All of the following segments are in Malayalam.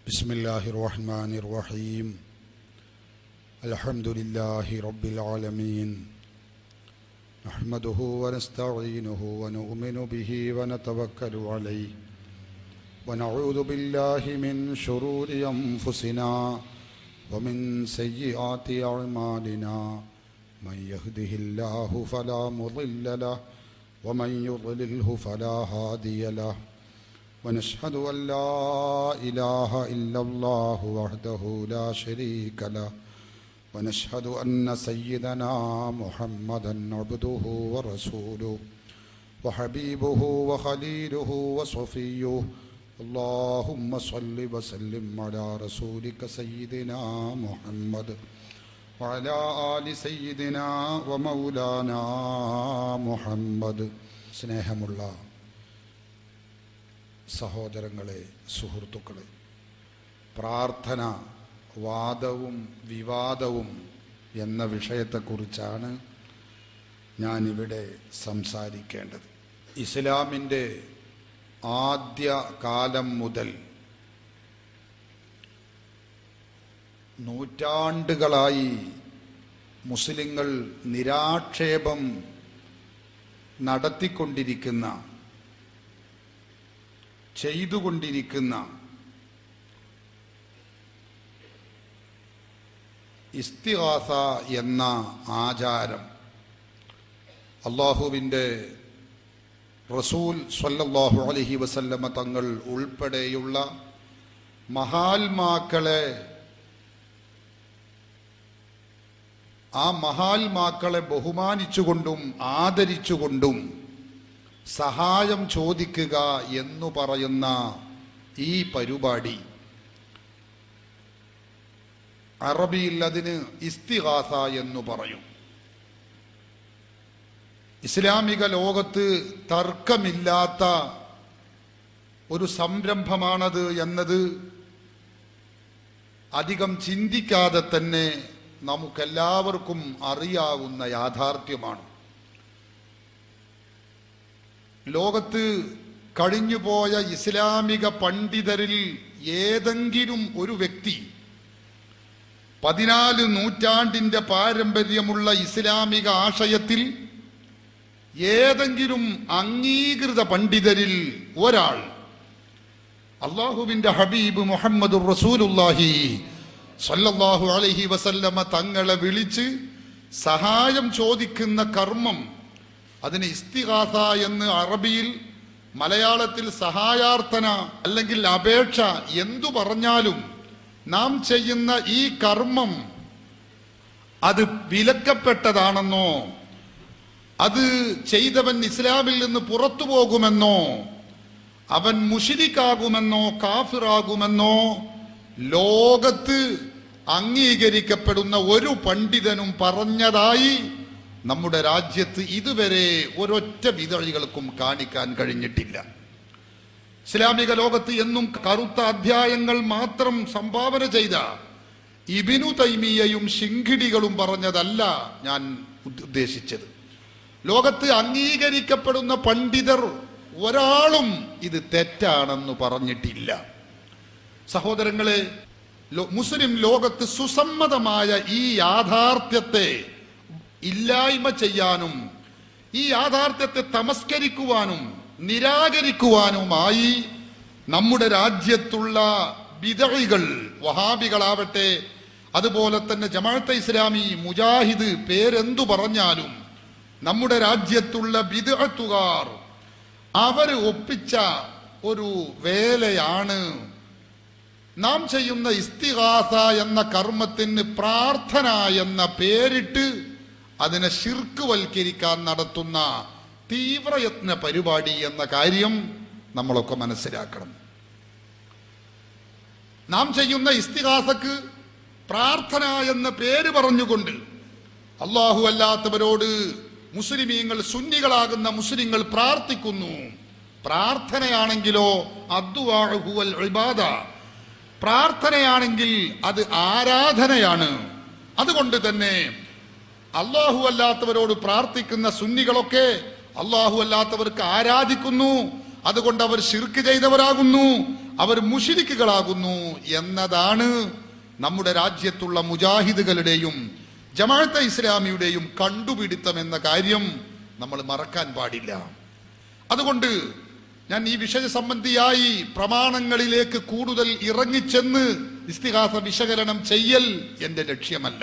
بسم الله الرحمن الرحيم الحمد لله رب العالمين نحمده ونستعينه ونؤمن به ونتوكل عليه ونعوذ بالله من شرور أنفسنا ومن سيئات أعمالنا من يهده الله فلا مضل له ومن يضلله فلا هادي له ونشهد أن لا إله إلا الله وحده لا شريك له ونشهد أن سيدنا محمدا عبده ورسوله وحبيبه وخليله وصفيه اللهم صل وسلم على رسولك سيدنا محمد وعلى آل سيدنا ومولانا محمد. സ്നേഹമുള്ള സഹോദരങ്ങളെ, സുഹൃത്തുക്കളെ, പ്രാർത്ഥന വാദവും വിവാദവും എന്ന വിഷയത്തെക്കുറിച്ചാണ് ഞാനിവിടെ സംസാരിക്കേണ്ടത്. ഇസ്ലാമിൻ്റെ ആദ്യ കാലം മുതൽ നൂറ്റാണ്ടുകളായി മുസ്ലിങ്ങൾ നിരാക്ഷേപം നടത്തിക്കൊണ്ടിരിക്കുന്ന, ചെയ്തുകൊണ്ടിരിക്കുന്ന ഇസ്തിഗാസ എന്ന ആചാരം അല്ലാഹുവിൻ്റെ റസൂൽ സ്വല്ലല്ലാഹു അലൈഹി വസല്ലമ തങ്ങൾ ഉൾപ്പെടെയുള്ള മഹാത്മാക്കളെ, ആ മഹാത്മാക്കളെ ബഹുമാനിച്ചുകൊണ്ടും ആദരിച്ചുകൊണ്ടും സഹായം ചോദിക്കുക എന്നു പറയുന്ന ഈ പരിപാടി, അറബിയിൽ അതിന് ഇസ്തിഗാസ എന്നു പറയും. ഇസ്ലാമിക ലോകത്ത് തർക്കമില്ലാത്ത ഒരു സംരംഭമാണത് എന്നത് അധികം ചിന്തിക്കാതെ തന്നെ നമുക്കെല്ലാവർക്കും അറിയാവുന്ന യാഥാർത്ഥ്യമാണ്. ലോകത്ത് കഴിഞ്ഞുപോയ ഇസ്ലാമിക പണ്ഡിതരിൽ ഏതെങ്കിലും ഒരു വ്യക്തി 14 നൂറ്റാണ്ടിന്റെ പാരമ്പര്യമുള്ള ഇസ്ലാമിക ആശയത്തിൽ ഏതെങ്കിലും അംഗീകൃത പണ്ഡിതരിൽ ഒരാൾ അല്ലാഹുവിന്റെ ഹബീബ് മുഹമ്മദുർ റസൂലുള്ളാഹി സ്വല്ലല്ലാഹു അലൈഹി വസല്ലമ തങ്ങളെ വിളിച്ച് സഹായം ചോദിക്കുന്ന കർമ്മം, അതിന് ഇസ്തിഗാസ എന്ന് അറബിയിൽ, മലയാളത്തിൽ സഹായാർത്ഥന അല്ലെങ്കിൽ അപേക്ഷ എന്തു പറഞ്ഞാലും നാം ചെയ്യുന്ന ഈ കർമ്മം അത് വിലക്കപ്പെട്ടതാണെന്നോ, അത് ചെയ്തവൻ ഇസ്ലാമിൽ നിന്ന് പുറത്തു പോകുമെന്നോ, അവൻ മുശ്രിക്കാകുമെന്നോ കാഫിറാകുമെന്നോ ലോകത്ത് അംഗീകരിക്കപ്പെടുന്ന ഒരു പണ്ഡിതനും പറഞ്ഞതായി നമ്മുടെ രാജ്യത്ത് ഇതുവരെ ഒരൊറ്റ വിദഗ്ധകൾക്കും കാണിക്കാൻ കഴിഞ്ഞിട്ടില്ല. ഇസ്ലാമിക ലോകത്ത് എന്നും കറുത്ത അധ്യായങ്ങൾ മാത്രം സംഭാവന ചെയ്ത ഇബ്നു തൈമിയ്യയും ശിങ്കിടികളും പറഞ്ഞതല്ല ഞാൻ ഉദ്ദേശിച്ചത്. ലോകത്ത് അംഗീകരിക്കപ്പെടുന്ന പണ്ഡിതർ ഒരാളും ഇത് തെറ്റാണെന്ന് പറഞ്ഞിട്ടില്ല. സഹോദരങ്ങളെ, മുസ്ലിം ലോകത്ത് സുസമ്മതമായ ഈ യാഥാർത്ഥ്യത്തെ ഇല്ലായ്മ ചെയ്യാനും ഈ യാഥാർത്ഥ്യത്തെ തമസ്കരിക്കുവാനും നിരാകരിക്കുവാനുമായി നമ്മുടെ രാജ്യത്തുള്ള ബിദഈകൾ, വഹാബികളാവട്ടെ, അതുപോലെ തന്നെ ജമാഅത്തെ ഇസ്ലാമി, മുജാഹിദ്, പേരെന്തു പറഞ്ഞാലും നമ്മുടെ രാജ്യത്തുള്ള ബിദ്അത്തുകാർ അവർ ഒപ്പിച്ച ഒരു വേലയാണ് നാം ചെയ്യുന്ന ഇസ്തിഗാസ എന്ന കർമ്മത്തിന് പ്രാർത്ഥന എന്ന പേരിട്ട് അതിനെ ശിർക്ക് വൽക്കരിക്കാൻ നടത്തുന്ന തീവ്രയത്ന പരിപാടി എന്ന കാര്യം നമ്മളൊക്കെ മനസ്സിലാക്കണം. നാം ചെയ്യുന്ന ഇസ്തിഗാസക്ക് പ്രാർത്ഥന എന്ന പേര് പറഞ്ഞുകൊണ്ട് അല്ലാഹു അല്ലാത്തവരോട് മുസ്ലിമീങ്ങൾ, സുന്നികളാകുന്ന മുസ്ലിങ്ങൾ പ്രാർത്ഥിക്കുന്നു. പ്രാർത്ഥനയാണെങ്കിലോ അദ്ദുആ ഹുവൽ ഇബാദ, പ്രാർത്ഥനയാണെങ്കിൽ അത് ആരാധനയാണ്. അതുകൊണ്ട് തന്നെ അല്ലാഹു അല്ലാത്തവരോട് പ്രാർത്ഥിക്കുന്ന സുന്നികളൊക്കെ അല്ലാഹു അല്ലാത്തവർക്ക് ആരാധിക്കുന്നു. അതുകൊണ്ട് അവർ ശിർക്ക് ചെയ്തവരാകുന്നു, അവർ മുശ്രിക്കുകളാകുന്നു എന്നതാണ് നമ്മുടെ രാജ്യത്തുള്ള മുജാഹിദുകളുടെയും ജമാഅത്തെ ഇസ്ലാമിയുടെയും കണ്ടുപിടുത്തം എന്ന കാര്യം നമ്മൾ മറക്കാൻ പാടില്ല. അതുകൊണ്ട് ഞാൻ ഈ വിഷയ സംബന്ധിയായി പ്രമാണങ്ങളിലേക്ക് കൂടുതൽ ഇറങ്ങിച്ചെന്ന് ഇസ്തിഗാസ വിശകലനം ചെയ്യൽ എന്റെ ലക്ഷ്യമല്ല.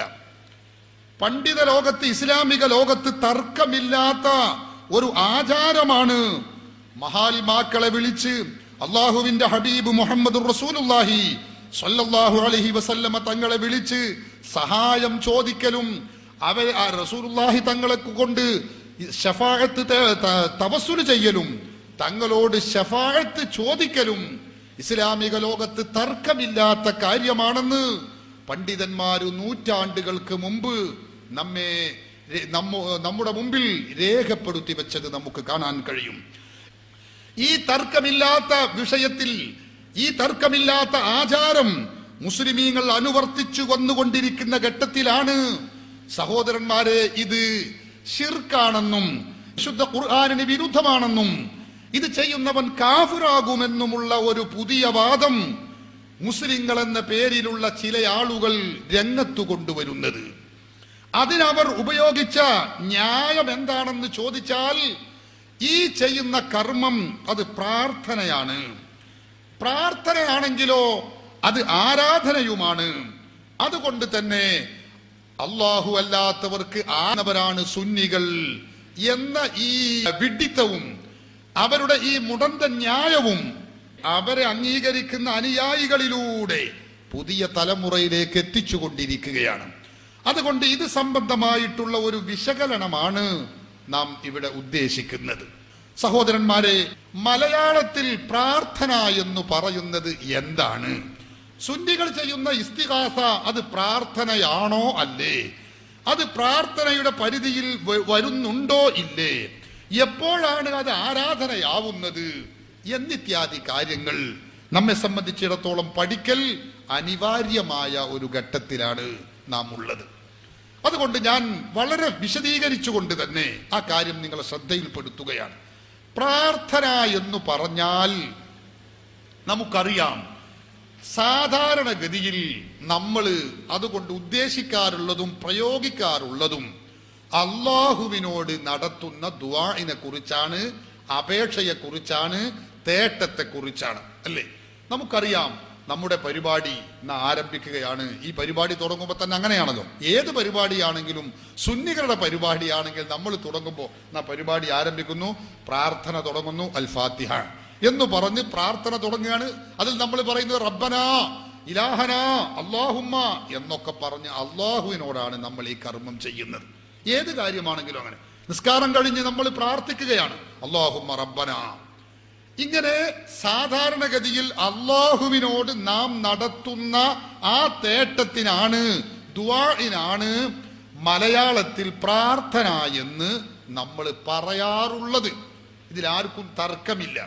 പണ്ഡിത ലോകത്ത്, ഇസ്ലാമിക ലോകത്ത് തർക്കമില്ലാത്ത ഒരു ആചാരമാണ് മഹാത്മാക്കളെ വിളിച്ച് അള്ളാഹുവിന്റെ ഹബീബ് മുഹമ്മദ് റസൂലുള്ളാഹി സ്വല്ലല്ലാഹു അലൈഹി വസല്ലമ തങ്ങളെ വിളിച്ച് സഹായം ചോദിക്കലും റസൂലുള്ളാഹി തങ്ങളെ കൊണ്ട് ശഫാഅത്ത് തവസ്സുൽ ചെയ്യലും തങ്ങളോട് ശഫാഅത്ത് ചോദിക്കലും ഇസ്ലാമിക ലോകത്ത് തർക്കമില്ലാത്ത കാര്യമാണെന്ന് പണ്ഡിതന്മാര് നൂറ്റാണ്ടുകൾക്ക് മുമ്പ് നമ്മുടെ മുമ്പിൽ രേഖപ്പെടുത്തി വെച്ചത് നമുക്ക് കാണാൻ കഴിയും. ഈ തർക്കമില്ലാത്ത വിഷയത്തിൽ, ഈ തർക്കമില്ലാത്ത ആചാരം മുസ്ലിമീങ്ങൾ അനുവർത്തിച്ചു വന്നുകൊണ്ടിരിക്കുന്ന ഘട്ടത്തിലാണ് സഹോദരന്മാരെ ഇത് ശിർക്കാണെന്നും വിശുദ്ധ ഖുർആനിന് വിരുദ്ധമാണെന്നും ഇത് ചെയ്യുന്നവൻ കാഫിറാകുമെന്നുമുള്ള ഒരു പുതിയ വാദം മുസ്ലിങ്ങൾ എന്ന പേരിലുള്ള ചില ആളുകൾ രംഗത്തു കൊണ്ടുവരുന്നത്. അതിനവർ ഉപയോഗിച്ച ന്യായം എന്താണെന്ന് ചോദിച്ചാൽ, ഈ ചെയ്യുന്ന കർമ്മം അത് പ്രാർത്ഥനയാണ്, പ്രാർത്ഥനയാണെങ്കിലോ അത് ആരാധനയുമാണ്, അതുകൊണ്ട് തന്നെ അല്ലാഹു അല്ലാത്തവർക്ക് ആനവരാണ് സുന്നികൾ എന്ന ഈ വിഡ്ഢിത്തവും അവരുടെ ഈ മുടന്ത ന്യായവും അവരെ അംഗീകരിക്കുന്ന അനുയായികളിലൂടെ പുതിയ തലമുറയിലേക്ക് എത്തിച്ചുകൊണ്ടിരിക്കുകയാണ്. അതുകൊണ്ട് ഇത് സംബന്ധമായിട്ടുള്ള ഒരു വിശകലനമാണ് നാം ഇവിടെ ഉദ്ദേശിക്കുന്നത്. സഹോദരന്മാരെ, മലയാളത്തിൽ പ്രാർത്ഥന എന്ന് പറയുന്നത് എന്താണ്? സുന്നികൾ ചെയ്യുന്ന ഇസ്തിഗാസ അത് പ്രാർത്ഥനയാണോ അല്ലേ? അത് പ്രാർത്ഥനയുടെ പരിധിയിൽ വരുന്നുണ്ടോ ഇല്ലേ? എപ്പോഴാണ് അത് ആരാധനയാവുന്നത് എന്നിത്യാദി കാര്യങ്ങൾ നമ്മെ സംബന്ധിച്ചിടത്തോളം പഠിക്കൽ അനിവാര്യമായ ഒരു ഘട്ടത്തിലാണ് നാം ഉള്ളത്. അതുകൊണ്ട് ഞാൻ വളരെ വിശദീകരിച്ചുകൊണ്ട് തന്നെ ആ കാര്യം നിങ്ങളെ ശ്രദ്ധയിൽപ്പെടുത്തുകയാണ്. പ്രാർത്ഥന എന്ന് പറഞ്ഞാൽ നമുക്കറിയാം, സാധാരണഗതിയിൽ നമ്മൾ അതുകൊണ്ട് ഉദ്ദേശിക്കാറുള്ളതും പ്രയോഗിക്കാറുള്ളതും അള്ളാഹുവിനോട് നടത്തുന്ന ദുആഇനെ കുറിച്ചാണ്, അപേക്ഷയെ കുറിച്ചാണ്, തേട്ടത്തെ കുറിച്ചാണ്, അല്ലേ? നമുക്കറിയാം, നമ്മുടെ പരിപാടി ആരംഭിക്കുകയാണ്. ഈ പരിപാടി തുടങ്ങുമ്പോൾ തന്നെ അങ്ങനെയാണല്ലോ. ഏത് പരിപാടിയാണെങ്കിലും, സുന്നികളുടെ പരിപാടിയാണെങ്കിൽ നമ്മൾ തുടങ്ങുമ്പോൾ പരിപാടി ആരംഭിക്കുന്നു, പ്രാർത്ഥന തുടങ്ങുന്നു, അൽ ഫാത്തിഹ എന്ന് പറഞ്ഞ് പ്രാർത്ഥന തുടങ്ങുകയാണ്. അതിൽ നമ്മൾ പറയുന്നത് റബ്ബനാ ഇലാഹനാ അല്ലാഹുമ്മ എന്നൊക്കെ പറഞ്ഞ് അള്ളാഹുവിനോടാണ് നമ്മൾ ഈ കർമ്മം ചെയ്യുന്നത്. ഏത് കാര്യമാണെങ്കിലും അങ്ങനെ. നിസ്കാരം കഴിഞ്ഞ് നമ്മൾ പ്രാർത്ഥിക്കുകയാണ്, അല്ലാഹുമ്മ റബ്ബനാ. ഇങ്ങനെ സാധാരണഗതിയിൽ അള്ളാഹുവിനോട് നാം നടത്തുന്ന ആ തേട്ടത്തിനാണ്, ദുആഇനാണ് മലയാളത്തിൽ പ്രാർത്ഥന എന്ന് നമ്മൾ പറയാറുള്ളത്. ഇതിലാർക്കും തർക്കമില്ല.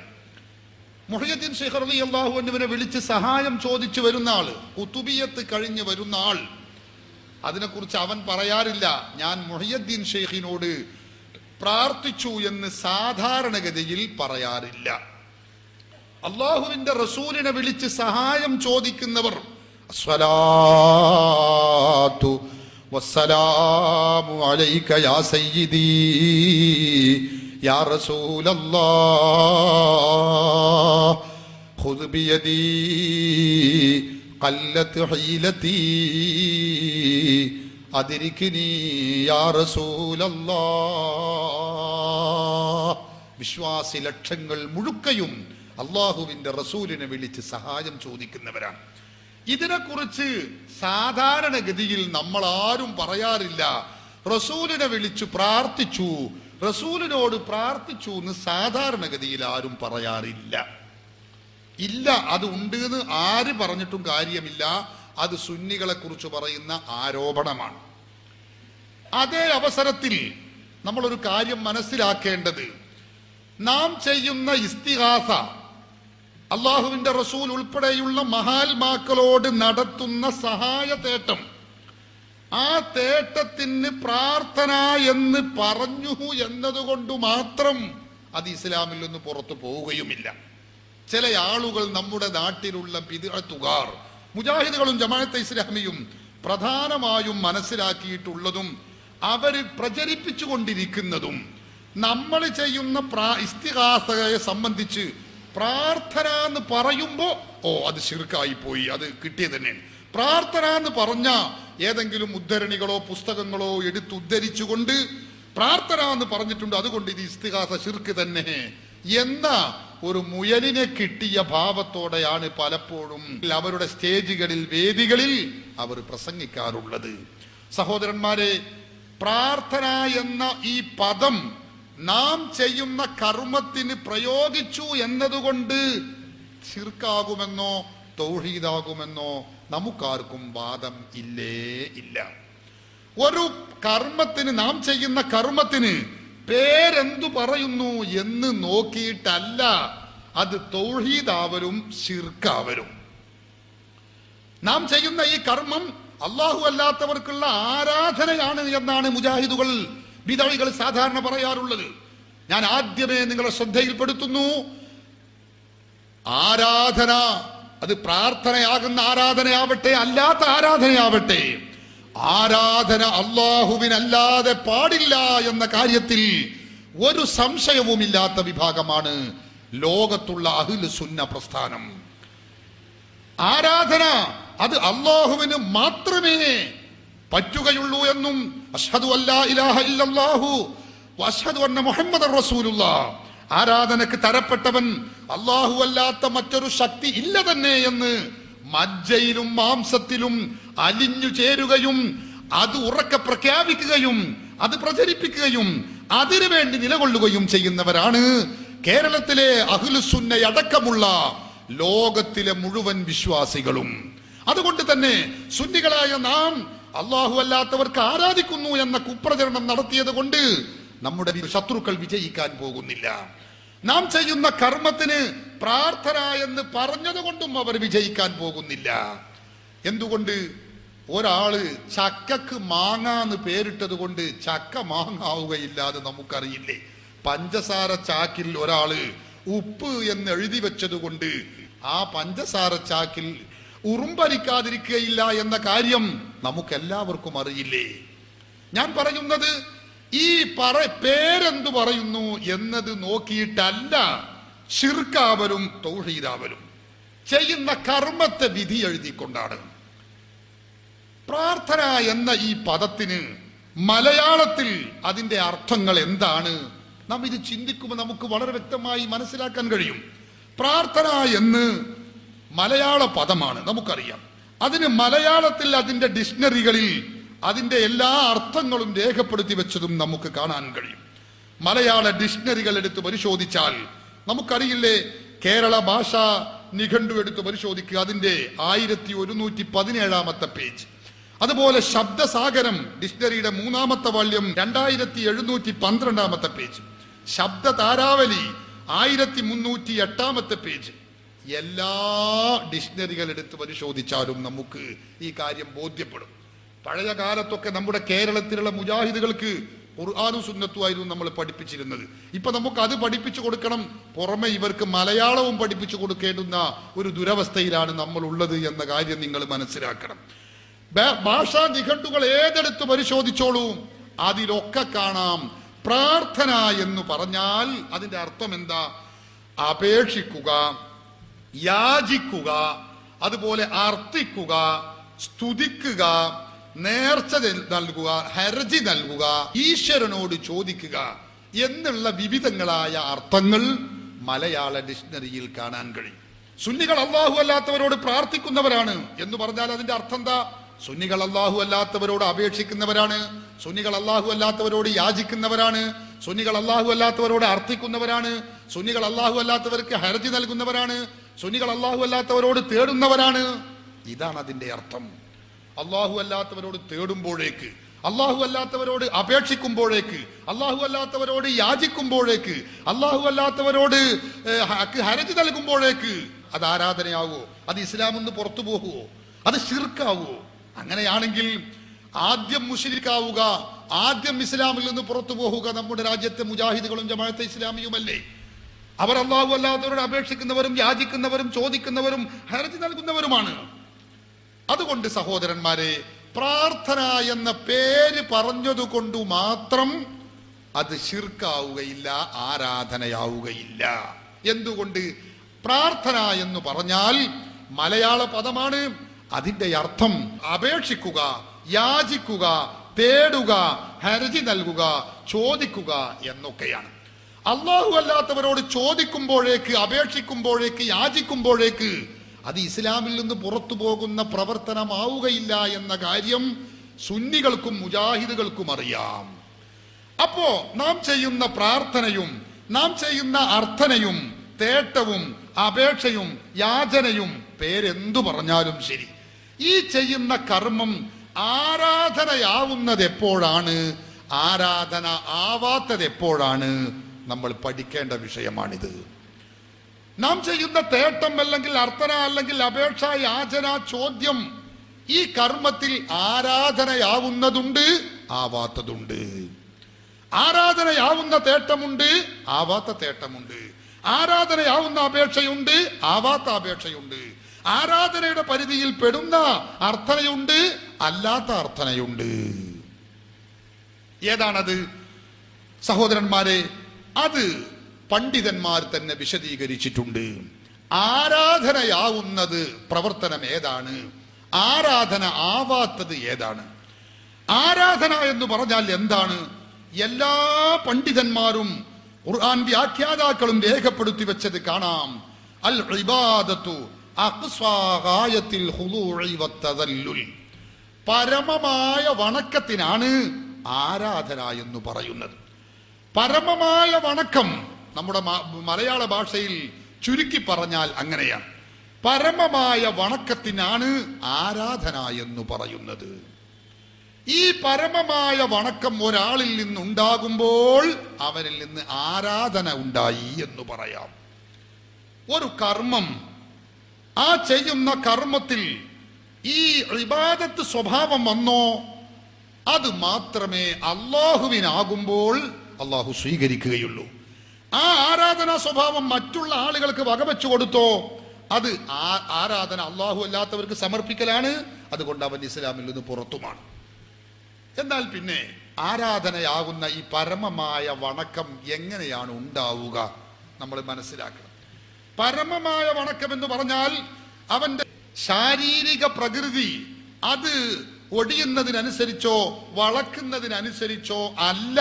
മുഹയ്യദ്ദീൻ ശൈഖ് റളിയല്ലാഹു അൻഹുവിനെ വിളിച്ച് സഹായം ചോദിച്ചു വരുന്ന ആള്, ഖുതുബിയത്ത് കഴിഞ്ഞ് വരുന്ന ആൾ, അതിനെക്കുറിച്ച് അവൻ പറയാറില്ല ഞാൻ മുഹയ്യദ്ദീൻ ശൈഖിനോട് പ്രാർത്ഥിച്ചു എന്ന് സാധാരണഗതിയിൽ പറയാറില്ല. അള്ളാഹുവിന്റെ റസൂലിനെ വിളിച്ച് സഹായം ചോദിക്കുന്നവർ അസ്സലാത്തു വസ്സലാമു അലൈക യാ സയ്യിദി യാ റസൂലല്ലാഹ് ഖുദ് ബിയദി ഖല്ലത് ഹീലതി അദ്രിക്നി യാ റസൂലല്ലാഹ്. വിശ്വാസി ലക്ഷങ്ങൾ മുഴുക്കയും അള്ളാഹുവിന്റെ റസൂലിനെ വിളിച്ച് സഹായം ചോദിക്കുന്നവരാണ്. ഇതിനെക്കുറിച്ച് സാധാരണഗതിയിൽ നമ്മൾ ആരും പറയാറില്ല റസൂലിനെ വിളിച്ചു പ്രാർത്ഥിച്ചു, റസൂലിനോട് പ്രാർത്ഥിച്ചു എന്ന് സാധാരണഗതിയിൽ ആരും പറയാറില്ല. ഇല്ല, അത് ഉണ്ട് എന്ന് ആര് പറഞ്ഞിട്ടും കാര്യമില്ല. അത് സുന്നികളെ കുറിച്ച് പറയുന്ന ആരോപണമാണ്. അതേ അവസരത്തിൽ നമ്മളൊരു കാര്യം മനസ്സിലാക്കേണ്ടത്, നാം ചെയ്യുന്ന ഇസ്തിഗാസ അള്ളാഹുവിന്റെ റസൂൽ ഉൾപ്പെടെയുള്ള മഹാത്മാക്കളോട് നടത്തുന്ന സഹായ തേട്ടം, ആ തേട്ടത്തിന് പ്രാർത്ഥന എന്ന് പറഞ്ഞു എന്നതുകൊണ്ട് മാത്രം അത് ഇസ്ലാമിൽ നിന്ന് പുറത്തു പോവുകയുമില്ല. ചില ആളുകൾ നമ്മുടെ നാട്ടിലുള്ള ബിദ്അത്തുകാർ, മുജാഹിദുകളും ജമാഅത്തെ ഇസ്ലാമിയും പ്രധാനമായും മനസ്സിലാക്കിയിട്ടുള്ളതും അവര് പ്രചരിപ്പിച്ചു കൊണ്ടിരിക്കുന്നതും നമ്മൾ ചെയ്യുന്ന ഇസ്തിഗാസയെ സംബന്ധിച്ച് പ്രാർത്ഥന എന്ന് പറയുമ്പോ അത് ശിർക്കായി പോയി, അത് കിട്ടിയത് തന്നെയാണ്. പ്രാർത്ഥന എന്ന് പറഞ്ഞ ഏതെങ്കിലും ഉദ്ധരണികളോ പുസ്തകങ്ങളോ എടുത്തുദ്ധരിച്ചുകൊണ്ട് പ്രാർത്ഥന എന്ന് പറഞ്ഞിട്ടുണ്ട്, അതുകൊണ്ട് ഇത് ഇസ്തിഗാസ ശിർക്ക് തന്നെ എന്ന ഒരു മുയലിനെ കിട്ടിയ ഭാവത്തോടെയാണ് പലപ്പോഴും അവരുടെ സ്റ്റേജുകളിൽ, വേദികളിൽ അവർ പ്രസംഗിക്കാറുള്ളത്. സഹോദരന്മാരെ, പ്രാർത്ഥന എന്ന ഈ പദം നാം ചെയ്യുന്ന കർമ്മത്തിന് പ്രയോഗിച്ചു എന്നതുകൊണ്ട് ശിർക്കാകുമെന്നോ തൗഹീദാകുമെന്നോ നമുക്കാർക്കും വാദം ഇല്ല. ഒരു കർമ്മത്തിന്, നാം ചെയ്യുന്ന കർമ്മത്തിന് പേരെന്തു പറയുന്നു എന്ന് നോക്കിയിട്ടല്ല അത് തൗഹീദാവലും ശിർക്കാവലും. നാം ചെയ്യുന്ന ഈ കർമ്മം അല്ലാഹു അല്ലാത്തവർക്കുള്ള ആരാധനയാണ് എന്നാണ് മുജാഹിദുകൾ, ബിദഅകൾ സാധാരണ പറയാറുള്ളത്. ഞാൻ ആദ്യമേ നിങ്ങളെ ശ്രദ്ധയിൽപ്പെടുത്തുന്നു, ആരാധന അത് പ്രാർത്ഥനയാകുന്ന ആരാധനയാവട്ടെ അല്ലാത്ത ആരാധനയാവട്ടെ, ആരാധന അല്ലാഹുവിനല്ലാതെ പാടില്ല എന്ന കാര്യത്തിൽ ഒരു സംശയവുമില്ലാത്ത വിഭാഗമാണ് ലോകത്തുള്ള അഹ്ലു സുന്ന പ്രസ്ഥാനം. ആരാധന അത് അല്ലാഹുവിന് മാത്രമേ പറ്റുകയുള്ളൂ എന്നും അഷ്ഹദു അല്ലാ ഇലാഹ ഇല്ലല്ലാഹു വഅഷ്ഹദു അന്ന മുഹമ്മദർ റസൂലുള്ളാഹ്, ആരാധനക്ക് തരപ്പെട്ടവൻ അല്ലാഹു അല്ലാത്ത മറ്റൊരു ശക്തി ഇല്ല തന്നെ എന്ന് മജ്ജയിലും മാംസത്തിലും അലിഞ്ഞു ചേരുകയും അത് ഉറക്കെ പ്രഖ്യാപിക്കുകയും അത് പ്രചരിപ്പിക്കുകയും അതിനുവേണ്ടി നിലകൊള്ളുകയും ചെയ്യുന്നവരാണ് കേരളത്തിലെ അഹ്ലുസുന്നയടക്കമുള്ള ലോകത്തിലെ മുഴുവൻ വിശ്വാസികളും. അതുകൊണ്ട് തന്നെ സുന്നികളായ നാം അല്ലാഹു അല്ലാത്തവർക്ക് ആരാധിക്കുന്നു എന്ന കുപ്രചരണം നടത്തിയത് കൊണ്ട് നമ്മുടെ ശത്രുക്കൾ വിജയിക്കാൻ പോകുന്നില്ല. നാം ചെയ്യുന്ന കർമ്മത്തിന് പ്രാർത്ഥന എന്ന് പറഞ്ഞത് കൊണ്ടും അവർ വിജയിക്കാൻ പോകുന്നില്ല. എന്തുകൊണ്ട്? ഒരാള് ചക്കക്ക് മാങ്ങാന്ന് പേരിട്ടത് കൊണ്ട് ചക്ക മാങ്ങാവുകയില്ലാതെ നമുക്കറിയില്ലേ? പഞ്ചസാര ചാക്കിൽ ഒരാള് ഉപ്പ് എന്ന് എഴുതി വെച്ചത് കൊണ്ട് ആ പഞ്ചസാര ചാക്കിൽ ഉറുമ്പരിക്കാതിരിക്കുകയില്ല എന്ന കാര്യം നമുക്കെല്ലാവർക്കും അറിയില്ലേ? ഞാൻ പറയുന്നത് ഈ പേരെന്തു പറയുന്നു എന്നത് നോക്കിയിട്ടല്ല ശിർക്കാവലും തൗഹീദാവലും. ചെയ്യുന്ന കർമ്മത്തെ വിധി എഴുതിക്കൊണ്ടാണ്. പ്രാർത്ഥന എന്ന ഈ പദത്തിന് മലയാളത്തിൽ അതിന്റെ അർത്ഥങ്ങൾ എന്താണ്? നാം ഇത് ചിന്തിക്കുമ്പോൾ നമുക്ക് വളരെ വ്യക്തമായി മനസ്സിലാക്കാൻ കഴിയും. പ്രാർത്ഥന എന്ന് മലയാള പദമാണ്, നമുക്കറിയാം. അതിന് മലയാളത്തിൽ അതിന്റെ ഡിക്ഷണറികളിൽ അതിന്റെ എല്ലാ അർത്ഥങ്ങളും രേഖപ്പെടുത്തി വെച്ചതും നമുക്ക് കാണാൻ കഴിയും. മലയാള ഡിക്ഷണറികൾ എടുത്ത് പരിശോധിച്ചാൽ നമുക്കറിയില്ലേ, കേരള ഭാഷാ നിഘണ്ടു എടുത്ത് പരിശോധിക്കുക, അതിന്റെ 1117 പേജ്. അതുപോലെ ശബ്ദസാഗരം ഡിക്ഷണറിയുടെ 3ാമത്തെ വാള്യം 2712 പേജ്. ശബ്ദ താരാവലി 1308 പേജ്. എല്ലാ ഡിക്ഷണറികൾ എടുത്ത് പരിശോധിച്ചാലും നമുക്ക് ഈ കാര്യം ബോധ്യപ്പെടും. പഴയ കാലത്തൊക്കെ നമ്മുടെ കേരളത്തിലുള്ള മുജാഹിദുകൾക്ക് ഖുർആനും സുന്നത്തുമായിരുന്നു നമ്മൾ പഠിപ്പിച്ചിരുന്നത്. ഇപ്പൊ നമുക്ക് അത് പഠിപ്പിച്ചു കൊടുക്കണം, പുറമെ ഇവർക്ക് മലയാളവും പഠിപ്പിച്ചു കൊടുക്കേണ്ടുന്ന ഒരു ദുരവസ്ഥയിലാണ് നമ്മൾ ഉള്ളത് എന്ന കാര്യം നിങ്ങൾ മനസ്സിലാക്കണം. ഭാഷാ നിഘണ്ടുകൾ ഏതെടുത്ത് പരിശോധിച്ചോളൂ, അതിലൊക്കെ കാണാം പ്രാർത്ഥന എന്ന് പറഞ്ഞാൽ അതിന്റെ അർത്ഥം എന്താ? അപേക്ഷിക്കുക, യാചിക്കുക, അതുപോലെ അർത്ഥിക്കുക, സ്തുതിക്കുക, നേർച്ച നൽകുക, ഹർജി നൽകുക, ഈശ്വരനോട് ചോദിക്കുക എന്നുള്ള വിവിധങ്ങളായ അർത്ഥങ്ങൾ മലയാള ഡിക്ഷണറിയിൽ കാണാൻ കഴിയും. സുന്നികൾ അല്ലാഹു അല്ലാത്തവരോട് പ്രാർത്ഥിക്കുന്നവരാണ് എന്ന് പറഞ്ഞാൽ അതിന്റെ അർത്ഥം എന്താ? സുന്നികൾ അല്ലാഹു അല്ലാത്തവരോട് അപേക്ഷിക്കുന്നവരാണ്, സുന്നികൾ അല്ലാഹു അല്ലാത്തവരോട് യാചിക്കുന്നവരാണ്, സുന്നികൾ അല്ലാഹു അല്ലാത്തവരോട് അർത്ഥിക്കുന്നവരാണ്, സുന്നികൾ അല്ലാഹു അല്ലാത്തവർക്ക് ഹർജി നൽകുന്നവരാണ്, സുന്നികൾ അല്ലാഹു അല്ലാത്തവരോട് തേടുന്നവരാണ്. ഇതാണ് അതിന്റെ അർത്ഥം. അല്ലാഹു അല്ലാത്തവരോട് തേടുമ്പോഴേക്ക്, അല്ലാഹു അല്ലാത്തവരോട് അപേക്ഷിക്കുമ്പോഴേക്ക്, അല്ലാഹു അല്ലാത്തവരോട് യാചിക്കുമ്പോഴേക്ക്, അല്ലാഹു അല്ലാത്തവരോട് ഹർജി നൽകുമ്പോഴേക്ക് അത് ആരാധനയാവോ? അത് ഇസ്ലാമിൽ നിന്ന് പുറത്തു പോകുവോ? അത് ശിർക്കാവോ? അങ്ങനെയാണെങ്കിൽ ആദ്യം മുശ്രിക്കാവുക, ആദ്യം ഇസ്ലാമിൽ നിന്ന് പുറത്തു പോകുക നമ്മുടെ രാജ്യത്തെ മുജാഹിദുകളും ജമാഅത്തെ ഇസ്ലാമിയുമല്ലേ? അവർ അല്ലാഹു അല്ലാത്തവരോട് അപേക്ഷിക്കുന്നവരും യാചിക്കുന്നവരും ചോദിക്കുന്നവരും ഹർജി നൽകുന്നവരുമാണ്. അതുകൊണ്ട് സഹോദരന്മാരെ, പ്രാർത്ഥന എന്ന പേര് പറഞ്ഞതുകൊണ്ട് മാത്രം അത് ശിർക്കാവുകയില്ല, ആരാധനയാവുകയില്ല. എന്തുകൊണ്ട്? പ്രാർത്ഥന എന്ന് പറഞ്ഞാൽ മലയാള പദമാണ്. അതിന്റെ അർത്ഥം അപേക്ഷിക്കുക, യാചിക്കുക, തേടുക, ഹർജി നൽകുക, ചോദിക്കുക എന്നൊക്കെയാണ്. അല്ലാഹു അല്ലാത്തവരോട് ചോദിക്കുമ്പോഴേക്ക്, അപേക്ഷിക്കുമ്പോഴേക്ക്, യാചിക്കുമ്പോഴേക്ക് അത് ഇസ്ലാമിൽ നിന്ന് പുറത്തു പോകുന്ന പ്രവർത്തനമാവുകയില്ല എന്ന കാര്യം സുന്നികൾക്കും മുജാഹിദുകൾക്കും അറിയാം. അപ്പോ നാം ചെയ്യുന്ന പ്രാർത്ഥനയും നാം ചെയ്യുന്ന അർത്ഥനയും തേട്ടവും അപേക്ഷയും യാചനയും പേരെന്തു പറഞ്ഞാലും ശരി, ഈ ചെയ്യുന്ന കർമ്മം ആരാധനയാവുന്നത് എപ്പോഴാണ്, ആരാധന ആവാത്തത് എപ്പോഴാണ്, നമ്മൾ പഠിക്കേണ്ട വിഷയമാണിത്. നാം ചെയ്യുന്ന തേട്ടം അല്ലെങ്കിൽ അർത്ഥന അല്ലെങ്കിൽ അപേക്ഷ, യാചന, ചോദ്യം, ഈ കർമ്മത്തിൽ ആരാധനയാവുന്നതുണ്ട്, ആവാത്തതുണ്ട്. ആരാധനയാവുന്ന തേട്ടമുണ്ട്, ആവാത്ത തേട്ടമുണ്ട്. ആരാധനയാവുന്ന അപേക്ഷയുണ്ട്, ആവാത്ത അപേക്ഷയുണ്ട്. ആരാധനയുടെ പരിധിയിൽ പെടുന്ന അർത്ഥനയുണ്ട്, അല്ലാത്ത അർത്ഥനയുണ്ട്. ഏതാണത് സഹോദരന്മാരെ? അത് പണ്ഡിതന്മാർ തന്നെ വിശദീകരിച്ചിട്ടുണ്ട്. ആരാധനയാവുന്നത് പ്രവർത്തനം ഏതാണ്, ആരാധന ആവാത്തത് ഏതാണ്? ആരാധന എന്ന് പറഞ്ഞാൽ എന്താണ്? എല്ലാ പണ്ഡിതന്മാരും ഖുർആൻ വ്യാഖ്യാതാക്കളും രേഖപ്പെടുത്തി വെച്ചത് കാണാം. അൽ ഇബാദത്തു അഖ്സാ ഗായത്തിൽ ഖുദൂഇ വത്തദല്ലുൽ. പരമമായ വണക്കത്തിനാണ് ആരാധന എന്ന് പറയുന്നത്. പരമമായ വണക്കം നമ്മുടെ മലയാള ഭാഷയിൽ ചുരുക്കി പറഞ്ഞാൽ അങ്ങനെയാണ്. പരമമായ വണക്കത്തിനാണ് ആരാധന എന്ന് പറയുന്നത്. ഈ പരമമായ വണക്കം ഒരാളിൽ നിന്നുണ്ടാകുമ്പോൾ അവനിൽ നിന്ന് ആരാധന ഉണ്ടായി എന്ന് പറയാം. ഒരു കർമ്മം, ആ ചെയ്യുന്ന കർമ്മത്തിൽ ഈ ഇബാദത്ത് സ്വഭാവം വന്നോ, അത് മാത്രമേ അല്ലാഹുവിനാകുമ്പോൾ അല്ലാഹു സ്വീകരിക്കുകയുള്ളൂ. ആ ആരാധനാ സ്വഭാവം മറ്റുള്ള ആളുകൾക്ക് വകവെച്ചു കൊടുത്തോ, അത് ആരാധന അല്ലാഹു അല്ലാത്തവർക്ക് സമർപ്പിക്കലാണ്. അതുകൊണ്ട് അവൻ ഇസ്ലാമിൽ നിന്ന് പുറത്തുമാണ്. എന്നാൽ പിന്നെ ആരാധനയാകുന്ന ഈ പരമമായ വണക്കം എങ്ങനെയാണ് ഉണ്ടാവുക നമ്മൾ മനസ്സിലാക്കണം. പരമമായ വണക്കം എന്ന് പറഞ്ഞാൽ അവന്റെ ശാരീരിക പ്രകൃതി അത് ഒടിയുന്നതിനനുസരിച്ചോ വളക്കുന്നതിനനുസരിച്ചോ അല്ല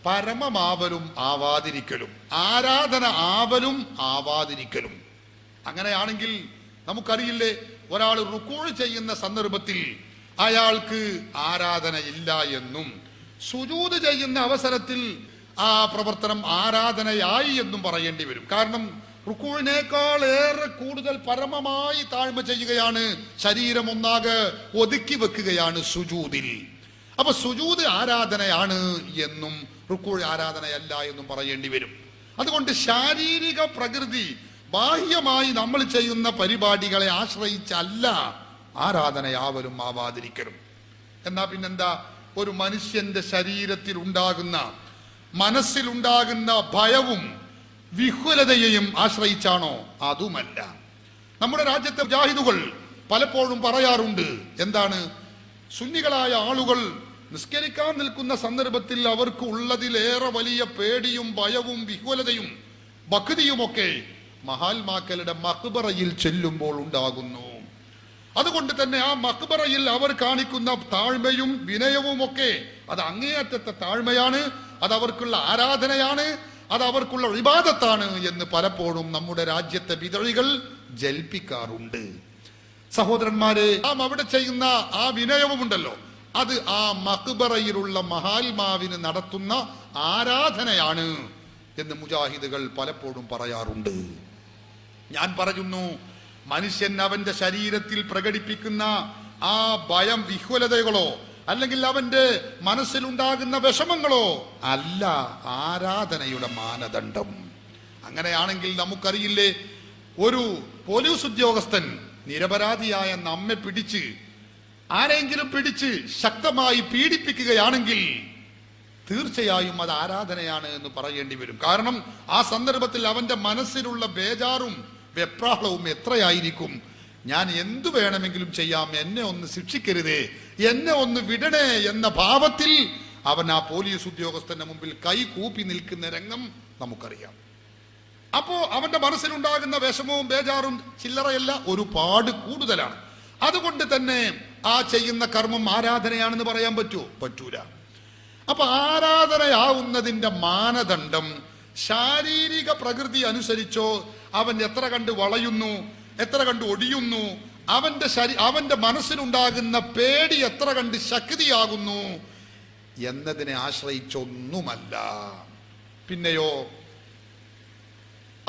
പരമമാവലും ആവാതിരിക്കലും, ആരാധന ആവലും ആവാതിരിക്കലും. അങ്ങനെയാണെങ്കിൽ നമുക്കറിയില്ലേ, ഒരാൾ റുക്കൂ ചെയ്യുന്ന സന്ദർഭത്തിൽ അയാൾക്ക് ആരാധനയില്ല എന്നും, സുജൂദ് ചെയ്യുന്ന അവസരത്തിൽ ആ പ്രവർത്തനം ആരാധനയായി എന്നും പറയേണ്ടി വരും. കാരണം റുക്കൂവിനേക്കാൾ ഏറെ കൂടുതൽ പരമമായി താഴ്മ ചെയ്യുകയാണ്, ശരീരം ഒന്നാകെ ഒതുക്കി വെക്കുകയാണ് സുജൂദിൽ. അപ്പൊ സുജൂദ് ആരാധനയാണ് എന്നും റുക്കൂ ആരാധനയല്ല എന്നും പറയേണ്ടി വരും. അതുകൊണ്ട് ശാരീരിക പ്രകൃതി ബാഹ്യമായി നമ്മൾ ചെയ്യുന്ന പരിപാടികളെ ആശ്രയിച്ചല്ല ആരാധനയാവലും ആവാതിരിക്കലും. എന്നാ പിന്നെന്താ? ഒരു മനുഷ്യന്റെ ശരീരത്തിൽ ഉണ്ടാകുന്ന, മനസ്സിലുണ്ടാകുന്ന ഭയവും വിഹ്വലതയെയും ആശ്രയിച്ചാണോ? അതുമല്ല. നമ്മുടെ രാജ്യത്തെ മുജാഹിദുകൾ പലപ്പോഴും പറയാറുണ്ട്, എന്താണ്? സുന്നികളായ ആളുകൾ നിസ്കരിക്കാൻ നിൽക്കുന്ന സന്ദർഭത്തിൽ അവർക്ക് ഉള്ളതിലേറെ വലിയ പേടിയും ഭയവും വിഹ്വലതയും ഭക്തിയുമൊക്കെ മഹാത്മാക്കളുടെ മഖ്ബറയിൽ ചെല്ലുമ്പോൾ ഉണ്ടാകുന്നു. അതുകൊണ്ട് തന്നെ ആ മഖ്ബറയിൽ അവർ കാണിക്കുന്ന താഴ്മയും വിനയവും ഒക്കെ അത് അങ്ങേയറ്റത്തെ താഴ്മയാണ്, അത് അവർക്കുള്ള ആരാധനയാണ്, അത് അവർക്കുള്ള ഇബാദത്താണ് എന്ന് പലപ്പോഴും നമ്മുടെ രാജ്യത്തെ വിദഴികൾ ജൽപ്പിക്കാറുണ്ട്. സഹോദരന്മാരെ, നാം അവിടെ ചെയ്യുന്ന ആ വിനയവുമുണ്ടല്ലോ, അത് ആ മഖ്ബറയിലുള്ള മഹാത്മാവിന് നടത്തുന്ന ആരാധനയാണ് എന്ന് മുജാഹിദുകൾ പലപ്പോഴും പറയാറുണ്ട്. ഞാൻ പറയുന്നു, മനുഷ്യൻ അവന്റെ ശരീരത്തിൽ പ്രകടിപ്പിക്കുന്ന ആ ഭയം വിഹ്വലതകളോ അല്ലെങ്കിൽ അവന്റെ മനസ്സിലുണ്ടാകുന്ന വിഷമങ്ങളോ അല്ല ആരാധനയുടെ മാനദണ്ഡം. അങ്ങനെയാണെങ്കിൽ നമുക്കറിയില്ലേ, ഒരു പോലീസ് ഉദ്യോഗസ്ഥൻ നിരപരാധിയായ നമ്മെ പിടിച്ച് ആരെങ്കിലും പിടിച്ച് ശക്തമായി പീഡിപ്പിക്കുകയാണെങ്കിൽ തീർച്ചയായും അത് ആരാധനയാണ് എന്ന് പറയേണ്ടി വരും. കാരണം ആ സന്ദർഭത്തിൽ അവന്റെ മനസ്സിലുള്ള ബേജാറും വെപ്രാളവും എത്രയായിരിക്കും. ഞാൻ എന്തു വേണമെങ്കിലും ചെയ്യാം, എന്നെ ഒന്ന് ശിക്ഷിക്കരുതേ, എന്നെ ഒന്ന് വിടണേ എന്ന ഭാവത്തിൽ അവൻ ആ പോലീസ് ഉദ്യോഗസ്ഥന്റെ മുമ്പിൽ കൈ കൂപ്പി നിൽക്കുന്ന രംഗം നമുക്കറിയാം. അപ്പോ അവന്റെ മനസ്സിലുണ്ടാകുന്ന വിഷമവും ബേജാറും ചില്ലറയല്ല, ഒരുപാട് കൂടുതലാണ്. അതുകൊണ്ട് തന്നെ ആ ചെയ്യുന്ന കർമ്മം ആരാധനയാണെന്ന് പറയാൻ പറ്റൂല. അപ്പൊ ആരാധനയാവുന്നതിന്റെ മാനദണ്ഡം ശാരീരിക പ്രകൃതി അനുസരിച്ചോ, അവൻ എത്ര കണ്ട് വളയുന്നു, എത്ര കണ്ട് ഒടിയുന്നു, അവന്റെ മനസ്സിലുണ്ടാകുന്ന പേടി എത്ര കണ്ട് ശക്തിയാകുന്നു എന്നതിനെ ആശ്രയിച്ചൊന്നുമല്ല. പിന്നെയോ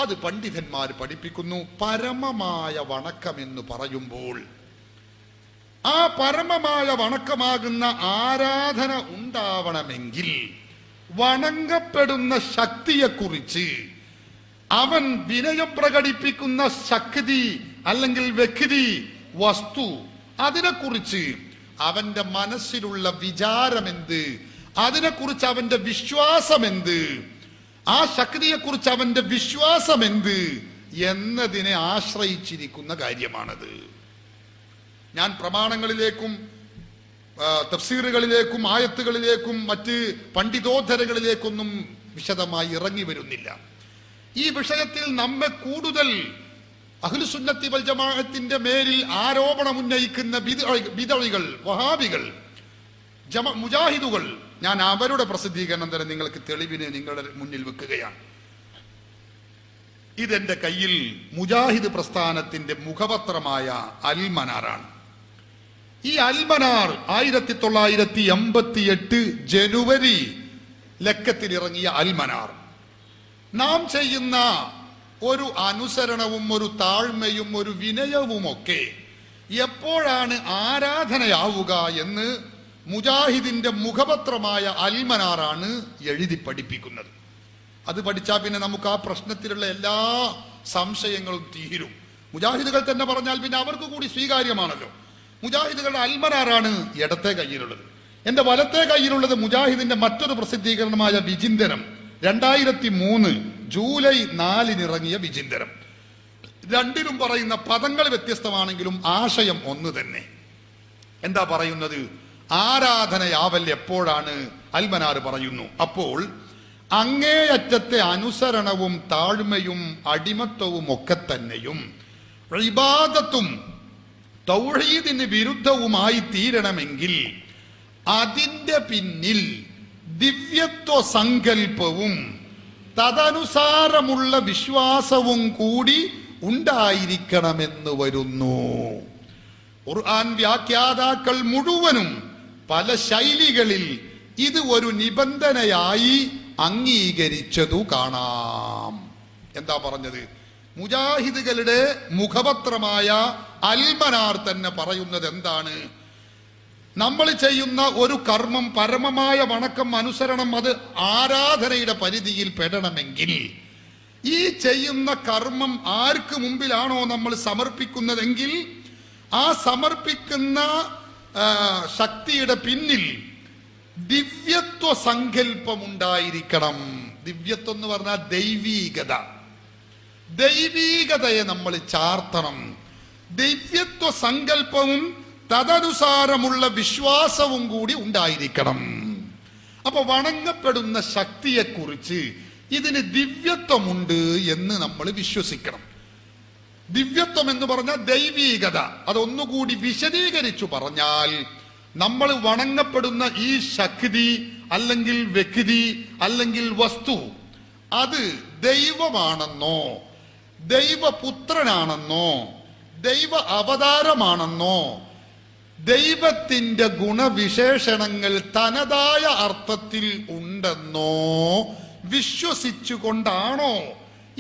അത് പണ്ഡിതന്മാർ പഠിപ്പിക്കുന്നു. പരമമായ വണക്കം എന്ന് പറയുമ്പോൾ ആ പരമമായ വണക്കമാകുന്ന ആരാധന ഉണ്ടാവണമെങ്കിൽ വണങ്ങപ്പെടുന്ന ശക്തിയെക്കുറിച്ച്, അവൻ വിനയം പ്രകടിപ്പിക്കുന്ന ശക്തി അല്ലെങ്കിൽ വ്യക്തി, വസ്തു, അതിനെക്കുറിച്ച് അവന്റെ മനസ്സിലുള്ള വിചാരമെന്ത്, അതിനെക്കുറിച്ച് അവന്റെ വിശ്വാസമെന്ത്, ആ ശക്തിയെക്കുറിച്ച് അവന്റെ വിശ്വാസമെന്ത് എന്നതിനെ ആശ്രയിച്ചിരിക്കുന്ന കാര്യമാണത്. ഞാൻ പ്രമാണങ്ങളിലേക്കും തഫ്സീറുകളിലേക്കും ആയത്തുകളിലേക്കും മറ്റ് പണ്ഡിതോദ്ധരകളിലേക്കൊന്നും വിശദമായി ഇറങ്ങി വരുന്നില്ല. ഈ വിഷയത്തിൽ നമ്മെ കൂടുതൽ അഹ്ലുസുന്നത്തി വൽ ജമാഅത്തിന്റെ മേലിൽ ആരോപണം ഉന്നയിക്കുന്ന ബിദഅകൾ, വഹാബികൾ, മുജാഹിദുകൾ, ഞാൻ അവരുടെ പ്രസിദ്ധീകരണം തന്നെ നിങ്ങൾക്ക് തെളിവിന് നിങ്ങളുടെ മുന്നിൽ വെക്കുകയാണ്. ഇതെന്റെ കയ്യിൽ മുജാഹിദ് പ്രസ്ഥാനത്തിന്റെ മുഖപത്രമായ അൽമനാറാണ്. ഈ അൽമനാർ 1988 ജനുവരി ലക്കത്തിൽ ഇറങ്ങിയ അൽമനാർ നാം ചെയ്യുന്ന ഒരു അനുസരണവും ഒരു താഴ്മയും ഒരു വിനയവുമൊക്കെ എപ്പോഴാണ് ആരാധനയാവുക എന്ന് മുജാഹിദിന്റെ മുഖപത്രമായ അൽമനാറാണ് എഴുതി പഠിപ്പിക്കുന്നത്. അത് പഠിച്ചാൽ പിന്നെ നമുക്ക് ആ പ്രശ്നത്തിലുള്ള എല്ലാ സംശയങ്ങളും തീരും. മുജാഹിദുകൾ തന്നെ പറഞ്ഞാൽ പിന്നെ അവർക്ക് കൂടി സ്വീകാര്യമാണല്ലോ. മുജാഹിദുകളുടെ അൽമനാറാണ് ഇടത്തെ കയ്യിലുള്ളത്. എന്റെ വലത്തെ കയ്യിലുള്ളത് മുജാഹിദിന്റെ മറ്റൊരു പ്രസിദ്ധീകരണമായ വിചിന്തനം, 2003 ജൂലൈ 4 ഇറങ്ങിയ വിചിന്തനം. രണ്ടിലും പറയുന്ന പദങ്ങൾ വ്യത്യസ്തമാണെങ്കിലും ആശയം ഒന്ന് തന്നെ. എന്താ പറയുന്നത്? ആരാധനയാവൽ എപ്പോഴാണ്? അൽമനാർ പറയുന്നു, അപ്പോൾ അങ്ങേയറ്റത്തെ അനുസരണവും താഴ്മയും അടിമത്വവും ഒക്കെ തന്നെയും ഇബാദത്തും തൗഹീദിന് വിരുദ്ധവുമായി തീരണമെങ്കിൽ അതിന്റെ പിന്നിൽ ദിവ്യത്വ സങ്കല്പവും തദനുസാരമുള്ള വിശ്വാസവും കൂടി ഉണ്ടായിരിക്കണമെന്ന് വരുന്നു. ഖുർആൻ വ്യാഖ്യാതാക്കൾ മുഴുവനും പല ശൈലികളിൽ ഇത് ഒരു നിബന്ധനയായി അംഗീകരിച്ചതു കാണാം. എന്താ പറഞ്ഞത്? മുജാഹിദുകളുടെ മുഖപത്രമായ അൽമനാർ തന്നെ പറയുന്നത് എന്താണ്? നമ്മൾ ചെയ്യുന്ന ഒരു കർമ്മം, പരമമായ വണക്കം, അനുസരണം, അത് ആരാധനയുടെ പരിധിയിൽ പെടണമെങ്കിൽ ഈ ചെയ്യുന്ന കർമ്മം ആർക്ക് മുമ്പിലാണോ നമ്മൾ സമർപ്പിക്കുന്നതെങ്കിൽ ആ സമർപ്പിക്കുന്ന ശക്തിയുടെ പിന്നിൽ ദിവ്യത്വ സങ്കല്പം ഉണ്ടായിരിക്കണം. ദിവ്യത്വം എന്ന് പറഞ്ഞാൽ ദൈവീകത. ദൈവീകതയെ നമ്മൾ ചാർത്തണം. ദിവ്യത്വ സങ്കല്പവും തദനുസാരമുള്ള വിശ്വാസവും കൂടി ഉണ്ടായിരിക്കണം. അപ്പൊ വണങ്ങപ്പെടുന്ന ശക്തിയെക്കുറിച്ച് ഇതിന് ദിവ്യത്വമുണ്ട് എന്ന് നമ്മൾ വിശ്വസിക്കണം. ദിവ്യത്വം എന്ന് പറഞ്ഞാൽ ദൈവീകത. അതൊന്നുകൂടി വിശദീകരിച്ചു പറഞ്ഞാൽ, നമ്മൾ വണങ്ങപ്പെടുന്ന ഈ ശക്തി അല്ലെങ്കിൽ വ്യക്തി അല്ലെങ്കിൽ വസ്തു അത് ദൈവമാണെന്നോ ദൈവപുത്രനാണെന്നോ ദൈവ അവതാരമാണെന്നോ ദൈവത്തിന്റെ ഗുണവിശേഷണങ്ങൾ തനതായ അർത്ഥത്തിൽ ഉണ്ടെന്നോ വിശ്വസിച്ചുകൊണ്ടാണോ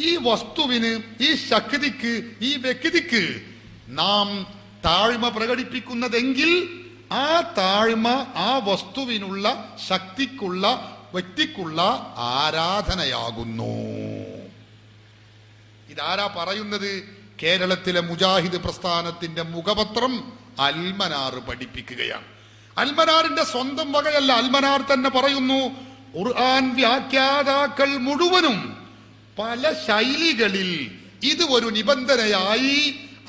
ഈ വസ്തുവിന്, ഈ ശക്തിക്ക്, ഈ വ്യക്തിക്ക് നാം താഴ്മ പ്രകടിപ്പിക്കുന്നതെങ്കിൽ ആ താഴ്മ ആ വസ്തുവിനുള്ള, ശക്തിക്കുള്ള, വ്യക്തിക്കുള്ള ആരാധനയാകുന്നു. ഇതാരാ പറയുന്നത്? കേരളത്തിലെ മുജാഹിദ് പ്രസ്ഥാനത്തിന്റെ മുഖപത്രം അൽമനാർ പഠിപ്പിക്കുകയാണ്. അൽമനാറിന്റെ സ്വന്തം വകയല്ല. അൽമനാർ തന്നെ പറയുന്നു, ഖുർആൻ വ്യാഖ്യാതാക്കൾ മുഴുവനും പല ശൈലികളിൽ ഇത് ഒരു നിബന്ധനയായി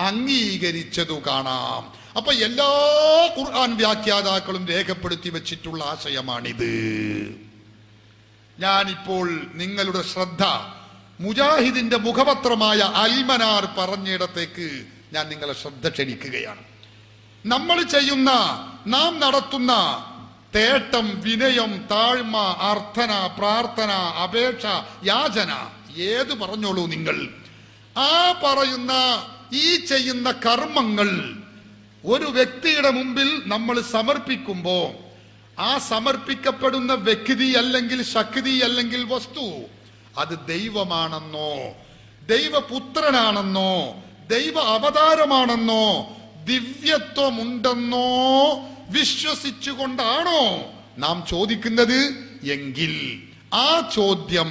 അംഗീകരിച്ചതു കാണാം. അപ്പൊ എല്ലാ ഖുർആൻ വ്യാഖ്യാതാക്കളും രേഖപ്പെടുത്തി വെച്ചിട്ടുള്ള ആശയമാണിത്. ഞാനിപ്പോൾ നിങ്ങളുടെ ശ്രദ്ധ മുജാഹിദിന്റെ മുഖപത്രമായ അൽമനാർ പറഞ്ഞിടത്തേക്ക് ഞാൻ നിങ്ങളെ ശ്രദ്ധ ക്ഷണിക്കുകയാണ്. നമ്മൾ ചെയ്യുന്ന, നാം നടത്തുന്ന തേട്ടം, വിനയം, താഴ്മ, അർത്ഥന, പ്രാർത്ഥന, അപേക്ഷ, യാചന, ഏത് പറഞ്ഞോളൂ നിങ്ങൾ, ആ പറയുന്ന ഈ ചെയ്യുന്ന കർമ്മങ്ങൾ ഒരു വ്യക്തിയുടെ മുമ്പിൽ നമ്മൾ സമർപ്പിക്കുമ്പോ ആ സമർപ്പിക്കപ്പെടുന്ന വ്യക്തി അല്ലെങ്കിൽ ശക്തി അല്ലെങ്കിൽ വസ്തു അത് ദൈവമാണെന്നോ ദൈവപുത്രനാണെന്നോ ദൈവ അവതാരമാണെന്നോ ദിവ്യത്വമുണ്ടെന്നോ വിശ്വസിച്ചുകൊണ്ടാണോ നാം ചോദിക്കുന്നത് എങ്കിൽ ആ ചോദ്യം,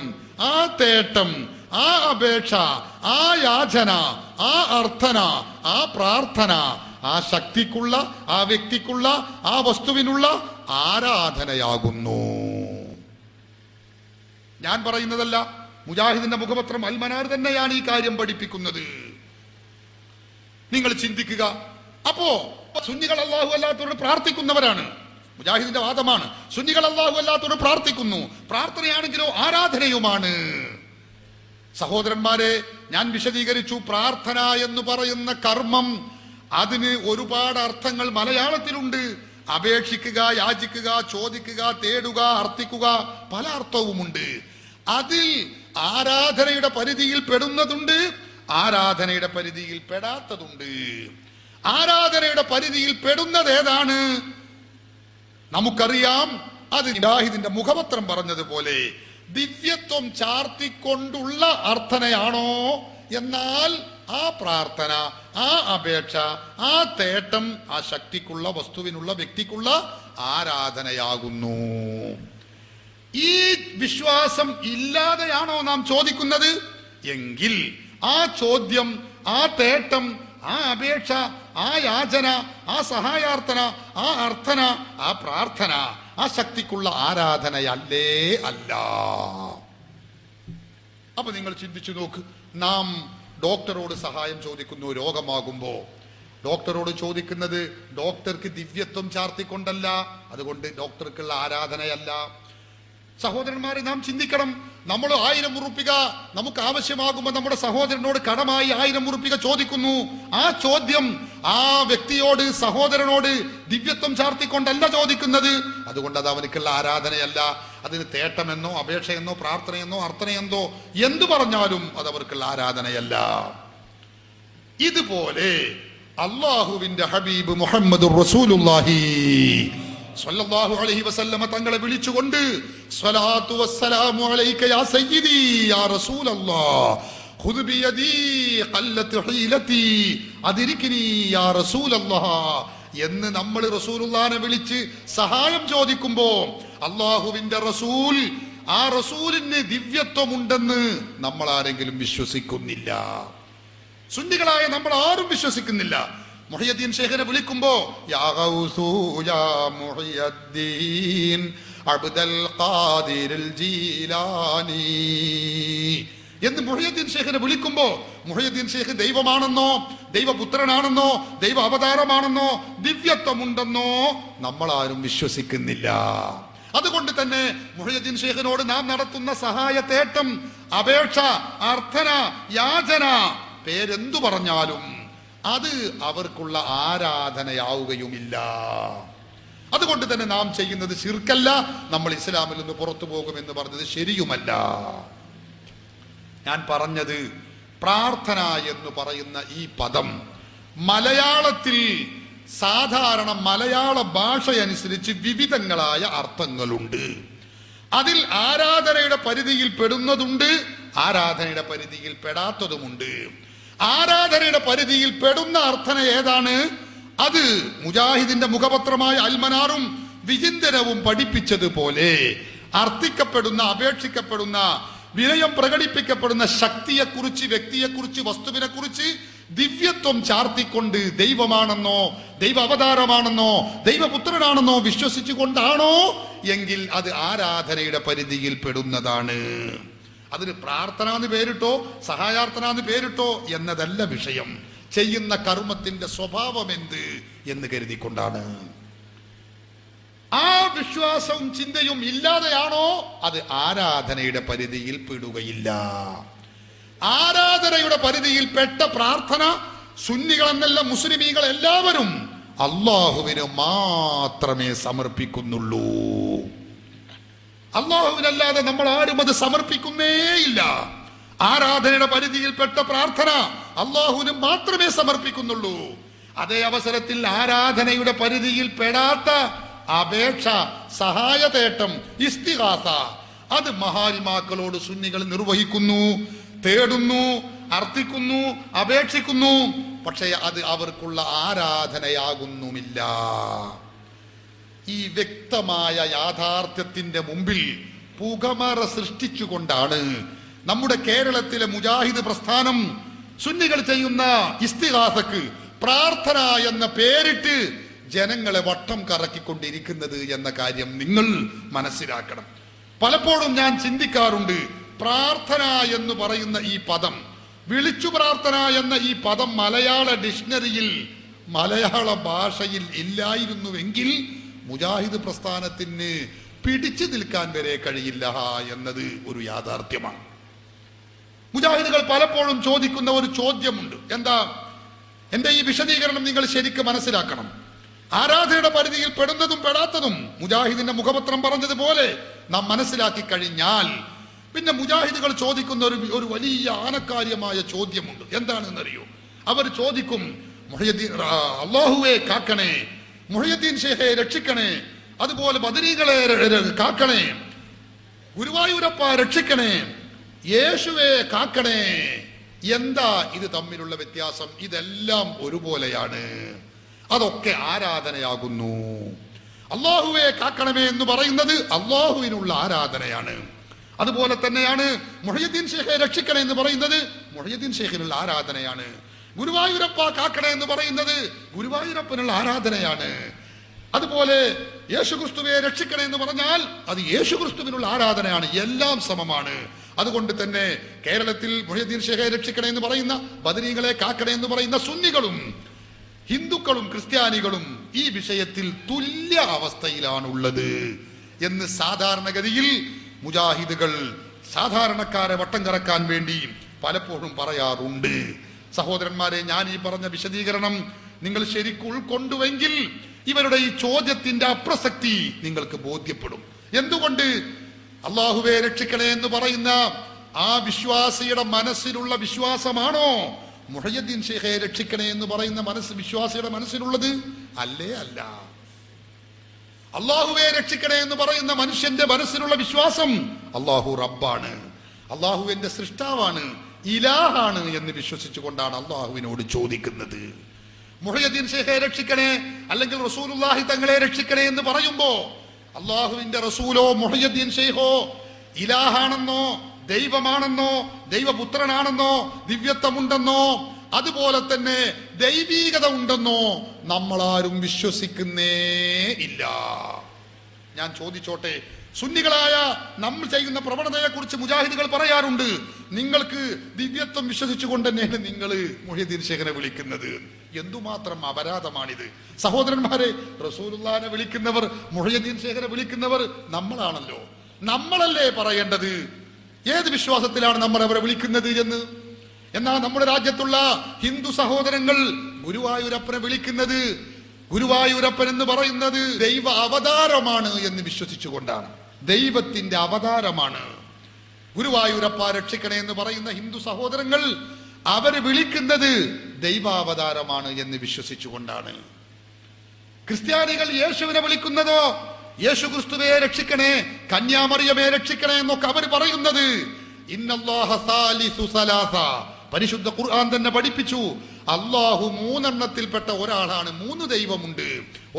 ആ തേട്ടം, ആ അപേക്ഷ, ആ യാചന, ആ അർത്ഥന, ആ പ്രാർത്ഥന ആ ശക്തിക്കുള്ള, ആ വ്യക്തിക്കുള്ള, ആ വസ്തുവിനുള്ള ആരാധനയാകുന്നു. ഞാൻ പറയുന്നതല്ല, മുജാഹിദിന്റെ മുഖപത്രം അൽമനാർ തന്നെയാണ് ഈ കാര്യം പഠിപ്പിക്കുന്നത്. നിങ്ങൾ ചിന്തിക്കുക. അപ്പോ സുന്നികൾ അല്ലാഹു അല്ലാത്തവരോട് പ്രാർത്ഥിക്കുന്നവരാണ്. മുജാഹിദിന്റെ വാദമാണ്, സുന്നികൾ അല്ലാഹു അല്ലാത്തവരോട് പ്രാർത്ഥിക്കുന്നു. പ്രാർത്ഥനയാണെങ്കിലോ ആരാധനയുമാണ്. സഹോദരന്മാരെ, ഞാൻ വിശദീകരിച്ചു. പ്രാർത്ഥന എന്ന് പറയുന്ന കർമ്മം, അതിന് ഒരുപാട് അർത്ഥങ്ങൾ മലയാളത്തിലുണ്ട്. അപേക്ഷിക്കുക, യാചിക്കുക, ചോദിക്കുക, തേടുക, അർത്ഥിക്കുക, പല അർത്ഥവുമുണ്ട്. അതിൽ ആരാധനയുടെ പരിധിയിൽ പെടുന്നതുണ്ട്, ആരാധനയുടെ പരിധിയിൽ പെടാത്തതുണ്ട്. ആരാധനയുടെ പരിധിയിൽ പെടുന്നത് ഏതാണ് നമുക്കറിയാം. അത് മുജാഹിദിന്റെ മുഖപത്രം പറഞ്ഞതുപോലെ ദിവ്യത്വം ചാർത്തിക്കൊണ്ടുള്ള അർത്ഥനയാണോ? എന്നാൽ ആ പ്രാർത്ഥന, ആ അപേക്ഷ, ആ തേട്ടം ആ ശക്തിക്കുള്ള, വസ്തുവിനുള്ള, വ്യക്തിക്കുള്ള ആരാധനയാകുന്നു. ഈ വിശ്വാസം ഇല്ലാതെയാണോ നാം ചോദിക്കുന്നത് എങ്കിൽ ആ ചോദ്യം, ആ തേട്ടം, ആ അപേക്ഷ, ആ യാചന, ആ സഹായാർത്ഥന, ആ അർത്ഥന, ആ പ്രാർത്ഥന ആ ശക്തിക്കുള്ള ആരാധനയല്ലേ അല്ല. അപ്പൊ നിങ്ങൾ ചിന്തിച്ചു നോക്ക്. നാം ഡോക്ടറോട് സഹായം ചോദിക്കുന്നു രോഗമാകുമ്പോ. ഡോക്ടറോട് ചോദിക്കുന്നത് ഡോക്ടർക്ക് ദിവ്യത്വം ചാർത്തിക്കൊണ്ടല്ല, അതുകൊണ്ട് ഡോക്ടർക്കുള്ള ആരാധനയല്ല. സഹോദരന്മാരെ, നാം ചിന്തിക്കണം. നമ്മൾ 1000 ഉറുപ്പിക നമുക്ക് ആവശ്യമാകുമ്പോൾ നമ്മുടെ സഹോദരനോട് കടമായി 1000 ഉറുപ്പിക ചോദിക്കുന്നു. ആ ചോദ്യം ആ വ്യക്തിയോട്, സഹോദരനോട് ദിവ്യത്വം ചാർത്തിക്കൊണ്ടല്ല ചോദിക്കുന്നത്. അതുകൊണ്ട് അത് അവനക്കുള്ള ആരാധനയല്ല. അതിന് തേട്ടമെന്നോ അപേക്ഷയെന്നോ പ്രാർത്ഥനയെന്നോ അർത്ഥനയെന്നോ എന്തു പറഞ്ഞാലും അത് അവർക്കുള്ള ആരാധനയല്ല. ഇതുപോലെ അല്ലാഹുവിന്റെ ഹബീബ് മുഹമ്മദുർ റസൂലുള്ളാഹി സ്വല്ലല്ലാഹു അലൈഹി വസല്ലമ തങ്ങളെ വിളിച്ചുകൊണ്ട് സ്വലാത്തു വസ്സലാമു അലൈക യാ സയ്യിദി യാ റസൂലല്ലാഹ് ഖുദ് ബിയദി ഖല്ലത് ഹീലതി അദ്രിക്നി യാ റസൂലല്ലാഹ് എന്ന് നമ്മൾ റസൂലുള്ളാഹിനെ വിളിച്ച് സഹായം ചോദിക്കുമ്പോ അല്ലാഹുവിന്റെ റസൂൽ, ആ റസൂലിന് ദിവ്യത്വമുണ്ടെന്ന് നമ്മൾ ആരെങ്കിലും വിശ്വസിക്കുന്നില്ല. സുന്നികളായ നമ്മൾ ആരും വിശ്വസിക്കുന്നില്ല. മുഹയ്യദ്ദീൻ ശൈഖിനെ വിളിക്കുമ്പോ യാ ഗൗസു യാ മുഹയ്യദ്ദീൻ അബ്ദുൽ ഖാദിറുൽ ജീലാനി എന്ന് മുഹയ്യദ്ദീൻ ശൈഖിനെ വിളിക്കുമ്പോ മുഹയ്യദ്ദീൻ ശൈഖ് ദൈവമാണെന്നോ ദൈവപുത്രനാണെന്നോ ദൈവ അവതാരമാണെന്നോ ദിവ്യത്വമുണ്ടെന്നോ നമ്മൾ ആരും വിശ്വസിക്കുന്നില്ല. അതുകൊണ്ട് തന്നെ മുഹയ്യദ്ദീൻ ശൈഖിനോട് നാം നടത്തുന്ന സഹായ തേട്ടം, അപേക്ഷ, അർത്ഥന, യാചന, പേരെന്തു പറഞ്ഞാലും അത് അവർക്കുള്ള ആരാധനയാവുകയുമില്ല. അതുകൊണ്ട് തന്നെ നാം ചെയ്യുന്നത് ശിർക്കല്ല. നമ്മൾ ഇസ്ലാമിൽ നിന്ന് പുറത്തു പോകുമെന്ന് പറഞ്ഞത് ശരിയുമല്ല. ഞാൻ പറഞ്ഞത്, പ്രാർത്ഥന എന്ന് പറയുന്ന ഈ പദം മലയാളത്തിൽ സാധാരണ മലയാള ഭാഷയനുസരിച്ച് വിവിധങ്ങളായ അർത്ഥങ്ങളുണ്ട്. അതിൽ ആരാധനയുടെ പരിധിയിൽ പെടുന്നതുണ്ട്, ആരാധനയുടെ പരിധിയിൽ പെടാത്തതുമുണ്ട്. ആരാധനയുടെ പരിധിയിൽ പെടുന്ന അർത്ഥന ഏതാണ്? അത് മുജാഹിദിന്റെ മുഖപത്രമായ അൽമനാറും വിചിന്തനവും പഠിപ്പിച്ചതുപോലെ അർത്ഥിക്കപ്പെടുന്ന, അപേക്ഷിക്കപ്പെടുന്ന, വിനയം പ്രകടിപ്പിക്കപ്പെടുന്ന ശക്തിയെക്കുറിച്ച്, വ്യക്തിയെക്കുറിച്ച്, വസ്തുവിനെ കുറിച്ച് ദിവ്യത്വം ചാർത്തിക്കൊണ്ട് ദൈവമാണെന്നോ ദൈവ അവതാരമാണെന്നോ ദൈവപുത്രനാണെന്നോ വിശ്വസിച്ചുകൊണ്ടാണോ എങ്കിൽ അത് ആരാധനയുടെ പരിധിയിൽ പെടുന്നതാണ്. അതിന് പ്രാർത്ഥന എന്ന് പേരിട്ടോ സഹായാർത്ഥന എന്ന് പേരിട്ടോ എന്നതല്ല വിഷയം. ചെയ്യുന്ന കർമ്മത്തിന്റെ സ്വഭാവം എന്ത് എന്ന് കരുതിക്കൊണ്ടാണ്. ആ വിശ്വാസവും ചിന്തയും ഇല്ലാതെയാണോ അത് ആരാധനയുടെ പരിധിയിൽ പെടുകയില്ല. ആരാധനയുടെ പരിധിയിൽ പെട്ട പ്രാർത്ഥന സുന്നികളെന്നല്ല മുസ്ലിമീങ്ങൾ എല്ലാവരും അള്ളാഹുവിന് മാത്രമേ സമർപ്പിക്കുന്നുള്ളൂ. അള്ളാഹുവിനല്ലാതെ നമ്മൾ ആരും അത് സമർപ്പിക്കുന്നേയില്ല. ആരാധനയുടെ പരിധിയിൽപ്പെട്ട പ്രാർത്ഥന അള്ളാഹുവിന് മാത്രമേ സമർപ്പിക്കുന്നുള്ളൂ. അതേ അവസരത്തിൽ ആരാധനയുടെ പരിധിയിൽ പെടാത്ത അപേക്ഷ, സഹായതേട്ടം, ഇസ്തിഗാസ അത് മഹാത്മാക്കളോട് സുന്നികൾ നിർവഹിക്കുന്നു, തേടുന്നു, അർത്ഥിക്കുന്നു, അപേക്ഷിക്കുന്നു. പക്ഷേ അത് അവർക്കുള്ള ആരാധനയാകുന്നുമില്ല. ഈ വ്യക്തമായ യാഥാർത്ഥ്യത്തിന്റെ മുമ്പിൽ പുകമറ സൃഷ്ടിച്ചുകൊണ്ടാണ് നമ്മുടെ കേരളത്തിലെ മുജാഹിദ് പ്രസ്ഥാനം സുന്നികൾ ചെയ്യുന്ന ഇസ്തിഗാസക്ക് പ്രാർത്ഥന എന്ന പേരിട്ട് ജനങ്ങളെ വട്ടം കറക്കിക്കൊണ്ടിരിക്കുന്നത് എന്ന കാര്യം നിങ്ങൾ മനസ്സിലാക്കണം. പലപ്പോഴും ഞാൻ ചിന്തിക്കാറുണ്ട്, പ്രാർത്ഥന എന്ന് പറയുന്ന ഈ പദം, വിളിച്ചു പ്രാർത്ഥന എന്ന ഈ പദം മലയാള ഡിക്ഷണറിയിൽ മലയാള ഭാഷയിൽ ഇല്ലായിരുന്നുവെങ്കിൽ മുജാഹിദ് പ്രസ്ഥാനത്തിന് പിടിച്ചു നിൽക്കാൻ വരെ കഴിയില്ല എന്നത് ഒരു യാഥാർത്ഥ്യമാണ്. മുജാഹിദുകൾ പലപ്പോഴും ചോദിക്കുന്ന ഒരു ചോദ്യമുണ്ട്. എന്താ? എന്റെ ഈ വിശദീകരണം നിങ്ങൾ ശരിക്കും മനസ്സിലാക്കണം. ആരാധനയുടെ പരിധിയിൽ പെടുന്നതും പെടാത്തതും മുജാഹിദിന്റെ മുഖപത്രം പറഞ്ഞതുപോലെ നാം മനസ്സിലാക്കി കഴിഞ്ഞാൽ പിന്നെ മുജാഹിദുകൾ ചോദിക്കുന്ന ഒരു വലിയ ആനക്കാര്യമായ ചോദ്യമുണ്ട്. എന്താണെന്നറിയോ? അവർ ചോദിക്കും, മുഹയ്യദ്ദീൻ അല്ലാഹുവേ കാക്കണേ, മുഹയ്യദ്ദീൻ ഷേഖെ രക്ഷിക്കണേ, അതുപോലെ ബദരീകളെ കാക്കണേ, ഗുരുവായൂരപ്പ രക്ഷിക്കണേ, യേശുവേ കാക്കണേ. എന്താ ഇത് തമ്മിലുള്ള വ്യത്യാസം? ഇതെല്ലാം ഒരുപോലെയാണ്. അതൊക്കെ ആരാധനയാകുന്നു. അല്ലാഹുവേ കാക്കണമേ എന്ന് പറയുന്നത് അല്ലാഹുവിനുള്ള ആരാധനയാണ്. അതുപോലെ തന്നെയാണ് മുഹയ്യദ്ദീൻ ഷേഖെ രക്ഷിക്കണേ എന്ന് പറയുന്നത് മുഹയ്യദ്ദീൻ ഷേഖിനുള്ള ആരാധനയാണ്. ഗുരുവായൂരപ്പ കാക്കണേ എന്ന് പറയുന്നത് ഗുരുവായൂരപ്പനുള്ള ആരാധനയാണ്. അതുപോലെ യേശുക്രിസ്തുവെ രക്ഷിക്കണേ എന്ന് പറഞ്ഞാൽ അത് യേശുക്രിസ്തുവിനുള്ള ആരാധനയാണ്. എല്ലാം സമമാണ്. അതുകൊണ്ട് തന്നെ കേരളത്തിൽ മുഹയ്യദ്ദീൻ ഷേഖെ രക്ഷിക്കണേ എന്ന് പറയുന്ന, ബദരീകളെ കാക്കണേ എന്ന് പറയുന്ന സുന്നികളും ഹിന്ദുക്കളും ക്രിസ്ത്യാനികളും ഈ വിഷയത്തിൽ തുല്യ അവസ്ഥയിലാണുള്ളത് എന്ന് സാധാരണഗതിയിൽ മുജാഹിദുകൾ സാധാരണക്കാരെ വട്ടം കറക്കാൻ വേണ്ടി പലപ്പോഴും പറയാറുണ്ട്. സഹോദരന്മാരെ, ഞാൻ ഈ പറഞ്ഞ വിശദീകരണം നിങ്ങൾ ശരിക്കും ഉൾക്കൊണ്ടുവെങ്കിൽ ഇവരുടെ ഈ ചോദ്യത്തിന്റെ അപ്രസക്തി നിങ്ങൾക്ക് ബോധ്യപ്പെടും. എന്തുകൊണ്ട്? അല്ലാഹുവേ രക്ഷിക്കണേ എന്ന് പറയുന്ന ആ വിശ്വാസിയുടെ മനസ്സിലുള്ള വിശ്വാസമാണോ മുഹയ്യദ്ദീൻ ഷേഖെ രക്ഷിക്കണേ എന്ന് പറയുന്ന വിശ്വാസിയുടെ മനസ്സിലുള്ളത്? അല്ലേ അല്ല. അല്ലാഹുവേ രക്ഷിക്കണേ എന്ന് പറയുന്ന മനുഷ്യന്റെ മനസ്സിലുള്ള വിശ്വാസം അല്ലാഹു റബ്ബാണ്, അല്ലാഹു എന്റെ സൃഷ്ടാവാണ്, ഇലാഹാണ് എന്ന് വിശ്വസിച്ചുകൊണ്ടാണ് അല്ലാഹുവിനോട് ചോദിക്കുന്നത്. മുഹയ്യദ്ദീൻ ഷേഖെ രക്ഷിക്കണേ അല്ലെങ്കിൽ റസൂലുള്ളാഹി തങ്ങളെ രക്ഷിക്കണേ എന്ന് പറയുമ്പോ അല്ലാഹുവിന്റെ റസൂലോ മുഹയ്യദ്ദീൻ ഷേഖോ ഇലാഹാണെന്നോ ദൈവമാണെന്നോ ദൈവപുത്രനാണെന്നോ ദിവ്യത്വമുണ്ടെന്നോ അതുപോലെ തന്നെ ദൈവീകത ഉണ്ടെന്നോ നമ്മളാരും വിശ്വസിക്കുന്നേ ഇല്ല. ഞാൻ ചോദിച്ചോട്ടെ, സുന്നികളായ നമ്മൾ ചെയ്യുന്ന പ്രവണതയെ കുറിച്ച് മുജാഹിദുകൾ പറയാറുണ്ട്, നിങ്ങൾക്ക് ദിവ്യത്വം വിശ്വസിച്ചുകൊണ്ട് തന്നെയാണ് നിങ്ങൾ മുഹയ്യദ്ദീൻ ഷേഖിനെ വിളിക്കുന്നത്. എന്തുമാത്രം അപരാധമാണിത് സഹോദരന്മാരെ. റസൂലുള്ളാഹിനെ വിളിക്കുന്നവർ, മുഹയ്യദ്ദീൻ ഷേഖിനെ വിളിക്കുന്നവർ നമ്മളാണല്ലോ. നമ്മളല്ലേ പറയേണ്ടത് ഏത് വിശ്വാസത്തിലാണ് നമ്മൾ അവരെ വിളിക്കുന്നത് എന്ന്. എന്നാൽ നമ്മുടെ രാജ്യത്തുള്ള ഹിന്ദു സഹോദരങ്ങൾ ഗുരുവായൂരപ്പനെ വിളിക്കുന്നത്, ഗുരുവായൂരപ്പൻ എന്ന് പറയുന്നത് ദൈവ അവതാരമാണ് എന്ന് വിശ്വസിച്ചുകൊണ്ടാണ്. ദൈവത്തിന്റെ അവതാരമാണ് ഗുരുവായൂരപ്പ രക്ഷിക്കണേ എന്ന് പറയുന്ന ഹിന്ദു സഹോദരങ്ങൾ അവര് വിളിക്കുന്നത് ദൈവാവതാരമാണ് എന്ന് വിശ്വസിച്ചുകൊണ്ടാണ്. ക്രിസ്ത്യാനികൾ യേശുവിനെ വിളിക്കുന്നതോ യേശുക്രിസ്തുവെ രക്ഷിക്കണേ, കന്യാമറിയമേ രക്ഷിക്കണേ എന്നൊക്കെ അവർ പറയുന്നത് ഇന്നല്ലാഹ സാലിസു സലാസ. പരിശുദ്ധ ഖുർആൻ തന്നെ പഠിപ്പിച്ചു, അല്ലാഹു മൂന്നെണ്ണത്തിൽപ്പെട്ട ഒരാളാണ്. 3 ദൈവമുണ്ട്.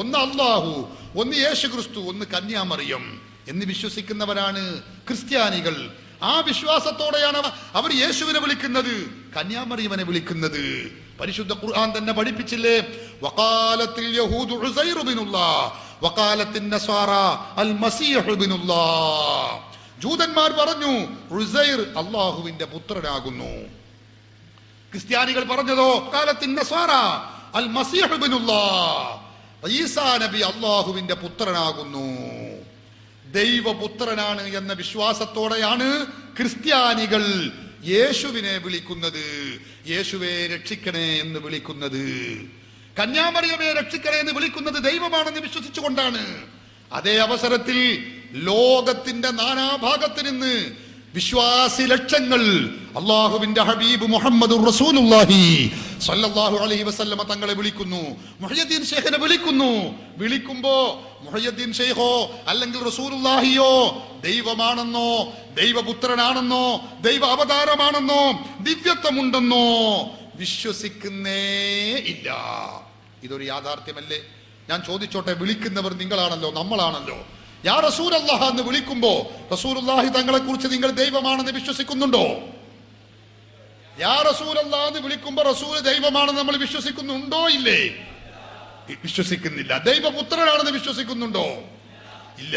ഒന്ന് അല്ലാഹു, ഒന്ന് യേശുക്രിസ്തു, ഒന്ന് കന്യാമറിയം എന്ന് വിശ്വസിക്കുന്നവരാണ് ക്രിസ്ത്യാനികൾ. ആ വിശ്വാസത്തോടെയാണ് അവർ യേശുവിനെ വിളിക്കുന്നത്. കന്യാമറിയമ്മനെ വിളിക്കുന്നത്? പരിശുദ്ധ ഖുർആൻ തന്നെ പഠിപ്പിച്ചില്ലേ? വഖാലത്തിൽ യഹൂദു ഉസൈർ ഇബ്നുല്ലാഹ് വഖാലത്തിൻ നസാറ അൽ മസീഹ് ഇബ്നുല്ലാഹ്. ജൂതന്മാർ പറഞ്ഞു ഉസൈർ അല്ലാഹുവിന്റെ പുത്രനാകുന്നു. ക്രിസ്ത്യാനികൾ പറഞ്ഞതോ വഖാലത്തിൻ നസാറ അൽ മസീഹ് ഇബ്നുല്ലാഹ്, ഈസാ നബി അല്ലാഹുവിന്റെ പുത്രനാകുന്നു. ദൈവപുത്രനാണ് എന്ന വിശ്വാസത്തോടെയാണ് ക്രിസ്ത്യാനികൾ യേശുവിനെ വിളിക്കുന്നത്, യേശുവെ രക്ഷിക്കണേ എന്ന് വിളിക്കുന്നത്. കന്യാമറിയമേ രക്ഷിക്കണേ എന്ന് വിളിക്കുന്നത് ദൈവമാണെന്ന് വിശ്വസിച്ചുകൊണ്ടാണ്. അതേ അവസരത്തിൽ ലോകത്തിന്റെ നാനാഭാഗത്ത് നിന്ന് വിശ്വാസി ലക്ഷങ്ങൾ അള്ളാഹുവിന്റെ ഹബീബ് മുഹമ്മദുർ റസൂലുള്ളാഹി സ്വല്ലല്ലാഹു അലൈഹി വസല്ലമ തങ്ങളെ വിളിക്കുന്നു, മുഹയ്യദ്ദീൻ ശൈഖിനെ വിളിക്കുന്നു. വിളിക്കുമ്പോ മുഹയ്യദ്ദീൻ ശൈഖോ അല്ലെങ്കിൽ റസൂലുള്ളാഹിയോ ദൈവമാണെന്നോ ദൈവപുത്രനാണെന്നോ ദൈവ അവതാരമാണെന്നോ ദിവ്യത്വമുണ്ടെന്നോ വിശ്വസിക്കുന്നേ ഇല്ല. ഇതൊരു യാഥാർത്ഥ്യമല്ലേ? ഞാൻ ചോദിച്ചോട്ടെ, വിളിക്കുന്നവർ നിങ്ങളാണല്ലോ, നമ്മളാണല്ലോ. യാ റസൂലല്ലാഹ് എന്ന് വിളിക്കുമ്പോ റസൂലുള്ളാഹി തങ്ങളെ കുറിച്ച് നിങ്ങൾ ദൈവമാണെന്ന് വിശ്വസിക്കുന്നുണ്ടോ? യാ റസൂലല്ലാഹ് എന്ന് വിളിക്കുമ്പോ റസൂൽ ദൈവമാണെന്ന് നമ്മൾ വിശ്വസിക്കുന്നുണ്ടോ? ഇല്ലേ? വിശ്വസിക്കുന്നില്ല. ദൈവപുത്രനാണെന്ന് വിശ്വസിക്കുന്നുണ്ടോ? ഇല്ല.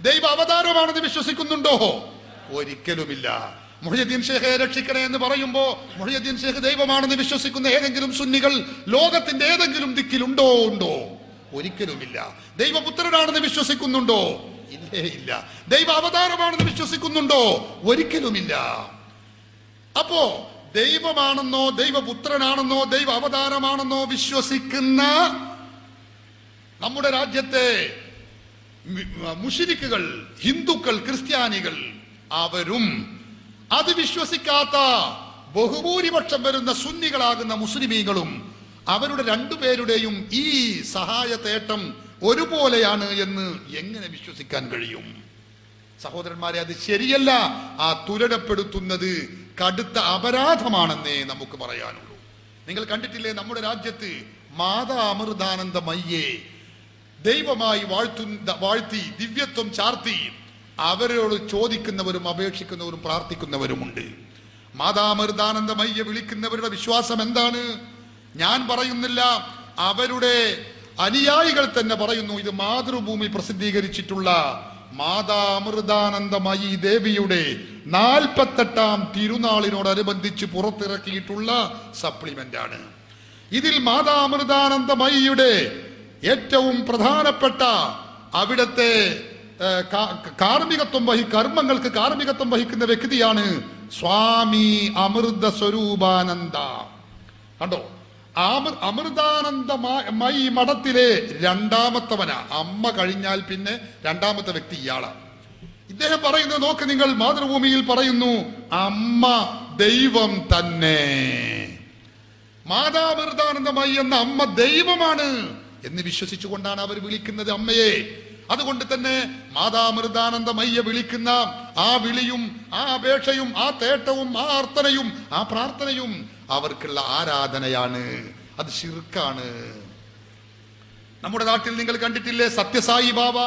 ദൈവ അവതാരമാണെന്ന് വിശ്വസിക്കുന്നുണ്ടോ? ഒരിക്കലുമില്ല. മുഹയ്യദ്ദീൻ ശൈഖെ രക്ഷിക്കണേ എന്ന് പറയുമ്പോ മുഹയ്യദ്ദീൻ ശൈഖ് ദൈവമാണെന്ന് വിശ്വസിക്കുന്ന ഏതെങ്കിലും സുന്നികൾ ലോകത്തിന്റെ ഏതെങ്കിലും ദിക്കിലുണ്ടോ? ഉണ്ടോ? ഒരിക്കലുമില്ല. ദൈവപുത്രനാണെന്ന് വിശ്വസിക്കുന്നുണ്ടോ? ഇല്ലേ, ഇല്ല. ദൈവ അവതാരമാണെന്ന് വിശ്വസിക്കുന്നുണ്ടോ? ഒരിക്കലുമില്ല. അപ്പോ ദൈവമാണെന്നോ ദൈവപുത്രനാണെന്നോ ദൈവ അവതാരമാണെന്നോ വിശ്വസിക്കുന്ന നമ്മുടെ രാജ്യത്തെ മുശ്രിക്കുകൾ, ഹിന്ദുക്കൾ, ക്രിസ്ത്യാനികൾ, അവരും അത് വിശ്വസിക്കാത്ത ബഹുഭൂരിപക്ഷം വരുന്ന സുന്നികളാകുന്ന മുസ്ലിമീങ്ങളും അവരുടെ രണ്ടുപേരുടെയും ഈ സഹായത്തേട്ടം ഒരുപോലെയാണ് എന്ന് എങ്ങനെ വിശ്വസിക്കാൻ കഴിയും? സഹോദരന്മാരെ, അത് ശരിയല്ല. ആ തുലനപ്പെടുത്തുന്നത് കടുത്ത അപരാധമാണെന്നേ നമുക്ക് പറയാനുള്ളൂ. നിങ്ങൾ കണ്ടിട്ടില്ലേ, നമ്മുടെ രാജ്യത്ത് മാതാ അമൃതാനന്ദമയ്യെ ദൈവമായി വാഴ്ത്തി ദിവ്യത്വം ചാർത്തി അവരോട് ചോദിക്കുന്നവരും അപേക്ഷിക്കുന്നവരും പ്രാർത്ഥിക്കുന്നവരുമുണ്ട്. മാതാ അമൃതാനന്ദമയ്യെ വിളിക്കുന്നവരുടെ വിശ്വാസം എന്താണ്? ഞാൻ പറയുന്നില്ല, അവരുടെ അനുയായികൾ തന്നെ പറയുന്നു. ഇത് മാതൃഭൂമി പ്രസിദ്ധീകരിച്ചിട്ടുള്ള മാതാ അമൃതാനന്ദമയി ദേവിയുടെ 48ാം തിരുനാളിനോടനുബന്ധിച്ച് പുറത്തിറക്കിയിട്ടുള്ള സപ്ലിമെന്റ് ആണ്. ഇതിൽ മാതാ അമൃതാനന്ദമയിയുടെ ഏറ്റവും പ്രധാനപ്പെട്ട അവിടത്തെ കർമ്മങ്ങൾക്ക് കാർമ്മികത്വം വഹിക്കുന്ന വ്യക്തിയാണ് സ്വാമി അമൃത സ്വരൂപാനന്ദ. കണ്ടോ, അമൃതാനന്ദമയി മഠത്തിലെ രണ്ടാമത്തവനാ. അമ്മ കഴിഞ്ഞാൽ പിന്നെ രണ്ടാമത്തെ വ്യക്തി ഇയാളാ. ഇദ്ദേഹം പറയുന്നത് നോക്ക് നിങ്ങൾ, മാതൃഭൂമിയിൽ പറയുന്നു അമ്മ ദൈവം തന്നെ. മാതാമൃതാനന്ദമയി എന്ന അമ്മ ദൈവമാണ് എന്ന് വിശ്വസിച്ചുകൊണ്ടാണ് അവർ വിളിക്കുന്നത് അമ്മയെ. അതുകൊണ്ട് തന്നെ മാതാമൃതാനന്ദമയ്യെ വിളിക്കുന്ന ആ വിളിയും ആ അപേക്ഷയും ആ തേട്ടവും ആ അർത്ഥനയും ആ പ്രാർത്ഥനയും അവർക്കുള്ള ആരാധനയാണ്. അത് ശിർക്കാണ്. നമ്മുടെ നാട്ടിൽ നിങ്ങൾ കണ്ടിട്ടില്ലേ സത്യസായി ബാബ?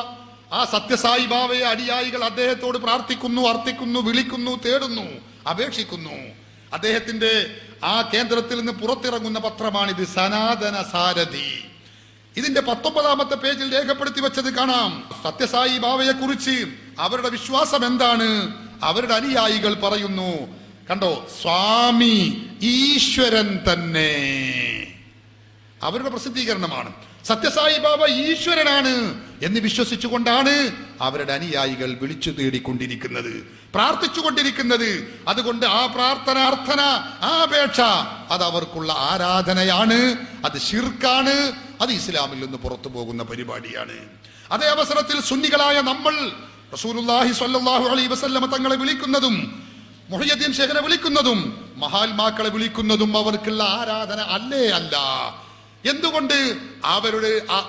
ആ സത്യസായി ബാബയെ അനുയായികൾ അദ്ദേഹത്തോട് പ്രാർത്ഥിക്കുന്നു, അർത്ഥിക്കുന്നു, വിളിക്കുന്നു, തേടുന്നു, അപേക്ഷിക്കുന്നു. അദ്ദേഹത്തിന്റെ ആ കേന്ദ്രത്തിൽ നിന്ന് പുറത്തിറങ്ങുന്ന പത്രമാണിത്, സനാതന സാരഥി. ഇതിന്റെ 19ാമത്തെ പേജിൽ രേഖപ്പെടുത്തി വെച്ചത് കാണാം. സത്യസായി ബാബയെ കുറിച്ച് അവരുടെ വിശ്വാസം എന്താണ്? അവരുടെ അനുയായികൾ പറയുന്നു, കണ്ടോ, സ്വാമി ഈശ്വരൻ തന്നെ. അവരുടെ പ്രസിദ്ധീകരണമാണ്. സത്യസായി ബാബ ഈശ്വരനാണ് എന്ന് വിശ്വസിച്ചുകൊണ്ടാണ് അവരുടെ അനുയായികൾ വിളിച്ചു തേടിക്കൊണ്ടിരിക്കുന്നത്, പ്രാർത്ഥിച്ചുകൊണ്ടിരിക്കുന്നത്. അതുകൊണ്ട് ആ പ്രാർത്ഥന, അർത്ഥന, ആ അപേക്ഷ അത് അവർക്കുള്ള ആരാധനയാണ്. അത് ശിർക്കാണ്. അത് ഇസ്ലാമിൽ നിന്ന് പുറത്തു പോകുന്ന പരിപാടിയാണ്. അതേ അവസരത്തിൽ സുന്നികളായ നമ്മൾ റസൂലുള്ളാഹി സ്വല്ലല്ലാഹു അലൈഹി വസല്ലമ തങ്ങളെ വിളിക്കുന്നതും മുഹയ്യദ്ദീൻ ശൈഖിനെ വിളിക്കുന്നതും മഹാത്മാക്കളെ വിളിക്കുന്നതും അവർക്കുള്ള ആരാധന അല്ലേ? അല്ല. എന്തുകൊണ്ട്?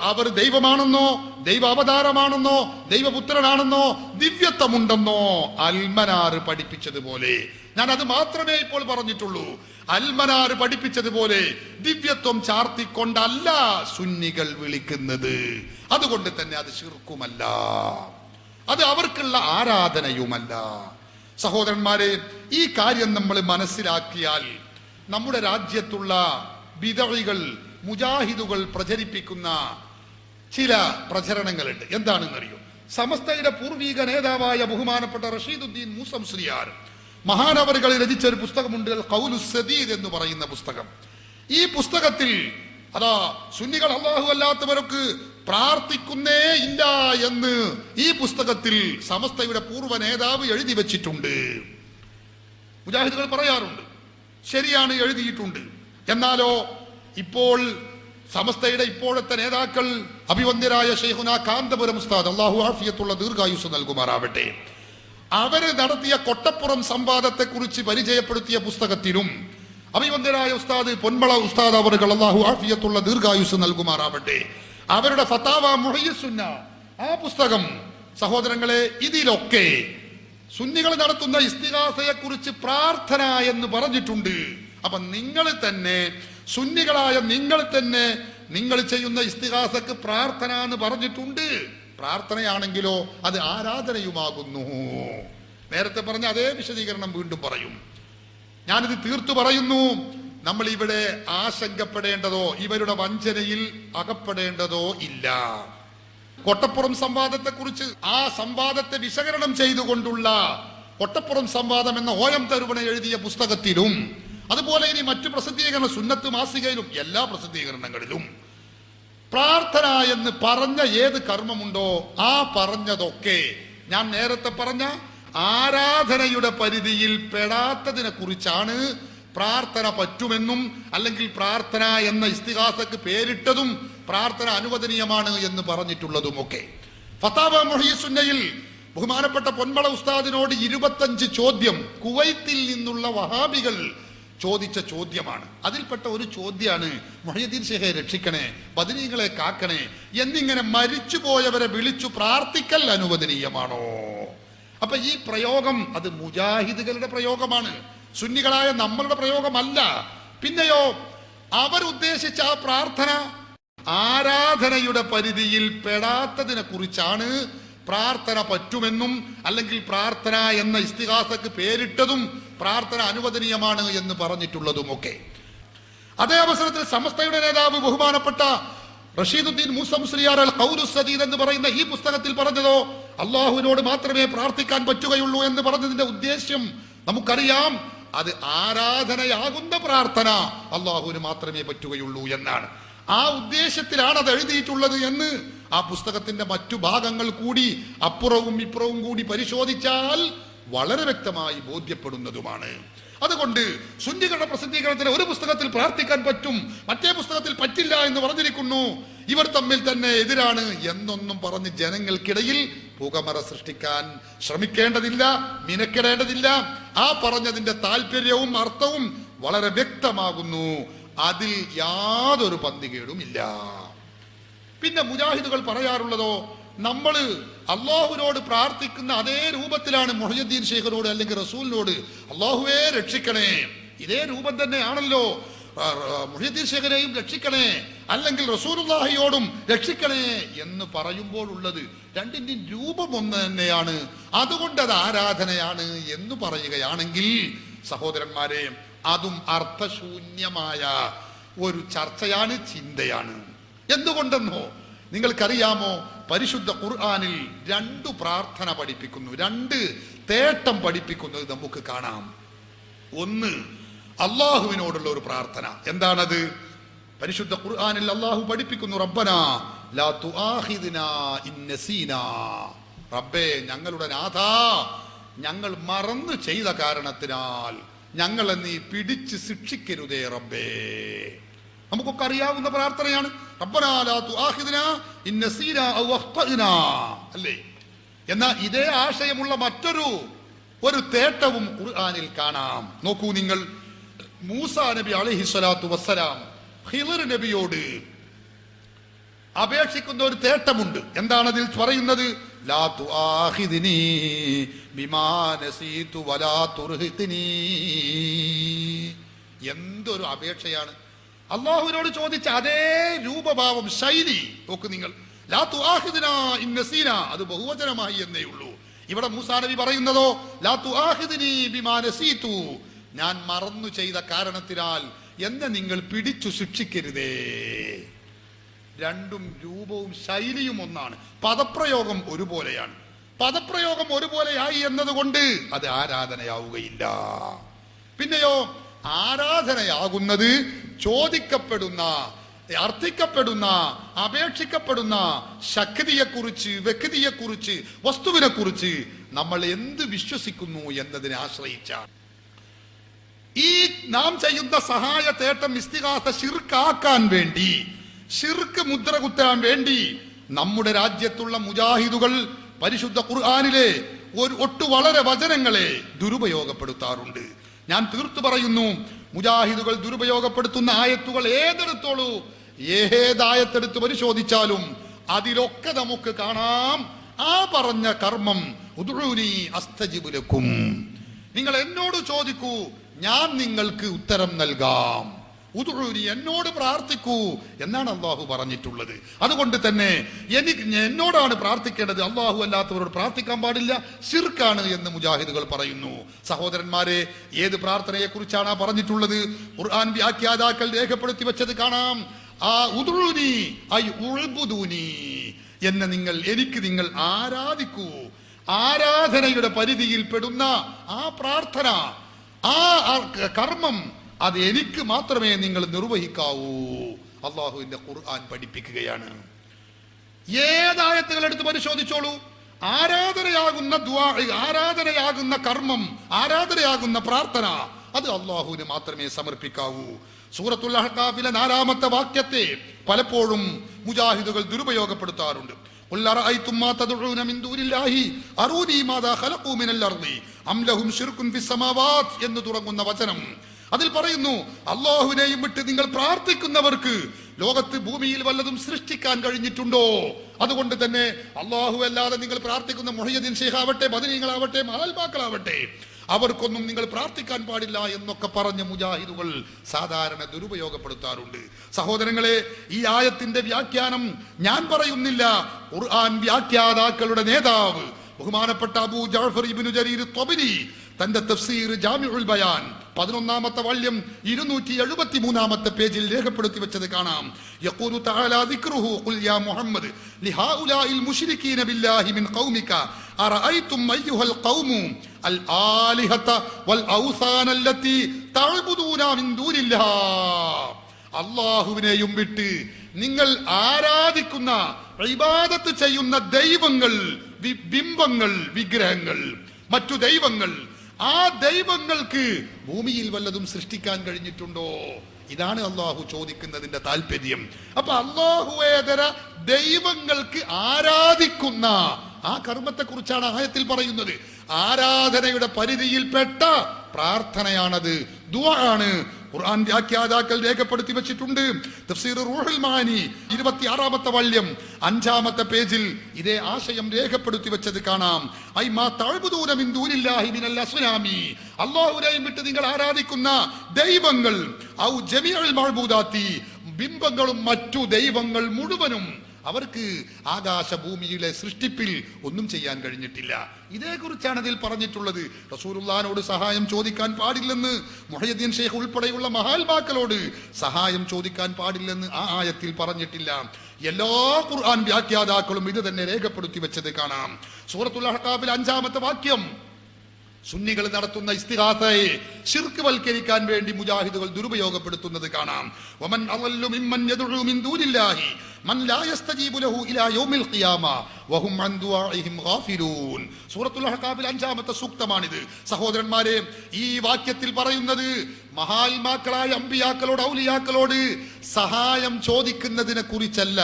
അവർ ദൈവമാണെന്നോ ദൈവ അവതാരമാണെന്നോ ദൈവപുത്രനാണെന്നോ ദിവ്യത്വമുണ്ടെന്നോ അൽമനാർ പഠിപ്പിച്ചതുപോലെ, ഞാൻ അത് മാത്രമേ ഇപ്പോൾ പറഞ്ഞിട്ടുള്ളൂ, അൽമനാർ പഠിപ്പിച്ചതുപോലെ ദിവ്യത്വം ചാർത്തിക്കൊണ്ടല്ല സുന്നികൾ വിളിക്കുന്നത്. അതുകൊണ്ട് തന്നെ അത് ശിർക്കുമല്ല, അത് അവർക്കുള്ള ആരാധനയുമല്ല. സഹോദരന്മാരെ, ഈ കാര്യം നമ്മൾ മനസ്സിലാക്കിയാൽ നമ്മുടെ രാജ്യത്തുള്ള ബിദഈകൾ മുജാഹിദുകൾ പ്രചരിപ്പിക്കുന്ന ചില പ്രചരണങ്ങളുണ്ട്. എന്താണെന്നറിയോ? സമസ്തയുടെ പൂർവീക നേതാവായ ബഹുമാനപ്പെട്ട റഷീദുദ്ദീൻ മൂസ മുസ്ലിയാർ മഹാനവറുകൾ രചിച്ച ഒരു പുസ്തകമുണ്ട്, ഖൗലുസ് സദീദ് എന്ന് പറയുന്ന പുസ്തകം. ഈ പുസ്തകത്തിൽ അതാ സുന്നികൾ അല്ലാഹു അല്ലാത്തവർക്ക് പ്രാർത്ഥിക്കുന്നേ ഇല്ല എന്ന് ഈ പുസ്തകത്തിൽ സമസ്തയുടെ പൂർവ്വ നേതാവ് എഴുതി വെച്ചിട്ടുണ്ട്. മുജാഹിദുകൾ പറയാറുണ്ട്, ശരിയാണ്, എഴുതിയിട്ടുണ്ട്. എന്നാലോ ഇപ്പോൾ സമസ്തയുടെ ഇപ്പോഴത്തെ നേതാക്കൾ അഭിവന്ദ്യരായ ശൈഖുന കാന്തപുരം ഉസ്താദ്, അല്ലാഹു ആഫിയത്തുള്ള ദീർഘായുസ് നൽകുമാറാവട്ടെ, അവര് നടത്തിയ കൊട്ടപ്പുറം സംവാദത്തെ കുറിച്ച് പരിചയപ്പെടുത്തിയ പുസ്തകത്തിലും അഭിവന്ദ്യരായ ഉസ്താദ് പൊന്മള ഉസ്താദ് അവറുകൾ, അല്ലാഹു ആഫിയത്തുള്ള ദീർഘായുസ് നൽകുമാറാവട്ടെ, അവരുടെ ഫതാവ മുഹയ്യസുന്ന ആ പുസ്തകം, സഹോദരങ്ങളെ, ഇതിലൊക്കെ സുന്നികൾ നടത്തുന്ന ഇസ്തിഗാസയെ കുറിച്ച് പ്രാർത്ഥന എന്ന് പറഞ്ഞിട്ടുണ്ട്. അപ്പൊ നിങ്ങൾ തന്നെ, സുന്നികളായ നിങ്ങൾ തന്നെ, നിങ്ങൾ ചെയ്യുന്ന ഇസ്തിഗാസക്ക് പ്രാർത്ഥന എന്ന് പറഞ്ഞിട്ടുണ്ട്. പ്രാർത്ഥനയാണെങ്കിലോ അത് ആരാധനയുമാകുന്നു. നേരത്തെ പറഞ്ഞ അതേ വിശദീകരണം വീണ്ടും പറയും. ഞാനിത് തീർത്തു പറയുന്നു. നമ്മൾ ഇവിടെ ആശങ്കപ്പെടേണ്ടതോ ഇവരുടെ വഞ്ചനയിൽ അകപ്പെടേണ്ടതോ ഇല്ല. കൊട്ടപ്പുറം സംവാദത്തെ കുറിച്ച്, ആ സംവാദത്തെ വിശകലനം ചെയ്തുകൊണ്ടുള്ള കൊട്ടപ്പുറം സംവാദം എന്ന OM തരുവണ എഴുതിയ പുസ്തകത്തിലും, അതുപോലെ ഇനി മറ്റു പ്രസിദ്ധീകരണ സുന്നത്ത് മാസികയിലും, എല്ലാ പ്രസിദ്ധീകരണങ്ങളിലും പ്രാർത്ഥന എന്ന് പറഞ്ഞ ഏത് കർമ്മമുണ്ടോ ആ പറഞ്ഞതൊക്കെ ഞാൻ നേരത്തെ പറഞ്ഞ ആരാധനയുടെ പരിധിയിൽ പെടാത്തതിനെ കുറിച്ചാണ് പ്രാർത്ഥന പറ്റുമെന്നും, അല്ലെങ്കിൽ പ്രാർത്ഥന എന്ന ഇസ്തിഗാസക്ക് പേരിട്ടതും പ്രാർത്ഥന അനുവദനീയമാണ് എന്ന് പറഞ്ഞിട്ടുള്ളതുമൊക്കെ. ഫതാവ മുഹയ്യസുന്നയിൽ ബഹുമാനപ്പെട്ട പൊന്മള ഉസ്താദിനോട് 25 ചോദ്യം കുവൈത്തിൽ നിന്നുള്ള വഹാബികൾ ചോദിച്ച ചോദ്യമാണ്. അതിൽപ്പെട്ട ഒരു ചോദ്യമാണ്, മുഹയ്യദ്ദീൻ ശേഖെ രക്ഷിക്കണേ, ബദരീങ്ങളെ കാക്കണേ എന്നിങ്ങനെ മരിച്ചുപോയവരെ വിളിച്ചു പ്രാർത്ഥിക്കൽ അനുവദനീയമാണോ? അപ്പൊ ഈ പ്രയോഗം അത് മുജാഹിദുകളുടെ പ്രയോഗമാണ്, സുന്നികളായ നമ്മളുടെ പ്രയോഗമല്ല. പിന്നെയോ അവരുദ്ദേശിച്ച ആ പ്രാർത്ഥന ആരാധനയുടെ പരിധിയിൽ പെടാത്തതിനെ കുറിച്ചാണ് പ്രാർത്ഥന പറ്റുമെന്നും, അല്ലെങ്കിൽ പ്രാർത്ഥന എന്ന ഇസ്തിഗാസക്ക് പേരിട്ടതും പ്രാർത്ഥന അനുവദനീയമാണ് എന്ന് പറഞ്ഞിട്ടുള്ളതുമൊക്കെ. അതേ അവസരത്തിൽ സമസ്തയുടെ നേതാവ് ബഹുമാനപ്പെട്ട റഷീദുദ്ദീൻ മൂസ മുസ്ലിയാർ ഖൗലുസ് സദീദ് എന്ന് പറയുന്ന ഈ പുസ്തകത്തിൽ പറഞ്ഞതോ അള്ളാഹുവിനോട് മാത്രമേ പ്രാർത്ഥിക്കാൻ പറ്റുകയുള്ളൂ എന്ന് പറഞ്ഞതിന്റെ ഉദ്ദേശ്യം നമുക്കറിയാം. അത് ആരാധനയാകുന്ന പ്രാർത്ഥന അള്ളാഹുവിന് മാത്രമേ പറ്റുകയുള്ളൂ എന്നാണ്. ആ ഉദ്ദേശത്തിലാണ് അത് എഴുതിയിട്ടുള്ളത് എന്ന് ആ പുസ്തകത്തിന്റെ മറ്റു ഭാഗങ്ങൾ കൂടി അപ്പുറവും ഇപ്പുറവും കൂടി പരിശോധിച്ചാൽ വളരെ വ്യക്തമായി ബോധ്യപ്പെടുന്നതുമാണ്. അതുകൊണ്ട് സുന്നികളുടെ പ്രസിദ്ധീകരണത്തിന് ഒരു പുസ്തകത്തിൽ പ്രാർത്ഥിക്കാൻ പറ്റും, മറ്റേ പുസ്തകത്തിൽ പറ്റില്ല എന്ന് പറഞ്ഞിരിക്കുന്നു, ഇവർ തമ്മിൽ തന്നെ എതിരാണ് എന്നൊന്നും പറഞ്ഞ് ജനങ്ങൾക്കിടയിൽ പുകമറ സൃഷ്ടിക്കാൻ ശ്രമിക്കേണ്ടതില്ല, മിനക്കെടേണ്ടതില്ല. ആ പറഞ്ഞതിന്റെ താല്പര്യവും അർത്ഥവും വളരെ വ്യക്തമാകുന്നു, അതിൽ യാതൊരു പന്തികേടുമില്ല. പിന്നെ മുജാഹിദുകൾ പറയാറുള്ളതോ നമ്മൾ അള്ളാഹുവിനോട് പ്രാർത്ഥിക്കുന്ന അതേ രൂപത്തിലാണ് മുഹയ്യദ്ദീൻ ശൈഖിനോട് അല്ലെങ്കിൽ റസൂലിനോട് അള്ളാഹുവേ രക്ഷിക്കണേ, ഇതേ രൂപം തന്നെയാണല്ലോ മുഹയ്യദ്ദീൻ ശൈഖിനെയും രക്ഷിക്കണേ അല്ലെങ്കിൽ റസൂലുള്ളാഹിയോടും രക്ഷിക്കണേ എന്ന് പറയുമ്പോൾ ഉള്ളത് രണ്ടിന്റെയും രൂപം ഒന്ന് തന്നെയാണ്, അതുകൊണ്ട് അത് ആരാധനയാണ് എന്ന് പറയുകയാണെങ്കിൽ സഹോദരന്മാരെ, അതും അർത്ഥശൂന്യമായ ഒരു ചർച്ചയാണ്, ചിന്തയാണ്. എന്തുകൊണ്ടെന്നോ നിങ്ങൾക്കറിയാമോ? പരിശുദ്ധ ഖുർആനിൽ 2 പ്രാർത്ഥന പഠിപ്പിക്കുന്നു, 2 തേട്ടം പഠിപ്പിക്കുന്നത് നമുക്ക് കാണാം. ഒന്ന് അള്ളാഹുവിനോടുള്ള ഒരു പ്രാർത്ഥന. എന്താണത്? പരിശുദ്ധ ഖുർആനിൽ അള്ളാഹു പഠിപ്പിക്കുന്നു, റബ്ബനാ ലാ തുആഖിദ്നാ ഇൻ നസീനാ, റബ്ബേ ഞങ്ങളുടെ നാഥാ, ഞങ്ങൾ മറന്നു ചെയ്ത കാരണത്തിനാൽ ഞങ്ങളെ നീ പിടിച്ച് ശിക്ഷിക്കരുതേ റബ്ബേ. നമുക്കൊക്കെ അറിയാവുന്ന പ്രാർത്ഥനയാണ്, റബ്ബനാ ലാ തുആഖിദ്നാ ഇൻ നസീനാ ഔ അഖ്തഅനാ, അല്ലേ? എന്നാൽ ഇതേ ആശയമുള്ള മറ്റൊരു തേട്ടവും ഖുർആനിൽ കാണാം. നോക്കൂ നിങ്ങൾ, മൂസാ നബി അലൈഹിസ്സലാത്തു വസ്സലാം ഖിളിർ നബിയോട് അപേക്ഷിക്കുന്ന ഒരു തേട്ടമുണ്ട്. എന്താണ് അതിൽ പറയുന്നത്? ലാ തുആഖിദ്നി ബിമാ നസീതു വലാ തുർഹിഖ്നി. എന്തൊരു അപേക്ഷയാണ്! അള്ളാഹുവിനോട് ചോദിച്ച അതേ രൂപഭാവം, ശൈലി നോക്ക് നിങ്ങൾ. ലാ തുആഖിദ്നാ ഇൻ നസീനാ, അത് ബഹുവചനമായി എന്നേ ഉള്ളൂ. ഇവിടെ മൂസാ നബി പറയുന്നതോ ലാ തുആഖിദ്നി ബിമാ നസീതു, ഞാൻ മറന്നു ചെയ്ത കാരണത്തിനാൽ എന്നെ നിങ്ങൾ പിടിച്ചു ശിക്ഷിക്കരുതേ. രണ്ടും രൂപവും ശൈലിയും ഒന്നാണ്, പദപ്രയോഗം ഒരുപോലെയാണ്. പദപ്രയോഗം ഒരുപോലെയായി എന്നതുകൊണ്ട് അത് ആരാധനയാവുകയില്ല. പിന്നെയോ ആരാധനയാകുന്നത് ചോദിക്കപ്പെടുന്ന, അർത്ഥിക്കപ്പെടുന്ന, അപേക്ഷിക്കപ്പെടുന്ന ശക്തിയെക്കുറിച്ച്, വ്യക്തിയെക്കുറിച്ച്, വസ്തുവിനെ കുറിച്ച് നമ്മൾ എന്ത് വിശ്വസിക്കുന്നു എന്നതിനെ ആശ്രയിച്ചാണ്. ഈ നാം ചെയ്യുന്ന സഹായ തേട്ടം ഇസ്തിഗാസ ശിർക്കാക്കാൻ വേണ്ടി, ശിർക്ക് മുദ്ര കുത്താൻ വേണ്ടി നമ്മുടെ രാജ്യത്തുള്ള മുജാഹിദുകൾ പരിശുദ്ധ ഖുർആനിലെ വളരെ വചനങ്ങളെ ദുരുപയോഗപ്പെടുത്താറുണ്ട്. ഞാൻ തീർത്തു പറയുന്നു, മുജാഹിദുകൾ ദുരുപയോഗപ്പെടുത്തുന്ന ആയത്തുകൾ ഏതെടുത്തോളൂ, ഏതായത്തെടുത്ത് പരിശോധിച്ചാലും അതിലൊക്കെ നമുക്ക് കാണാം ആ പറഞ്ഞ കർമ്മം, ഉദ്ഉനി അസ്തജിബ് ലക്കും, നിങ്ങൾ എന്നോട് ചോദിക്കൂ ഞാൻ നിങ്ങൾക്ക് ഉത്തരം നൽകാം, ഉദ്ഉനി എന്നോട് പ്രാർത്ഥിക്കൂ എന്നാണ് അള്ളാഹു പറഞ്ഞിട്ടുള്ളത്. അതുകൊണ്ട് തന്നെ എന്നോടാണ് പ്രാർത്ഥിക്കേണ്ടത്, അള്ളാഹു അല്ലാത്തവരോട് പ്രാർത്ഥിക്കാൻ പാടില്ല, ശിർക്കാണ് എന്ന് മുജാഹിദുകൾ പറയുന്നു. സഹോദരന്മാരെ, ഏത് പ്രാർത്ഥനയെ കുറിച്ചാണ് പറഞ്ഞിട്ടുള്ളത്? ഖുർആൻ വ്യാഖ്യാതാക്കൾ രേഖപ്പെടുത്തി വെച്ചത് കാണാം. ആ ഉദ്ഉനി ഐ ഉഅ്ബുദൂനി എന്നെ നിങ്ങൾ ആരാധിക്കൂ. ആരാധനയുടെ പരിധിയിൽ പെടുന്ന ആ പ്രാർത്ഥന, ആ കർമ്മം, അത് എനിക്ക് മാത്രമേ നിങ്ങൾ നിർവഹിക്കാവൂ. അള്ളാഹുവിന്റെ ഖുർആൻ പഠിപ്പിക്കുകയാണ്. ഏതായത്തുകൾ എടുത്ത് പരിശോധിച്ചോളൂ. ആരാധനയാകുന്ന ദുആ, ആരാധനയാകുന്ന കർമ്മം, ആരാധനയാകുന്ന പ്രാർത്ഥന അത് അള്ളാഹുവിന് മാത്രമേ സമർപ്പിക്കാവൂ. സൂറത്തുൽ അഹ്ഖാഫിലെ 4-ാമത്തെ വാക്യത്തെ പലപ്പോഴും മുജാഹിദുകൾ ദുരുപയോഗപ്പെടുത്താറുണ്ട്. ഖുൽ അറഅയ്തും മാ തദ്ഉന മിൻ ദൂനില്ലാഹി അറൂനി മാദാ ഖലഖൂ മിനൽ അർളി അം ലഹും ശിർകുൻ ഫിസ് സമാവാത് എന്ന് തുടങ്ങുന്ന വചനം. അതിൽ പറയുന്നു, അള്ളാഹുവിനെയും വിട്ട് നിങ്ങൾ പ്രാർത്ഥിക്കുന്നവർക്ക് ലോകത്ത് ഭൂമിയിൽ വല്ലതും സൃഷ്ടിക്കാൻ കഴിഞ്ഞിട്ടുണ്ടോ? അതുകൊണ്ട് തന്നെ അള്ളാഹു അല്ലാതെ നിങ്ങൾ പ്രാർത്ഥിക്കുന്ന മുഹയ്യദ്ദീൻ ശൈഖ് ആവട്ടെ, ബദരീങ്ങളാവട്ടെ, മഹാൽമാക്കളാവട്ടെ, അവർക്കൊന്നും നിങ്ങൾ പ്രാർത്ഥിക്കാൻ പാടില്ല എന്നൊക്കെ പറഞ്ഞ് മുജാഹിദുകൾ സാധാരണ ദുരുപയോഗപ്പെടുത്താറുണ്ട്. സഹോദരങ്ങളെ, ഈ ആയത്തിന്റെ വ്യാഖ്യാനം ഞാൻ പറയുന്നില്ല, ഖുർആൻ വ്യാഖ്യാതാക്കളുടെ നേതാവ് ബഹുമാനപ്പെട്ട അബൂ ജഅഫർ ഇബ്നു ജരീർ ത്വബരി തന്റെ തഫ്സീർ ജാമിഉൽ ബയാൻ 11-ാമത്തെ വാള്യം 273-ാമത്തെ പേജിൽ രേഖപ്പെടുത്തി വെച്ചത് കാണാം. യഖൂലു തആല ദിക്റുഹു ഖുൽ യാ മുഹമ്മദ് ലിഹാഉലാഇൽ മുശ്രികീന ബില്ലാഹി മിൻ ഖൗമിക അറഅയ്തും അയ്യുഹൽ ഖൗമു അൽ ആലിഹത വൽ ഔസാന അല്ലതി തഅബുദൂന മിൻ ദൂനില്ലാഹ്. അല്ലാഹുവിനെയും വിട്ട് നിങ്ങൾ ആരാധിക്കുന്ന, ഇബാദത്ത് ചെയ്യുന്ന ദൈവങ്ങൾ, ബിംബങ്ങൾ, വിഗ്രഹങ്ങൾ, മറ്റു ദൈവങ്ങൾ, ആ ദൈവങ്ങൾക്ക് ഭൂമിയിൽ വല്ലതും സൃഷ്ടിക്കാൻ കഴിഞ്ഞിട്ടുണ്ടോ? ഇതാണ് അള്ളാഹു ചോദിക്കുന്നതിന്റെ താല്പര്യം. അപ്പൊ അള്ളാഹുവേതര ദൈവങ്ങൾക്ക് ആരാധിക്കുന്ന ആ കർമ്മത്തെ കുറിച്ചാണ് ആയത്തിൽ പറയുന്നത്. ആരാധനയുടെ പരിധിയിൽപ്പെട്ട പ്രാർത്ഥനയാണത്, ദുആ ആണ്. ഖുർആൻ വ്യാഖ്യാതാക്കൾ രേഖപ്പെടുത്തി വെച്ചിട്ടുണ്ട്. തഫ്സീർ റൂഹുൽ മാനി 26-ാമത്തെ വാള്യം 5-ാമത്തെ പേജിൽ ഇതേ ആശയം രേഖപ്പെടുത്തി വെച്ചത് കാണാം. ഐ മാ തഅബുദൂന മിൻ ദൂനില്ലാഹി മിനൽ അസ്നാമി, അല്ലാഹുവിനെയും വിട്ട് നിങ്ങൾ ആരാധിക്കുന്ന ദൈവങ്ങൾ, ഔ ജമീഉൽ മഅബൂദാത്തി, ബിംബങ്ങളും മറ്റു ദൈവങ്ങൾ മുഴുവനും അവർക്ക് ആകാശഭൂമിയിലെ സൃഷ്ടിപ്പിൽ ഒന്നും ചെയ്യാൻ കഴിഞ്ഞിട്ടില്ല. ഇതേക്കുറിച്ചാണ് അതിൽ പറഞ്ഞിട്ടുള്ളത്. റസൂലുള്ളാഹിനോട് സഹായം ചോദിക്കാൻ പാടില്ലെന്ന്, മുഹയ്യദ്ദീൻ ശൈഖ് ഉൾപ്പെടെയുള്ള മഹാൽമാക്കളോട് സഹായം ചോദിക്കാൻ പാടില്ലെന്ന് ആ ആയത്തിൽ പറഞ്ഞിട്ടില്ല. എല്ലാ ഖുർആൻ വ്യാഖ്യാതാക്കളും ഇത് തന്നെ രേഖപ്പെടുത്തി വെച്ചത് കാണാം. സൂറത്തുൽ അഹ്ഖാഫിൽ 5-ാമത്തെ വാക്യം സുന്നികൾ നടത്തുന്ന ഇസ്തിഗാസയെ ശിർക്ക് വൽക്കരിക്കാൻ വേണ്ടി മുജാഹിദുകൾ ദുരുപയോഗപ്പെടുത്തുന്നത് കാണാം. വമൻ അളല്ലു മിമ്മൻ യദ്ഉ മിൻ ദൂനില്ലാഹി മൻ ലാ യസ്തജീബു ലഹു ഇലാ യൗമിൽ ഖിയാമ വഹും അൻ ദുആഇഹിം ഗാഫിലൂൻ. സൂറത്തുൽ അഹ്ഖാഫിൽ 5-ാമത്തെ സൂക്തമാണിത്. സഹോദരന്മാരെ, ഈ വാക്യത്തിൽ പറയുന്നത് മഹാത്മാക്കളായ അമ്പിയാക്കളോട്, ഔലിയാക്കളോട് സഹായം ചോദിക്കുന്നതിനെ കുറിച്ചല്ല,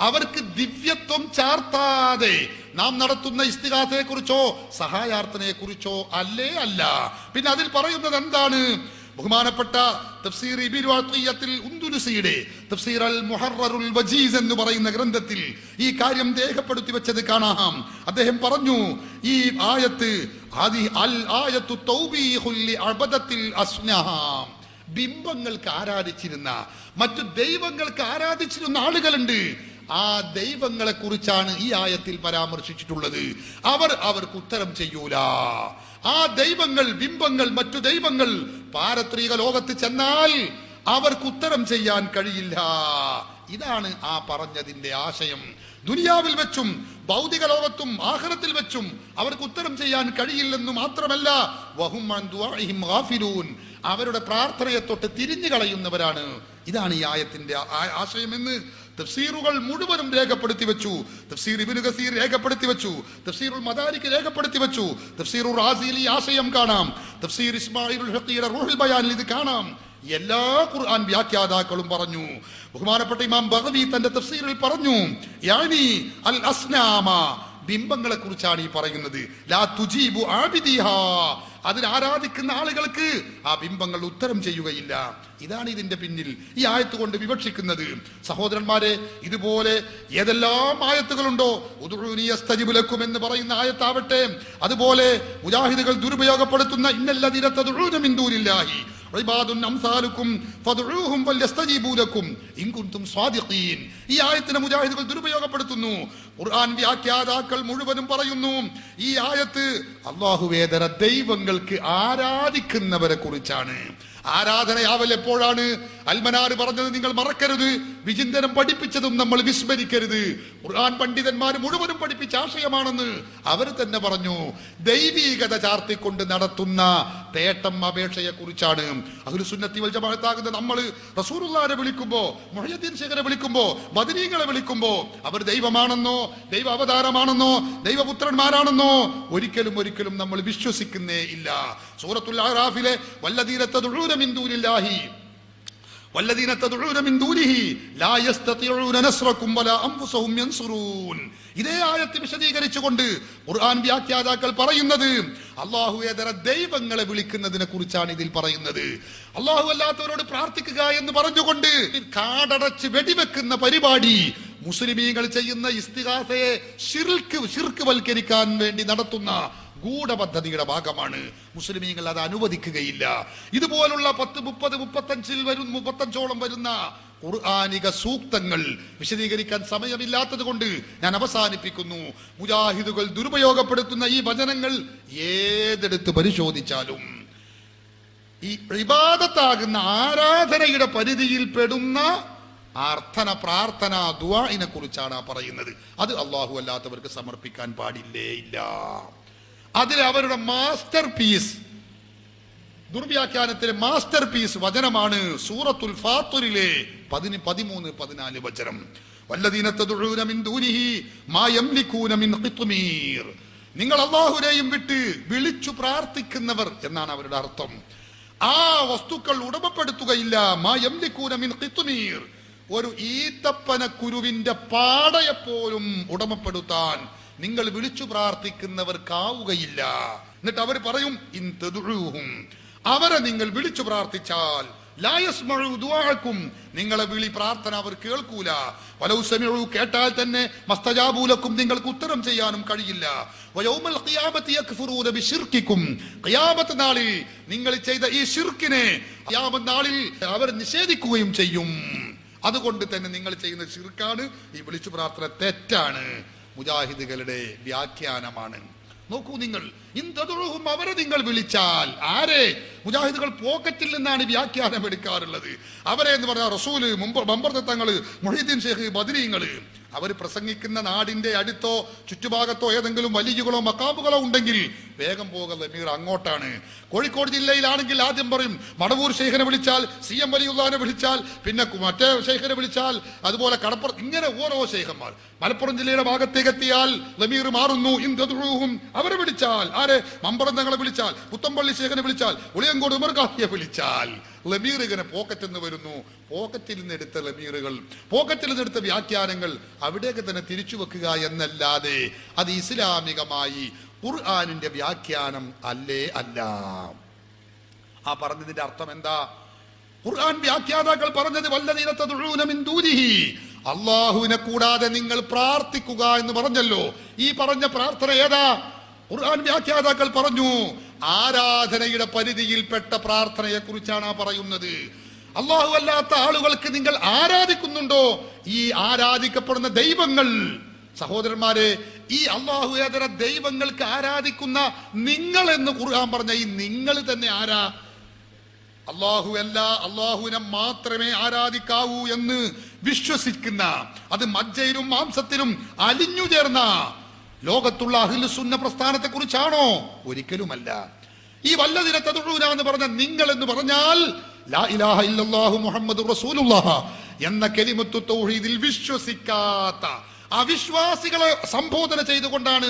അവർക്ക് ദിവ്യത്വം ചാർത്താതെ നാം നടത്തുന്ന ഇസ്തിഗാസയെ കുറിച്ചോ സഹായാർത്ഥനയെ കുറിച്ചോ അല്ല. പിന്നെ അതിൽ പറയുന്നത് എന്താണ്? ബഹുമാനപ്പെട്ട തഫ്സീർ ഇബ്നു അത്തിയ്യത്തിൽ ഉന്ദുലുസിയുടെ തഫ്സീർ അൽ മുഹററുൽ വജീസ് എന്ന് പറയുന്ന ഗ്രന്ഥത്തിൽ ഈ കാര്യം രേഖപ്പെടുത്തി വെച്ചത് കാണാം. അദ്ദേഹം പറഞ്ഞു, ഈ ആയത്ത് അൽ ആയത്തു തൗബീഹുൽ ലിഅബദത്തിൽ അസ്നാം, ബിംബങ്ങൾക്ക് ആരാധിച്ചിരുന്ന, മറ്റു ദൈവങ്ങൾക്ക് ആരാധിച്ചിരുന്ന ആളുകളുണ്ട്. ആ ദൈവങ്ങളെ കുറിച്ചാണ് ഈ ആയത്തിൽ പരാമർശിച്ചിട്ടുള്ളത്. അവർക്ക് ഉത്തരം ചെയ്യൂല. ആ ദൈവങ്ങൾ, ബിംബങ്ങൾ, മറ്റു ദൈവങ്ങൾ പാരത്രിക ലോകത്ത് ചെന്നാൽ അവർക്ക് ഉത്തരം ചെയ്യാൻ കഴിയില്ല. ഇതാണ് ആ പറഞ്ഞതിന്റെ ആശയം. ദുനിയാവിൽ വെച്ചും ഭൗതിക ലോകത്തും ആഖിറത്തിൽ വെച്ചും അവർക്ക് ഉത്തരം ചെയ്യാൻ കഴിയില്ലെന്ന് മാത്രമല്ല, വഹും അൻ ദുആഇഹിം ഗാഫിലൂൻ, അവരുടെ പ്രാർത്ഥനയെ തൊട്ട് തിരിഞ്ഞു കളയുന്നവരാണ്. ഇതാണ് ഈ ആയത്തിന്റെ ആശയമെന്ന് തഫ്സീറുകൾ മുഴുവനും രേഖപ്പെടുത്തി വെച്ചു. തഫ്സീർ ഇബ്നു കസീർ രേഖപ്പെടുത്തി വെച്ചു. തഫ്സീറുൽ മദാരിക് രേഖപ്പെടുത്തി വെച്ചു. തഫ്സീറുർ റാസിയിൽ ഈ ആശയം കാണാം. തഫ്സീർ ഇസ്മായിലുൽ ഹഖീയുടെ റൂഹുൽ ബയാനിൽ ഇത് കാണാം. എല്ലാ ഖുർആൻ വ്യാഖ്യാതാക്കളും പറഞ്ഞു. ബഹുമാനപ്പെട്ട ഇമാം ബഗവി തന്റെ തഫ്സീറിൽ പറഞ്ഞു, യാനി അൽ അസ്നാമ, ബിംബങ്ങളെ കുറിച്ചാണ് ഈ പറയുന്നത്. ലാ തുജീബു ആബിദിഹാ, അതിനെ ആരാധിക്കുന്ന ആളുകൾക്ക് ആ ബിംബങ്ങൾ ഉത്തരം ചെയ്യുകയില്ല. ഇതാണ് ഇതിന്റെ പിന്നിൽ ഈ ആയത്ത് കൊണ്ട് വിവക്ഷിക്കുന്നത്. സഹോദരന്മാരെ, ഇതുപോലെ ഏതെല്ലാം ആയത്തുകളുണ്ടോ, ഉദ്ഉനി അസ്തജിബ് ലക്കും എന്ന് പറയുന്ന ആയത്താവട്ടെ, അതുപോലെ മുജാഹിദുകൾ ദുരുപയോഗപ്പെടുത്തുന്ന ഇന്നല്ലദീന തദ്ഉന മിൻ ദൂനില്ലാഹി ഇബാദുൻ അംസാലുക്കും ഫദ്ഉഹും വൽയസ്തജീബു ലക്കും ഇൻ കുൻതും സ്വാദിഖീൻ, ഈ ആയത്തിനെ മുജാഹിദുകൾ ദുരുപയോഗപ്പെടുത്തുന്നു. ഖുർആൻ വ്യാഖ്യാതാക്കൾ മുഴുവനും പറയുന്നു ഈ ആയത്ത് അല്ലാഹുവേതര ദൈവങ്ങൾക്ക് ആരാധിക്കുന്നവരെ കുറിച്ചാണ്. ആരാധനയാവൽ എപ്പോഴാണ്? അൽമനാർ പറഞ്ഞത് നിങ്ങൾ മറക്കരുത്, വിചിന്തനം പഠിപ്പിച്ചതും നമ്മൾ വിസ്മരിക്കരുത്. ഖുർആൻ പണ്ഡിതന്മാർ മുഴുവനും പഠിപ്പിച്ച ആശയമാണെന്ന് അവർ തന്നെ പറഞ്ഞു. ദൈവീകത ചാർത്തിക്കൊണ്ട് നടത്തുന്ന തേട്ടം അപേക്ഷയെ കുറിച്ചാണ്. അഹ്ലുസുന്നത്തി വൽ ജമാഅത്താകുന്ന നമ്മൾ റസൂലുള്ളാഹിനെ വിളിക്കുമ്പോ, മുഹയ്യദ്ദീൻ ശേഖരെ വിളിക്കുമ്പോ, ബദരീങ്ങളെ വിളിക്കുമ്പോ അവർ ദൈവമാണെന്നോ ദൈവ അവതാരമാണെന്നോ ദൈവപുത്രന്മാരാണെന്നോ ഒരിക്കലും നമ്മൾ വിശ്വസിക്കുന്നേ ഇല്ല. സൂറത്തുൽ അറാഫിലെ വല്ലദീന തദ്ഉന മിൻ ദൂനില്ലാഹി വല്ലദീന തദ്ഉന മിൻ ദൂനിഹി ലാ യസ്തതിഊന നസ്റകും വലാ അൻഫുസഹും യൻസുറൂൻ, ഇതേ ആയത്ത് വിശദീകരിച്ചുകൊണ്ട് ഖുർആൻ വ്യാഖ്യാതാക്കൾ പറയുന്നത് അല്ലാഹുവേതര ദൈവങ്ങളെ വിളിക്കുന്നതിനെ കുറിച്ചാണ് ഇതിൽ പറയുന്നത്. അല്ലാഹു അല്ലാത്തവരോട് പ്രാർത്ഥിക്കുക എന്ന് പറഞ്ഞുകൊണ്ട് കാടടച്ച് വെടിവെക്കുന്ന പരിപാടി മുസ്ലിമീങ്ങൾ ചെയ്യുന്ന ഇസ്തിഗാസയെ ശിർക്ക് വൽക്കരിക്കാൻ വേണ്ടി നടത്തുന്ന ഗൂഢപദ്ധതിയുടെ ഭാഗമാണ്. മുസ്ലിമീങ്ങൾ അത് അനുവദിക്കുകയില്ല. ഇതുപോലുള്ള 10, 30, 35 വരുന്ന ഖുർആനിക സൂക്തങ്ങൾ വിശദീകരിക്കാൻ സമയമില്ലാത്തത് കൊണ്ട് ഞാൻ അവസാനിപ്പിക്കുന്നു. മുജാഹിദുകൾ ദുരുപയോഗപ്പെടുത്തുന്ന ഈ വചനങ്ങൾ ഏതെടുത്ത് പരിശോധിച്ചാലും ഈ ഇബാദത്താകുന്ന ആരാധനയുടെ പരിധിയിൽ പെടുന്ന അർത്ഥന പ്രാർത്ഥന ദുആഇനെ കുറിച്ചാണ് പറയുന്നത്. അത് അല്ലാഹു അല്ലാത്തവർക്ക് സമർപ്പിക്കാൻ പാടില്ലേ ഇല്ല. അതിൽ അവരുടെ മാസ്റ്റർ പീസ്, ദുർവ്യാഖ്യാനത്തിലെ മാസ്റ്റർ പീസ് വചനമാണ് സൂറത്തുൽ ഫാത്തിറിലെ 13-14 വചനം. വല്ലദീന തദ്ഉന മിൻ ദൂനിഹി മാ യംലികൂന മിൻ ഖിത്മീർ, നിങ്ങൾ അല്ലാഹുവിനെയും വിട്ട് വിളിച്ചു പ്രാർത്ഥിക്കുന്നവർ എന്നാണ് അവരുടെ അർത്ഥം. ആ വസ്തുക്കൾ ഉടമപ്പെടുത്തുകയില്ല. മാ യംലികൂന മിൻ ഖിത്മീർ, ഒരു ഈത്തപ്പന കുരുവിന്റെ പാടയെപ്പോലും ഉടമപ്പെടുത്താൻ നിങ്ങൾ വിളിച്ചു പ്രാർത്ഥിക്കുന്നവർക്കാവുകയില്ല. എന്നിട്ട് അവർ പറയും ഇൻ തദ്ഉഹും, അവരെ നിങ്ങൾ വിളിച്ചു പ്രാർത്ഥിച്ചാൽ ലാ യസ്മഉ ദുആഅക്കും, നിങ്ങളെ വിളി പ്രാർത്ഥന അവർ കേൾക്കൂല. വലൗ സമിഉ, കേട്ടാൽ തന്നെ മസ്തജാബു ലക്കും, നിങ്ങൾക്ക് ഉത്തരം ചെയ്യാനും കഴിയില്ല. വയൗമൽ ഖിയാമത്തി യക്ഫുറൂന ബിശിർക്കിക്കും, ഖിയാമത്ത് നാളിൽ നിങ്ങൾ ചെയ്ത ഈ ശിർക്കിനെ ഖിയാമത്ത് നാളിൽ അവർ നിഷേധിക്കുകയും ചെയ്യും. അതുകൊണ്ട് തന്നെ നിങ്ങൾ ചെയ്യുന്ന ശിർക്കാണ്, ഈ വിളിച്ചു പ്രാർത്ഥന തെറ്റാണ്. മുജാഹിദുകളുടെ വ്യാഖ്യാനമാണ്. നോക്കൂ നിങ്ങൾ, ഇന്തദുഹും, അവരെ നിങ്ങൾ വിളിച്ചാൽ, ആരെ? മുജാഹിദുകൾ പോക്കറ്റിൽ നിന്നാണ് വ്യാഖ്യാനം എടുക്കാറുള്ളത്. അവരെ എന്ന് പറഞ്ഞാൽ റസൂല്, മമ്പർത്തങ്ങള്, മുഹീദ്ദീൻ ഷേഖ്, ബദരീങ്ങള്. അവർ പ്രസംഗിക്കുന്ന നാടിന്റെ അടുത്തോ ചുറ്റുഭാഗത്തോ ഏതെങ്കിലും വലിയകളോ മക്കാബുകളോ ഉണ്ടെങ്കിൽ വേഗം പോകുക മീർ അങ്ങോട്ടാണ്. കോഴിക്കോട് ജില്ലയിലാണെങ്കിൽ ആദ്യം പറയും മടവൂർ ഷെയ്ഖിനെ വിളിച്ചാൽ, CM വലിയുള്ളാഹിനെ വിളിച്ചാൽ, പിന്നെ മറ്റേ ഷെയ്ഖിനെ വിളിച്ചാൽ, അതുപോലെ കടപ്പുറം, ഇങ്ങനെ ഓരോ ഷെയ്ഖന്മാർ. മലപ്പുറം ജില്ലയുടെ ഭാഗത്തേക്ക് എത്തിയാൽ ലമീർ മാറുന്നു. ഇന്തദുഹും, അവരെ വിളിച്ചാൽ, ആരെ? മമ്പറന്തങ്ങളെ വിളിച്ചാൽ, പുത്തമ്പള്ളി ഷെയ്ഖിനെ വിളിച്ചാൽ, ഉളിയങ്കോട് ഉമർ ഖാഹിയെ വിളിച്ചാൽ ലമീർ ഇങ്ങനെ പോക്കറ്റിൽ നിന്ന് വരുന്നു. പോക്കറ്റിൽ നിന്ന് എടുത്ത ലമീറുകൾ, പോക്കറ്റിൽ നിന്ന് എടുത്ത വ്യാഖ്യാനങ്ങൾ അവിടേക്ക് തന്നെ തിരിച്ചു വെക്കുക എന്നല്ലാതെ അത് ഇസ്ലാമികമായി ഖുർആനിന്റെ വ്യാഖ്യാനം അല്ലേ അല്ല. ആ പറഞ്ഞതിന്റെ അർത്ഥം എന്താ? ഖുർആൻ വ്യാഖ്യാതാക്കൾ പറഞ്ഞത് വല്ലദീന തദ്ഉന മിൻ ദൂനിഹി, അല്ലാഹുവിനെ കൂടാതെ നിങ്ങൾ പ്രാർത്ഥിക്കുക എന്ന് പറഞ്ഞല്ലോ. ഈ പറഞ്ഞ പ്രാർത്ഥന ഏതാ? ഖുർആൻ വ്യാഖ്യാതാക്കൾ പറഞ്ഞു ആരാധനയുടെ പരിധിയിൽപ്പെട്ട പ്രാർത്ഥനയെ കുറിച്ചാണ് പറയുന്നത്. അള്ളാഹു അല്ലാത്ത ആളുകൾക്ക് നിങ്ങൾ ആരാധിക്കുന്നുണ്ടോ? ഈ ആരാധിക്കപ്പെടുന്ന ദൈവങ്ങൾ, സഹോദരന്മാരെ, ഈ അള്ളാഹുവേതര ദൈവങ്ങൾക്ക് ആരാധിക്കുന്ന നിങ്ങൾ എന്ന് ഖുർആൻ പറഞ്ഞ ഈ നിങ്ങൾ തന്നെ ആരാ? അള്ളാഹുവിനെ മാത്രമേ ആരാധിക്കാവൂ എന്ന് വിശ്വസിക്കുന്ന, അത് മജ്ജയിലും മാംസത്തിലും അലിഞ്ഞു ചേർന്ന ലോകത്തുള്ള അഹ്ലു സുന്ന പ്രസ്ഥാനത്തെ കുറിച്ചാണോ? ഒരിക്കലുമല്ല. ഈ വല്ലദിനെ തദ്ഉന എന്ന് പറഞ്ഞ നിങ്ങൾ എന്ന് പറഞ്ഞാൽ ലാ ഇലാഹ ഇല്ലല്ലാഹു മുഹമ്മദുർ റസൂലുള്ളാഹ് എന്ന കലിമത്തു തൗഹീദിൽ വിശ്വസിക്കാത്ത അവിശ്വാസികളെ സംബോധന ചെയ്തുകൊണ്ടാണ്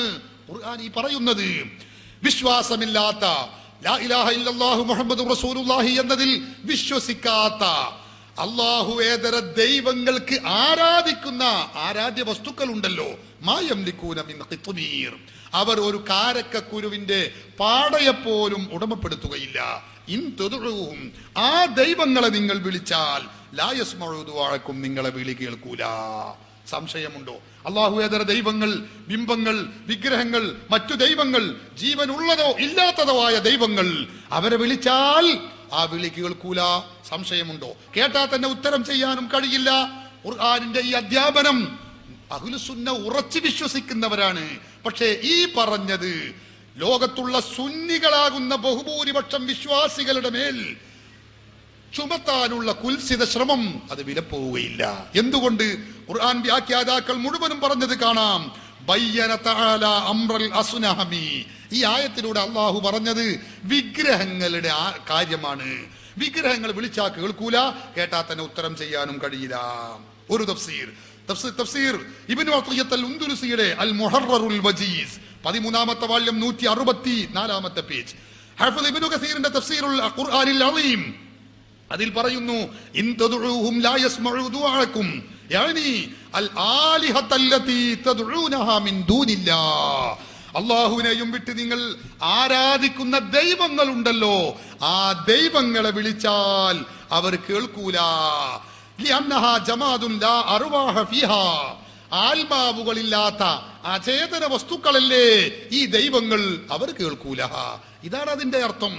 ഖുർആൻ ഈ പറയുന്നത്. വിശ്വാസമില്ലാത്ത, ലാ ഇലാഹ ഇല്ലല്ലാഹു മുഹമ്മദുർ റസൂലുള്ളാഹി എന്നതിൽ വിശ്വസിക്കാത്ത, അല്ലാഹുവേതര ദൈവങ്ങൾക്ക് ആരാധിക്കുന്ന ആരാധ്യ വസ്തുക്കൾ ഉണ്ടല്ലോ, മാ യംലികൂന മിൻ ഖിത്മീർ, അവർ ഒരു കാരക്കക്കുരുവിന്റെ പാടയെപ്പോലും ഉടമപ്പെടുത്തുകയില്ല. ഇൻ തദ്ഉഹും, ആ ദൈവങ്ങളെ നിങ്ങൾ വിളിച്ചാൽ ലാ യസ്മഉ ദുആഅക്കും, നിങ്ങളെ വിളി കേൾക്കൂല. സംശയമുണ്ടോ? അല്ലാഹുവേതര ദൈവങ്ങൾ, ബിംബങ്ങൾ, വിഗ്രഹങ്ങൾ, മറ്റു ദൈവങ്ങൾ, ജീവനുള്ളതോ ഇല്ലാത്തതോ ആയ ദൈവങ്ങൾ, അവരെ വിളിച്ചാൽ ആ വിളി കേൾക്കൂല. സംശയമുണ്ടോ? കേട്ടാൽ തന്നെ ഉത്തരം ചെയ്യാനും കഴിയില്ല. ഖുർആനിന്റെ ഈ അധ്യാപനം അഹ്ലുസുന്ന ഉറച്ചു വിശ്വസിക്കുന്നവരാണ്. പക്ഷേ ഈ പറഞ്ഞത് ലോകത്തുള്ള സുന്നികളാകുന്ന ബഹുഭൂരിപക്ഷം വിശ്വാസികളുടെ മേൽ ചുമത്താനുള്ള കുൽസിത ശ്രമം അത് വിലപ്പോവുകയില്ല. എന്തുകൊണ്ട്? ഖുർആൻ വ്യാഖ്യാതാക്കൾ മുഴുവനും പറഞ്ഞത് കാണാം. ബയ്യന തആല അംറൽ അസ്നഹമി, ഈ ആയത്തിലൂടെ അള്ളാഹു പറഞ്ഞത് വിഗ്രഹങ്ങളുടെ കാര്യമാണ്. വിഗ്രഹങ്ങൾ വിളിച്ചാൽ കേൾക്കൂല, കേട്ടാൽ തന്നെ ഉത്തരം ചെയ്യാനും കഴിയില്ല. ഒരു തഫ്സീർ ഇബ്നു അത്ഹിയ്യത്തുൽ ഉൻദുലുസിയുടെ അൽ മുഹററുൽ വജീസ് 13ാമത്തെ വാള്യം 164ാമത്തെ പേജ്. ഹഫ്ദ് ഇബ്നു കസീറിന്റെ തഫ്സീറുൽ ഖുർആനിൽ അളീം അതിൽ പറയുന്നു, ഇൻ തദ്ഉഹും ലാ യസ്മഉ ദുആഅക്കും, യാനി അൽ ആലിഹത്തല്ലതി തദ്ഉനഹാ മിൻ ദൂനില്ലാഹ്, അല്ലാഹുവിനെയും വിട്ട് നിങ്ങൾ ആരാധിക്കുന്ന ദൈവങ്ങൾ ഉണ്ടല്ലോ, ആ ദൈവങ്ങളെ വിളിച്ചാൽ അവർ കേൾക്കൂല. ലിഅന്നഹാ ജമാദുൻ ലാ അർവാഹ ഫീഹാ, ആത്മാവുകളില്ലാത്ത അചേതന വസ്തുക്കളല്ലേ ഈ ദൈവങ്ങൾ, അവർ കേൾക്കൂല. ഇതാണ് അതിന്റെ അർത്ഥം.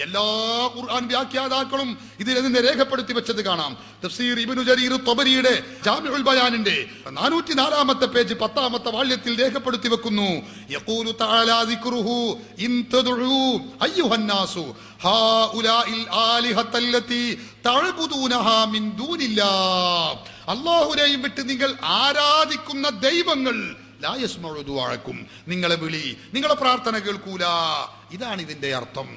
എല്ലാ ഖുർആൻ വ്യാഖ്യാതാക്കളും ഇതിനെ രേഖപ്പെടുത്തി വെച്ചത് കാണാം. തഫ്സീർ ഇബ്നു ജരീർ ത്വബരിയുടെ ജാമിഉൽ ബയാനിന്റെ 404ാമത്തെ പേജ് 10ാമത്തെ വാള്യത്തിൽ രേഖപ്പെടുത്തി വെക്കുന്നു. യഖൂലു തആലാ ദിക്റുഹു ഇൻ തദ്ഉ അയ്യുഹന്നാസു ഹാഉലാഇൽ ആലിഹത്തല്ലതി തഅബുദൂനഹാ മിൻ ദൂനില്ലാഹ്, അല്ലാഹുവിനെയും വിട്ട് നിങ്ങൾ ആരാധിക്കുന്ന ദൈവങ്ങൾ ലാ യസ്മഉ ദുആഅക്കും, നിങ്ങളെ വിളി, നിങ്ങളെ പ്രാർത്ഥന കേൾക്കൂല. ഇതാണ് ഇതിന്റെ അർത്ഥം.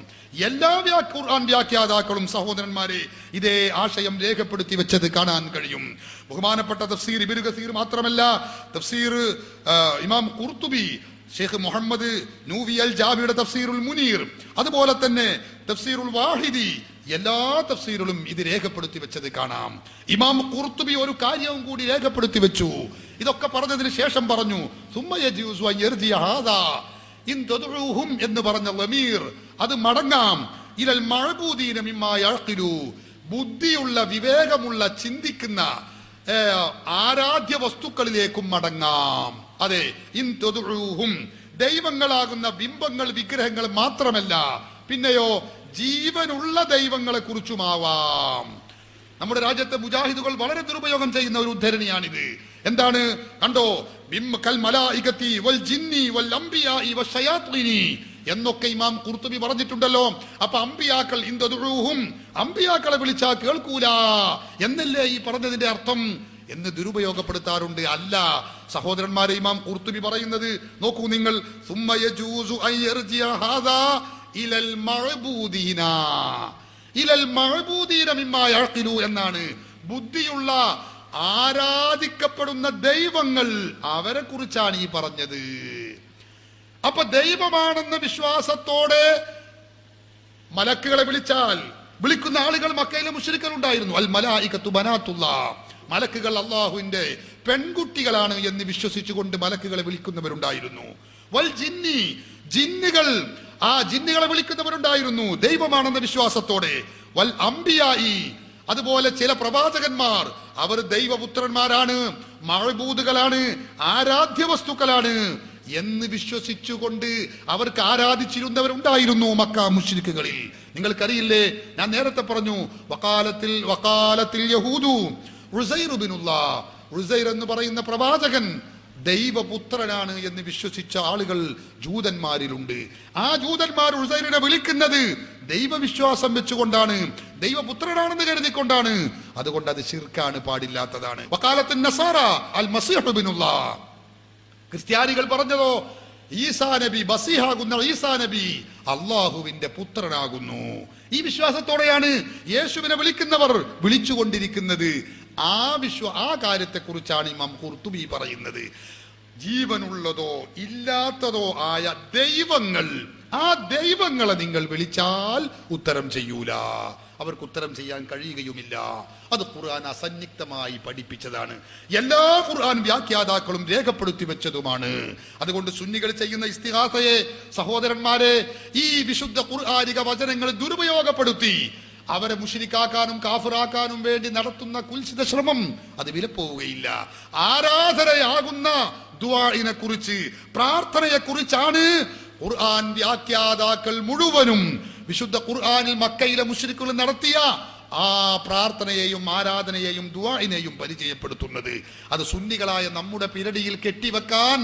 എല്ലാ ഖുർആൻ വ്യാഖ്യാതാക്കളും സഹോദരന്മാരെ ഇതേ ആശയം രേഖപ്പെടുത്തി വെച്ചത് കാണാൻ കഴിയും. ബഹുമാനപ്പെട്ട തഫ്സീർ ഇബ്നു കസീർ മാത്രമല്ല, തഫ്സീർ ഇമാം ഖുർത്തുബി, ഷെയ്ഖ് മുഹമ്മദ് നൂവി അൽ ജാബിയുടെ തഫ്സീറുൽ മുനീർ, അതുപോലെ തന്നെ തഫ്സീറുൽ വാഹിദി, എല്ലാ തഫ്സീറുകളും ഇത് രേഖപ്പെടുത്തി വെച്ചത് കാണാം. ഇമാം ഖുർത്തുബി ഒരു കാര്യവും കൂടി രേഖപ്പെടുത്തി വെച്ചു. ഇതൊക്കെ പറഞ്ഞതിന് ശേഷം പറഞ്ഞു, സുമ്മ യജൂസു അൻ യർജിഅ ഹാദാ ഇൻ തദ്ഉഹും എന്ന് പറഞ്ഞ ലമീർ അത് മടങ്ങാം ഇലൽ മഅബൂദീന മിമ്മാ യഅഖിലു, ബുദ്ധിയുള്ള, വിവേകമുള്ള, ചിന്തിക്കുന്ന ആരാധ്യ വസ്തുക്കളിലേക്കും മടങ്ങാം. അതെ, ഇൻ തദ്ഉഹും, ദൈവങ്ങളാകുന്ന ബിംബങ്ങൾ, വിഗ്രഹങ്ങൾ മാത്രമല്ല, പിന്നെയോ ജീവനുള്ള ദൈവങ്ങളെ കുറിച്ചുമാവാം. നമ്മുടെ രാജ്യത്തെ മുജാഹിദുകൾ വളരെ ദുരുപയോഗം ചെയ്യുന്ന ഒരു ഉദ്ധരണിയാണിത്. എന്താണ്? കണ്ടോ, കൽ മലായികത്തി വൽ ജിന്നി വൽ അംബിയാഇ വശയാത്വീനി എന്നൊക്കെ ഇമാം ഖുർത്തുബി പറഞ്ഞിട്ടുണ്ടല്ലോ. അപ്പൊ അംബിയാക്കൾ, ഇൻതദുഊഹും, അംബിയാക്കളെ വിളിച്ചാൽ കേൾക്കൂല എന്നല്ലേ ഈ പറഞ്ഞതിന്റെ അർത്ഥം എന്ന് ദുരുപയോഗപ്പെടുത്താറുണ്ട്. അല്ല സഹോദരന്മാരെ, ഇമാം ഖുർത്തുബി പറയുന്നത് നോക്കൂ നിങ്ങൾ, സുമ്മ യജൂസു അൻ യർജിഅ ഹാദാ ഇലൽ മഅബൂദീന, ഇലൽ മഅബൂദീന മിമ്മാ യഅഖിലു എന്നാണ്. ബുദ്ധിയുള്ള, ആരാധിക്കപ്പെടുന്ന ദൈവങ്ങൾ, അവരെ കുറിച്ചാണ് ഈ പറഞ്ഞത്. അപ്പൊ ദൈവമാണെന്ന വിശ്വാസത്തോടെ മലക്കുകളെ വിളിച്ചാൽ, വിളിക്കുന്ന ആളുകൾ മക്കയിലെ മുശ്രിക്കുകൾ ഉണ്ടായിരുന്നു. അൽ മലായികത്തു ബനാത്തുല്ലാഹ്, മലക്കുകൾ അള്ളാഹുവിന്റെ പെൺകുട്ടികളാണ് എന്ന് വിശ്വസിച്ചുകൊണ്ട് മലക്കുകളെ വിളിക്കുന്നവരുണ്ടായിരുന്നു. വൽ ജിന്നി, ജിന്നുകൾ, ആ ജിന്നുകളെ വിളിക്കുന്നവരുണ്ടായിരുന്നു ദൈവമാണെന്ന വിശ്വാസത്തോടെ. വൽ അംബിയായി, അതുപോലെ ചില പ്രവാചകന്മാർ, അവർ ദൈവപുത്രന്മാരാണ്, മഅബൂദുകളാണ്, ആരാധ്യ വസ്തുക്കളാണ് എന്ന് വിശ്വസിച്ചുകൊണ്ട് അവർക്ക് ആരാധിച്ചിരുന്നവരുണ്ടായിരുന്നു മക്ക മുശ്രിക്കുകളിൽ. നിങ്ങൾക്കറിയില്ലേ, ഞാൻ നേരത്തെ പറഞ്ഞു, വഖാലത്തിൽ യഹൂദു ഉസൈർ ഇബ്നുല്ലാഹ്, ഉസൈർ എന്ന് പറയുന്ന പ്രവാചകൻ ദൈവപുത്രനാണ് എന്ന് വിശ്വസിച്ച ആളുകൾ ജൂതന്മാരിലുണ്ട്. ആ ജൂതന്മാർ ഉസൈറിനെ വിളിക്കുന്നത് ദൈവവിശ്വാസം വെച്ചുകൊണ്ടാണ്, ദൈവപുത്രനാണെന്ന് കരുതിക്കൊണ്ടാണ്. അതുകൊണ്ട് അത് ശിർക്കാണ്, പാടില്ലാത്തതാണ്. വഖാലത്തുൻ നസാറ അൽ മസീഹ് ഇബ്നുല്ലാഹ്, ക്രിസ്ത്യാനികൾ പറഞ്ഞതോ ഈസാ നബി, മസീഹാകുന്ന ഈസാ നബി അള്ളാഹുവിന്റെ പുത്രനാകുന്നു. ഈ വിശ്വാസത്തോടെയാണ് യേശുവിനെ വിളിക്കുന്നവർ വിളിച്ചുകൊണ്ടിരിക്കുന്നത്. ആ കാര്യത്തെക്കുറിച്ചാണ് ഇമാം ഖുർത്തുബി പറയുന്നത്. ജീവനുള്ളതോ ഇല്ലാത്തതോ ആയ ദൈവങ്ങൾ, ആ ദൈവങ്ങളെ നിങ്ങൾ വിളിച്ചാൽ ഉത്തരം ചെയ്യൂല, അവർക്ക് ഉത്തരം ചെയ്യാൻ കഴിയുകയുമില്ല. അത് ഖുർആൻ അസന്നിഗ്ധമായി പഠിപ്പിച്ചതാണ്. എല്ലാ ഖുർആൻ വ്യാഖ്യാതാക്കളും രേഖപ്പെടുത്തി വെച്ചതുമാണ്. അതുകൊണ്ട് സുന്നികൾ ചെയ്യുന്ന ഇസ്തിഗാസയെ, സഹോദരന്മാരെ, ഈ വിശുദ്ധ ഖുർആനിക വചനങ്ങൾ ദുരുപയോഗപ്പെടുത്തി അവരെ മുശ്രിക്കാക്കാനും കാഫിറാക്കാനും വേണ്ടി നടത്തുന്ന കുൽസിത ശ്രമം അത് വിലപ്പോവുകയില്ല. ആരാധനയാകുന്ന ദുആഇനെ കുറിച്ച്, പ്രാർത്ഥനയെ കുറിച്ചാണ് ഖുർആൻ വ്യാഖ്യാതാക്കൾ മുഴുവനും വിശുദ്ധ ഖുർആനിൽ മക്കയിലെ മുശ്രിക്കുകൾ നടത്തിയ ആ പ്രാർത്ഥനയെയും ആരാധനയെയും ദുആഇനെയും പരിചയപ്പെടുത്തുന്നത്. അത് സുന്നികളായ നമ്മുടെ പിരടിയിൽ കെട്ടിവെക്കാൻ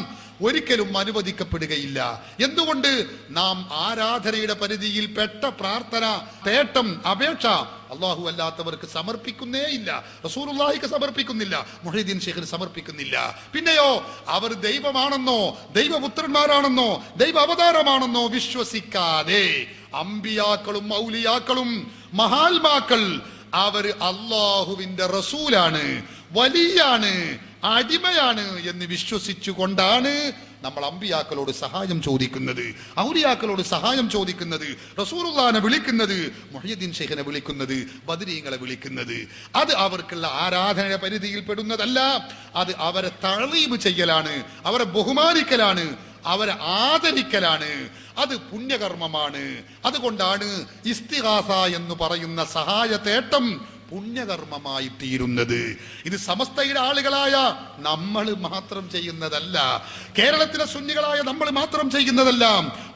ഒരിക്കലും അനുവദിക്കപ്പെടുകയില്ല. എന്തുകൊണ്ട്? നാം ആരാധനയുടെ പരിധിയിൽ പെട്ട പ്രാർത്ഥന, തേട്ടം, അപേക്ഷ അള്ളാഹു അല്ലാത്തവർക്ക് സമർപ്പിക്കുന്നേ ഇല്ല. റസൂലുള്ളാഹിക്ക് സമർപ്പിക്കുന്നില്ല, മുഹ്യിദ്ദീൻ ശൈഖിന് സമർപ്പിക്കുന്നില്ല. പിന്നെയോ അവർ ദൈവമാണെന്നോ ദൈവപുത്രന്മാരാണെന്നോ ദൈവ അവതാരമാണെന്നോ വിശ്വസിക്കാതെ അമ്പിയാക്കളും ഔലിയാക്കളും മഹാത്മാക്കൾ അവര് അള്ളാഹുവിന്റെ റസൂലാണ്, വലിയാണ്, അടിമയാണ് എന്ന് വിശ്വസിച്ചുകൊണ്ടാണ് നമ്മൾ അമ്പിയാക്കളോട് സഹായം ചോദിക്കുന്നത്, ഔലിയാക്കളോട് സഹായം ചോദിക്കുന്നത്, റസൂലുള്ളാഹിനെ വിളിക്കുന്നത്, മുഹ്യിദ്ദീൻ ശൈഖിനെ വിളിക്കുന്നത്, ബദരീങ്ങളെ വിളിക്കുന്നത്. അത് അവർക്കുള്ള ആരാധനയുടെ പരിധിയിൽ പെടുന്നതല്ല. അത് അവരെ തഅ്ലീം ചെയ്യലാണ്, അവരെ ബഹുമാനിക്കലാണ്, അവരെ ആദരിക്കലാണ്. അത് പുണ്യകർമ്മമാണ്. അതുകൊണ്ടാണ് ഇസ്തിഗാസ എന്ന് പറയുന്ന സഹായ തേട്ടം പുണ്യകർമ്മമായി തീരുന്നത്. ഇത് സമസ്തയുടെ ആളുകളായ നമ്മൾ മാത്രം ചെയ്യുന്നതല്ല, കേരളത്തിലെ സുന്നികളായ നമ്മൾ മാത്രം ചെയ്യുന്നതല്ല.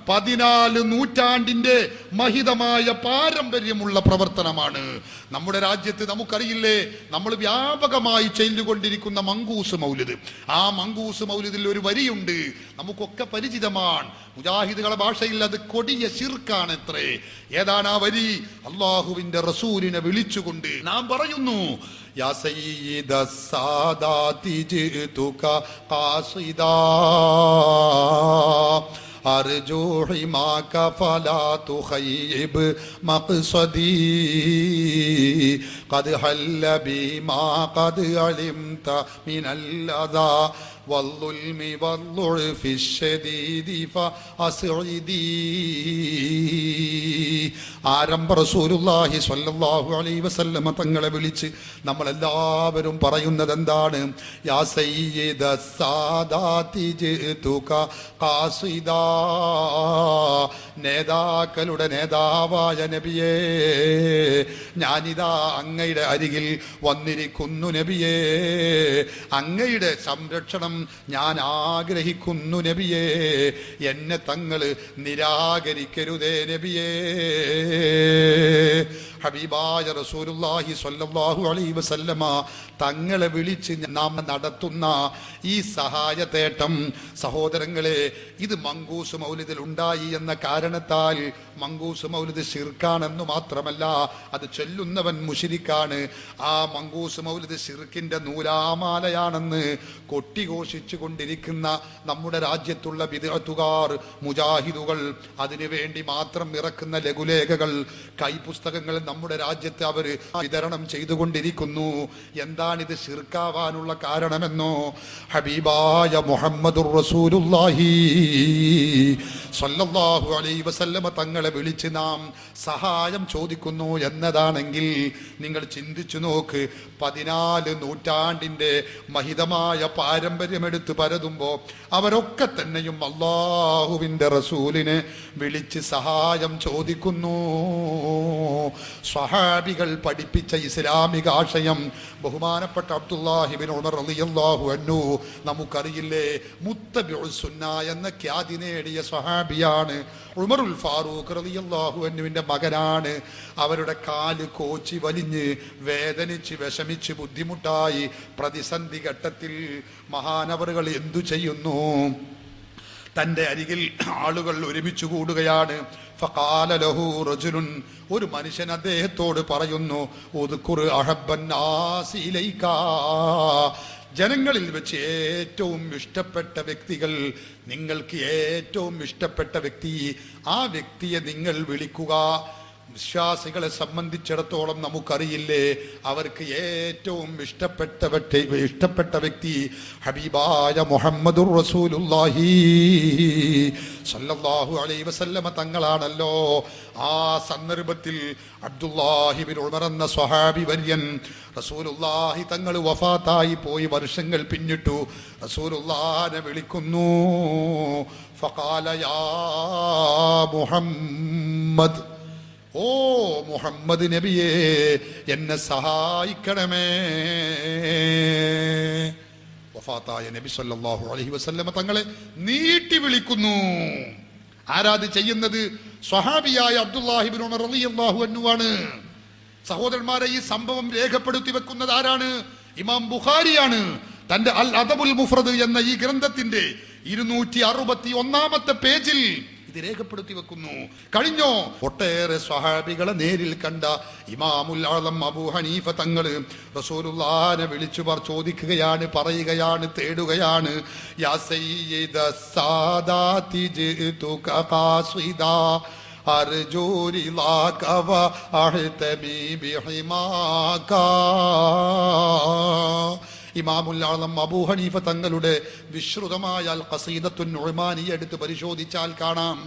14 നൂറ്റാണ്ടിന്റെ മഹിതമായ പാരമ്പര്യമുള്ള പ്രവർത്തനമാണ്. നമ്മുടെ രാജ്യത്ത് നമുക്കറിയില്ലേ, നമ്മൾ വ്യാപകമായി ചെയ്തുകൊണ്ടിരിക്കുന്ന മങ്കൂസ് മൗലിദ്. ആ മങ്കൂസ് മൗലിദിൽ ഒരു വരിയുണ്ട്, നമുക്കൊക്കെ പരിചിതമാണ്. മുജാഹിദുകളുടെ ഭാഷയിൽ അത് കൊടിയ ശിർക്കാണ് അത്രേ. ഏതാണ് ആ വരി? അള്ളാഹുവിന്റെ റസൂലിനെ വിളിച്ചുകൊണ്ട് നാം പറയുന്നു, യാ സയ്യിദ സാദാതി ജിതുക ഖാസിദാ അർജു ഹിമാക ഫലാ തുഖയ്യിബ് മഖ്സദി ഖദ് ഹല്ല ബിമാ ഖദ് അലിംത മിനൽ അദാ വൽളുൽമി വൽളുഅഫി ശദീദി ഫഅസ്ഇദി. ആരംഭ റസൂലുള്ളാഹി സ്വല്ലല്ലാഹു അലൈഹി വസല്ലമ തങ്ങളെ വിളിച്ച് നമ്മളെല്ലാവരും പറയുന്നത് എന്താണ്? യാ സയ്യിദ സാദാതി ജിതുക ഖാസിദാ, നേതാക്കളുടെ നേതാവായ നബിയേ, ഞാനിതാ അങ്ങയുടെ അരികിൽ വന്നിരിക്കുന്നു നബിയേ, അങ്ങയുടെ സംരക്ഷണം ഞാൻ ആഗ്രഹിക്കുന്നു നബിയേ, എന്നെ തങ്ങൾ നിരാകരിക്കരുതേ നബിയേ. ഹബീബായ റസൂലുള്ളാഹി സ്വല്ലല്ലാഹു അലൈഹി വസല്ലമ തങ്ങളെ വിളിച്ച് നാം നടത്തുന്ന ഈ സഹായ തേട്ടം, സഹോദരങ്ങളെ, ഇത് മങ്കൂസ് മൗലിദിൽ ഉണ്ടായി എന്ന കാരണത്താൽ മങ്കൂസ് മൗലിദ് ശിർക്കാണെന്നു മാത്രമല്ല, അത് ചൊല്ലുന്നവൻ മുശ്രിക്കാണ്. ആ മങ്കൂസ് മൗലിദ് ശിർക്കിന്റെ നൂലാമാലയാണെന്ന് കൊട്ടിഘോഷിച്ചു കൊണ്ടിരിക്കുന്ന നമ്മുടെ രാജ്യത്തുള്ള ബിദ്അത്തുകാർ, മുജാഹിദുകൾ, അതിനുവേണ്ടി മാത്രം ഇറക്കുന്ന ലഘുലേഖകൾ, കൈപുസ്തകങ്ങൾ നമ്മുടെ രാജ്യത്ത് അവർ വിതരണം ചെയ്തുകൊണ്ടിരിക്കുന്നു. എന്താണിത് ശിർക്കാവാനുള്ള കാരണമെന്നോ? ഹബീബായ മുഹമ്മദുർ റസൂലുള്ളാഹി സ്വല്ലല്ലാഹു അലൈഹി വസല്ലമ തങ്ങളെ വിളിച്ച് നാം സഹായം ചോദിക്കുന്നു എന്നതാണെങ്കിൽ നിങ്ങൾ ചിന്തിച്ചു നോക്ക്. 14 നൂറ്റാണ്ടിന്റെ മഹിതമായ പാരമ്പര്യം പാരമ്പര്യമെടുത്ത് പരതുമ്പോ അവരൊക്കെ തന്നെയും അള്ളാഹുവിന്റെ റസൂലിനെ വിളിച്ച് സഹായം ചോദിക്കുന്നു. സ്വഹാബികൾ പഠിപ്പിച്ച ഇസ്ലാമിക ആശയം ബഹുമാനപ്പെട്ട അബ്ദുല്ലാഹി ഇബ്നു ഉമർ റളിയല്ലാഹു അൻഹു നമുക്കറിയില്ലേ, മുത്തബിഉസ് സുന്ന എന്ന ഖ്യാതി നേടിയ സ്വഹാബിയാണ്. ഉമറുൽ ഫാറൂഖ് റളിയല്ലാഹു അൻഹുവിന്റെ മകനാണ്. അവരുടെ കാല് കോച്ചി വലിഞ്ഞ് വേദനിച്ച് വിഷമിച്ച് ബുദ്ധിമുട്ടായി പ്രതിസന്ധി ഘട്ടത്തിൽ മഹാനവറുകൾ എന്തു ചെയ്യുന്നു? തന്റെ അരികിൽ ആളുകൾ ഒരുമിച്ച് കൂടുകയാണ്. ഫഖാല ലഹു റജുലുൻ, ഒരു മനുഷ്യൻ അദ്ദേഹത്തോട് പറയുന്നു, ഉദ്കുർ അഹബ്ബൻ നാസി ഇലൈക, ജനങ്ങളിൽ വെച്ച് ഏറ്റവും ഇഷ്ടപ്പെട്ട വ്യക്തികൾ, നിങ്ങൾക്ക് ഏറ്റവും ഇഷ്ടപ്പെട്ട വ്യക്തി, ആ വ്യക്തിയെ നിങ്ങൾ വിളിക്കുക. വിശ്വാസികളെ സംബന്ധിച്ചിടത്തോളം നമുക്കറിയില്ലേ, അവർക്ക് ഏറ്റവും ഇഷ്ടപ്പെട്ട വ്യക്തി ഹബീബായ മുഹമ്മദുർ റസൂലുള്ളാഹി സല്ലല്ലാഹു അലൈഹി വസല്ലമ തങ്ങളാണല്ലോ. ആ സന്ദർഭത്തിൽ അബ്ദുല്ലാഹി ഇബ്നു ഉമർ എന്ന സ്വഹാബി വര്യൻ റസൂലുള്ളാഹി തങ്ങൾ വഫാത്തായി പോയി വർഷങ്ങൾ പിന്നിട്ടു. റസൂലുള്ളാഹിനെ വിളിക്കുന്നു. ഫഖാല യാ മുഹമ്മദ്, ഓ മുഹമ്മദ് നബിയേ, എന്നെ സഹായിക്കണമേ. വഫാത്തായ നബി സല്ലല്ലാഹു അലൈഹി വസല്ലമ തങ്ങളെ നീട്ടി വിളിക്കുന്നു. ആരാത് ചെയ്യുന്നത്? സ്വഹാബിയായ അബ്ദുല്ലാഹി ഇബ്നു ഉമർ റളിയല്ലാഹു അൻഹു ആണ്. സഹോദരന്മാരെ, ഈ സംഭവം രേഖപ്പെടുത്തി വെക്കുന്നത് ആരാണ്? ഇമാം ബുഖാരിയാണ്. തന്റെ അൽ അദബുൽ മുഫ്രദ് എന്ന ഈ ഗ്രന്ഥത്തിന്റെ 261 പേജിൽ ഇത് രേഖപ്പെടുത്തി വെക്കുന്നു. കഴിഞ്ഞോ? ഒട്ടേറെ സ്വഹാബികളെ നേരിൽ കണ്ട ഇമാമുൽ ആലം അബൂ ഹനീഫ തങ്ങള് റസൂലുള്ളാഹിനെ വിളിച്ചു ചോദിക്കുകയാണ്, പറയുകയാണ്, തേടുകയാണ്. യാ സയ്യിദ സാദാതി ജിതുക ഖാസിദാ അർജൂ റിളാക വ അഹ്തമി ബിഹിമാക. ഇമാമുൽ ആലം അബൂ ഹനീഫ തങ്ങളുടെ വിശ്രുതമായ അൽ ഖസീദത്തുൻ നുഅ്മാനിയ എടുത്ത് പരിശോധിച്ചാൽ കാണാം,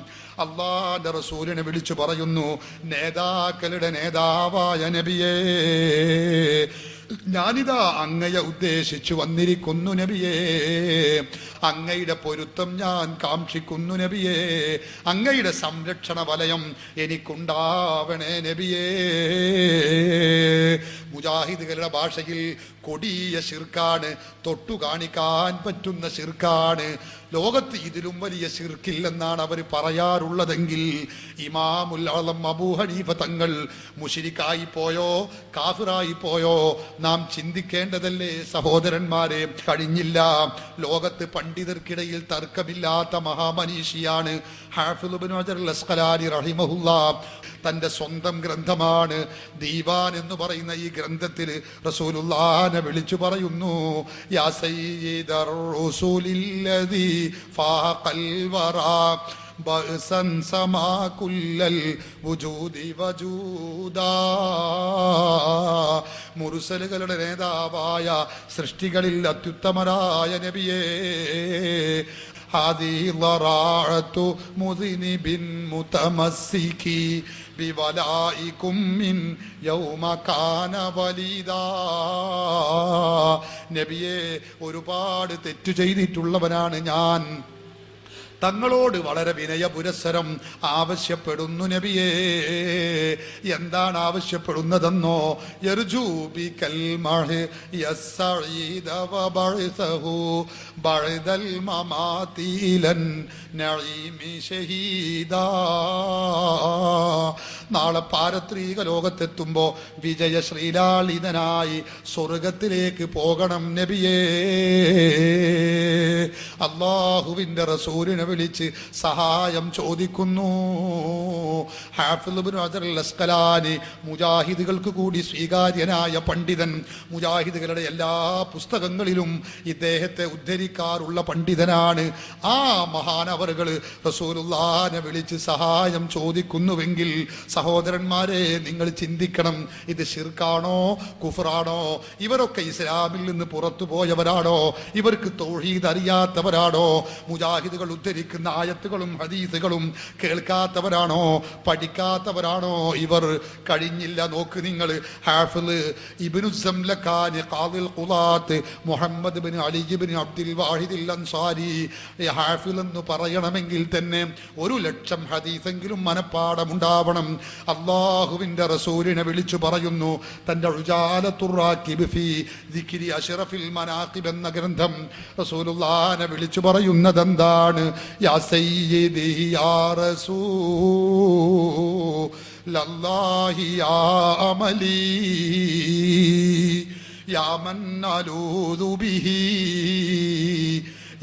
അല്ലാഹുവിന്റെ റസൂലിനെ വിളിച്ചു പറയുന്നു, നേതാക്കളുടെ നേതാവായ നബിയേ, ഞാനിതാ അങ്ങയെ ഉദ്ദേശിച്ചു വന്നിരിക്കുന്നു നബിയേ. അങ്ങയുടെ പൊരുത്തം ഞാൻ കാക്ഷിക്കുന്നു നബിയേ. അങ്ങയുടെ സംരക്ഷണ വലയം എനിക്കുണ്ടാവണേ നബിയേ. മുജാഹിദുകളുടെ ഭാഷയിൽ കൊടിയ ശിർക്കാണ്, തൊട്ടു കാണിക്കാൻ പറ്റുന്ന ശിർക്കാണ്. ലോകത്ത് ഇതിലും വലിയ ശിർക്കില്ലെന്നാണ് അവർ പറയാറുള്ളതെങ്കിൽ ഇമാമുൽ ആലം അബൂ ഹനീഫ തങ്ങൾ മുശ്രിക്കായി പോയോ, കാഫിറായി പോയോ, നാം ചിന്തിക്കേണ്ടതല്ലേ സഹോദരന്മാരെ? കഴിഞ്ഞില്ല. ലോകത്ത് പണ്ഡിതർക്കിടയിൽ തർക്കമില്ലാത്ത മഹാമനീഷിയാണ് ഹാഫിദ് ഇബ്നു ഹജർ അൽ അസ്ഖലാനി റഹിമഹുല്ലാഹ്. തന്റെ സ്വന്തം ഗ്രന്ഥമാണ് ദീവാൻ എന്ന് പറയുന്ന ഈ ഗ്രന്ഥത്തിൽ റസൂലുള്ളാഹിനെ വിളിച്ചു പറയുന്നു, യാ സയ്യിദർ റസൂലില്ലദീ ഫാഖൽ വറാ ബഅസൻ സമാ കുല്ലൽ വുജൂദി വജൂദാ. മുർസലുകളുടെ നേതാവായ, സൃഷ്ടികളിൽ അത്യുത്തമരായ നബിയേ, ഹാദി ളറാഅതു മുദ്നിബിൻ മുതമസ്സികി ബിവലായികും മിൻ യൗമ കാന വലീദാ. നബിയേ, ഒരുപാട് തെറ്റു ചെയ്തിട്ടുള്ളവനാണ് ഞാൻ. തങ്ങളോട് വളരെ വിനയപുരസ്സരം ആവശ്യപ്പെടുന്നു നബിയേ. എന്താണ് ആവശ്യപ്പെടുന്നതെന്നോ? യർജൂ ബികൽ മഹ്യ സഈദ വബഅസഹു ബഅദൽ മമാതിലൻ നഈമി ഷഹീദാ. നാളെ പാരത്രിക ലോകത്തെത്തുമ്പോ വിജയശ്രീലാളിതനായി സ്വർഗത്തിലേക്ക് പോകണം നബിയേ. അല്ലാഹുവിന്റെ റസൂലിനെ വിളിച്ച് സഹായം ചോദിക്കുന്നു. ഹാഫിദ് ഇബ്നു ഹജർ അൽ അസ്ഖലാനി, മുജാഹിദുകൾക്ക് കൂടി സ്വീകാര്യനായ പണ്ഡിതൻ, മുജാഹിദുകളുടെ എല്ലാ പുസ്തകങ്ങളിലും ഇദ്ദേഹത്തെ ഉദ്ധരിക്കാറുള്ള പണ്ഡിതനാണ്. ആ മഹാനവറുകൾ റസൂലുള്ളാഹിനെ വിളിച്ച് സഹായം ചോദിക്കുന്നുവെങ്കിൽ സഹോദരന്മാരെ, നിങ്ങൾ ചിന്തിക്കണം, ഇത് ശിർക്കാണോ കുഫറാണോ? ഇവരൊക്കെ ഇസ്ലാമിൽ നിന്ന് പുറത്തു പോയവരാണോ? ഇവർക്ക് തൗഹീദ് അറിയാത്തവരാണോ? മുജാഹിദുകൾ വിവരിക്കുന്ന ആയത്തുകളും ഹദീസുകളും കേൾക്കാത്തവരാണോ, പഠിക്കാത്തവരാണോ ഇവർ? കഴിഞ്ഞില്ല. നോക്ക് നിങ്ങൾ, ഹാഫിള് ഇബ്നു സംലക്കാനി ഖാദിൽ ഖുലാത്ത് Muhammad bin Ali bin Abdul വാഹിദിൽ അൻസാരി, ഹാഫിൾ എന്ന് പറയണമെങ്കിൽ തന്നെ 1,00,000 ഹദീസെങ്കിലും മനപ്പാടമുണ്ടാവണം. അള്ളാഹുവിന്റെ റസൂലിനെ വിളിച്ചു പറയുന്നു തന്റെ ഉജാലത്തുർ റാകിബ് ഫീ ദിക്രി അഷ്റഫിൽ മനാഖിബ് എന്ന ഗ്രന്ഥം. റസൂലുള്ളാഹിനെ വിളിച്ചു പറയുന്നത് എന്താണ്? യാ സയ്യിദി യാ റസൂലല്ലാഹി യാ അമലി യാ മൻ അലൂദു ബിഹി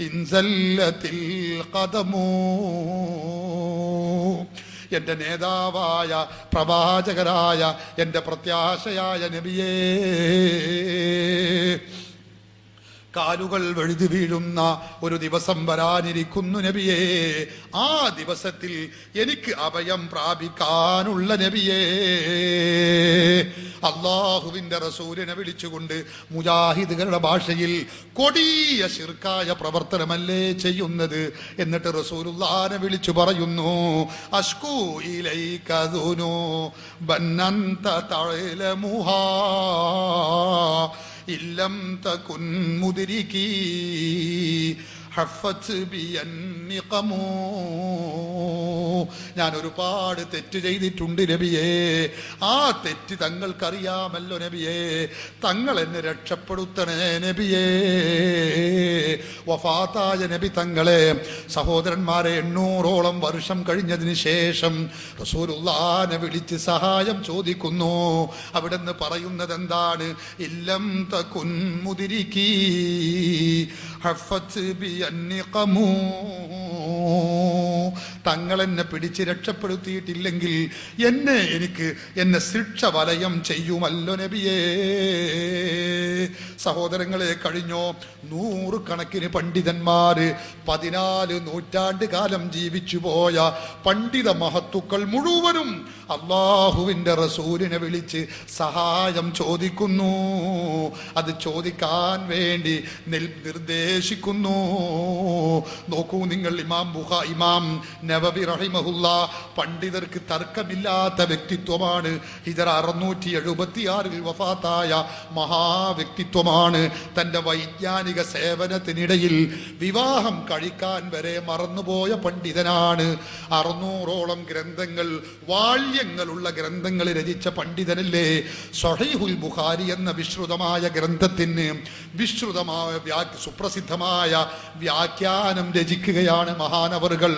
ഇൻസല്ലത്തിൽ ഖദമു. എൻ്റെ നേതാവായ പ്രവാചകരായ എൻ്റെ പ്രത്യാശയായ നബിയേ, കാലുകൾ വഴുതി വീഴുന്ന ഒരു ദിവസം വരാനിരിക്കുന്നു നബിയേ. ആ ദിവസത്തിൽ എനിക്ക് അഭയം പ്രാപിക്കാനുള്ള നബിയേ. അള്ളാഹുവിന്റെ റസൂലിനെ വിളിച്ചുകൊണ്ട് മുജാഹിദുകളുടെ ഭാഷയിൽ കൊടിയ ശിർക്കായ പ്രവർത്തനമല്ലേ ചെയ്യുന്നത്? എന്നിട്ട് റസൂലുള്ളാഹിനെ വിളിച്ചു പറയുന്നു, അഷ്കൂ ഇലൈക ദുനൂബൻ അൻത തഅലമുഹാ ഇല്ലം തകുൻ മുദ്രികി ഹഫത്ത് ബിയന്നിഖമൂ. ഞാൻ ഒരുപാട് തെറ്റ് ചെയ്തിട്ടുണ്ട് നബിയേ. ആ തെറ്റ് തങ്ങൾക്കറിയാമല്ലോ നബിയേ. തങ്ങൾ എന്നെ രക്ഷപ്പെടുത്തണേ നബിയേ. വഫാത്തായ നബി തങ്ങളെ സഹോദരന്മാരെ 800ഓളം വർഷം കഴിഞ്ഞതിന് ശേഷം റസൂലുള്ളാഹിനെ വിളിച്ച് സഹായം ചോദിക്കുന്നു. അവിടുന്ന് പറയുന്നത് എന്താണ്? ഇല്ലം തകുൻ മുദ്രികി ഹഫത്ത് ബിയന്നിഖമൂ. തങ്ങൾ എന്നെ പിടിച്ച് രക്ഷപ്പെടുത്തിയിട്ടില്ലെങ്കിൽ എന്നെ ശിക്ഷ വലയം ചെയ്യുമല്ലോ നബിയേ. സഹോദരങ്ങളെ, കഴിഞ്ഞോ 100 കണക്കിന് പണ്ഡിതന്മാര് 14 നൂറ്റാണ്ട് കാലം ജീവിച്ചു പോയ പണ്ഡിത മഹത്തുക്കൾ മുഴുവനും അള്ളാഹുവിന്റെ റസൂലിനെ വിളിച്ച് സഹായം ചോദിക്കുന്നു. അത് ചോദിക്കാൻ വേണ്ടി നിർദ്ദേശിക്കുന്നു. നോക്കൂ നിങ്ങൾ, ഇമാം നവവി റഹിമഹുല്ലാ പണ്ഡിതർക്ക് തർക്കമില്ലാത്ത വ്യക്തിത്വമാണ്. ഹിജറ 676 വഫാത്തായ മഹാവ്യക്തിത്വമാണ്. തന്റെ വൈജ്ഞാനിക സേവനത്തിനിടയിൽ വിവാഹം കഴിക്കാൻ വരെ മറന്നുപോയ പണ്ഡിതനാണ്. 600ഓളം ഗ്രന്ഥങ്ങൾ, വാള്യങ്ങളുള്ള ഗ്രന്ഥങ്ങൾ രചിച്ച പണ്ഡിതനല്ലേ. സ്വഹീഹുൽ ബുഖാരി എന്ന വിശ്രുതമായ ഗ്രന്ഥത്തിന് സുപ്രസിദ്ധമായ വ്യാഖ്യാനം രചിക്കുകയാണ് മഹാനവറുകൾ.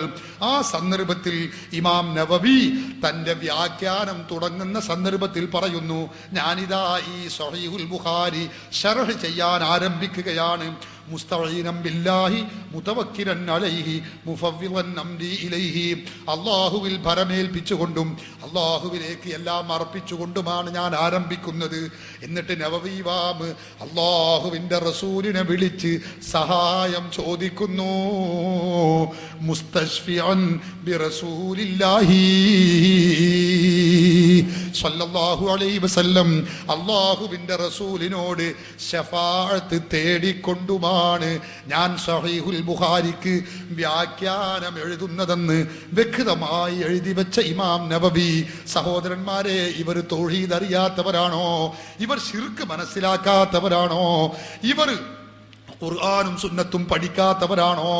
ആ സന്ദർഭത്തിൽ ഇമാം നവവി തന്റെ വ്യാഖ്യാനം തുടങ്ങുന്ന സന്ദർഭത്തിൽ പറയുന്നു, ഞാനിതാ ഈ സ്വഹീഹുൽ ബുഖാരി ശർഹ് ചെയ്യാൻ ആരംഭിക്കുകയാണ്. മുസ്തഈനം ബില്ലാഹി മുതവക്കിലൻ അലൈഹി മുഫവ്വിളൻ അംരി ഇലൈഹി. അല്ലാഹുവിൽ ഭരമേൽപ്പിച്ചുകൊണ്ടും അല്ലാഹുവിലേക്ക് എല്ലാം അർപ്പിച്ചുകൊണ്ടുമാണ് ഞാൻ ആരംഭിക്കുന്നത്. എന്നിട്ട് നവവി ഇമാം അല്ലാഹുവിന്റെ റസൂലിനെ വിളിച്ച് സഹായം ചോദിക്കുന്നു. മുസ്തശ്ഫിഅൻ ബിറസൂലില്ലാഹി സ്വല്ലല്ലാഹു അലൈഹി വസല്ലം, അല്ലാഹുവിന്റെ റസൂലിനോട് ശഫാഅത്ത് തേടിക്കൊണ്ടുമാണ് ഞാൻ സ്വഹീഹുൽ ബുഖാരിക്ക് വ്യാഖ്യാനം എഴുതുന്നതെന്ന് വ്യക്തമായി എഴുതി വെച്ച ഇമാം നവവി. സഹോദരന്മാരെ, ഇവർ തൗഹീദ് അറിയാത്തവരാണോ? ഇവർ ശിർക്ക് മനസ്സിലാക്കാത്തവരാണോ? ഇവർ ഖുർആനും സുന്നത്തും പഠിക്കാത്തവരാണോ?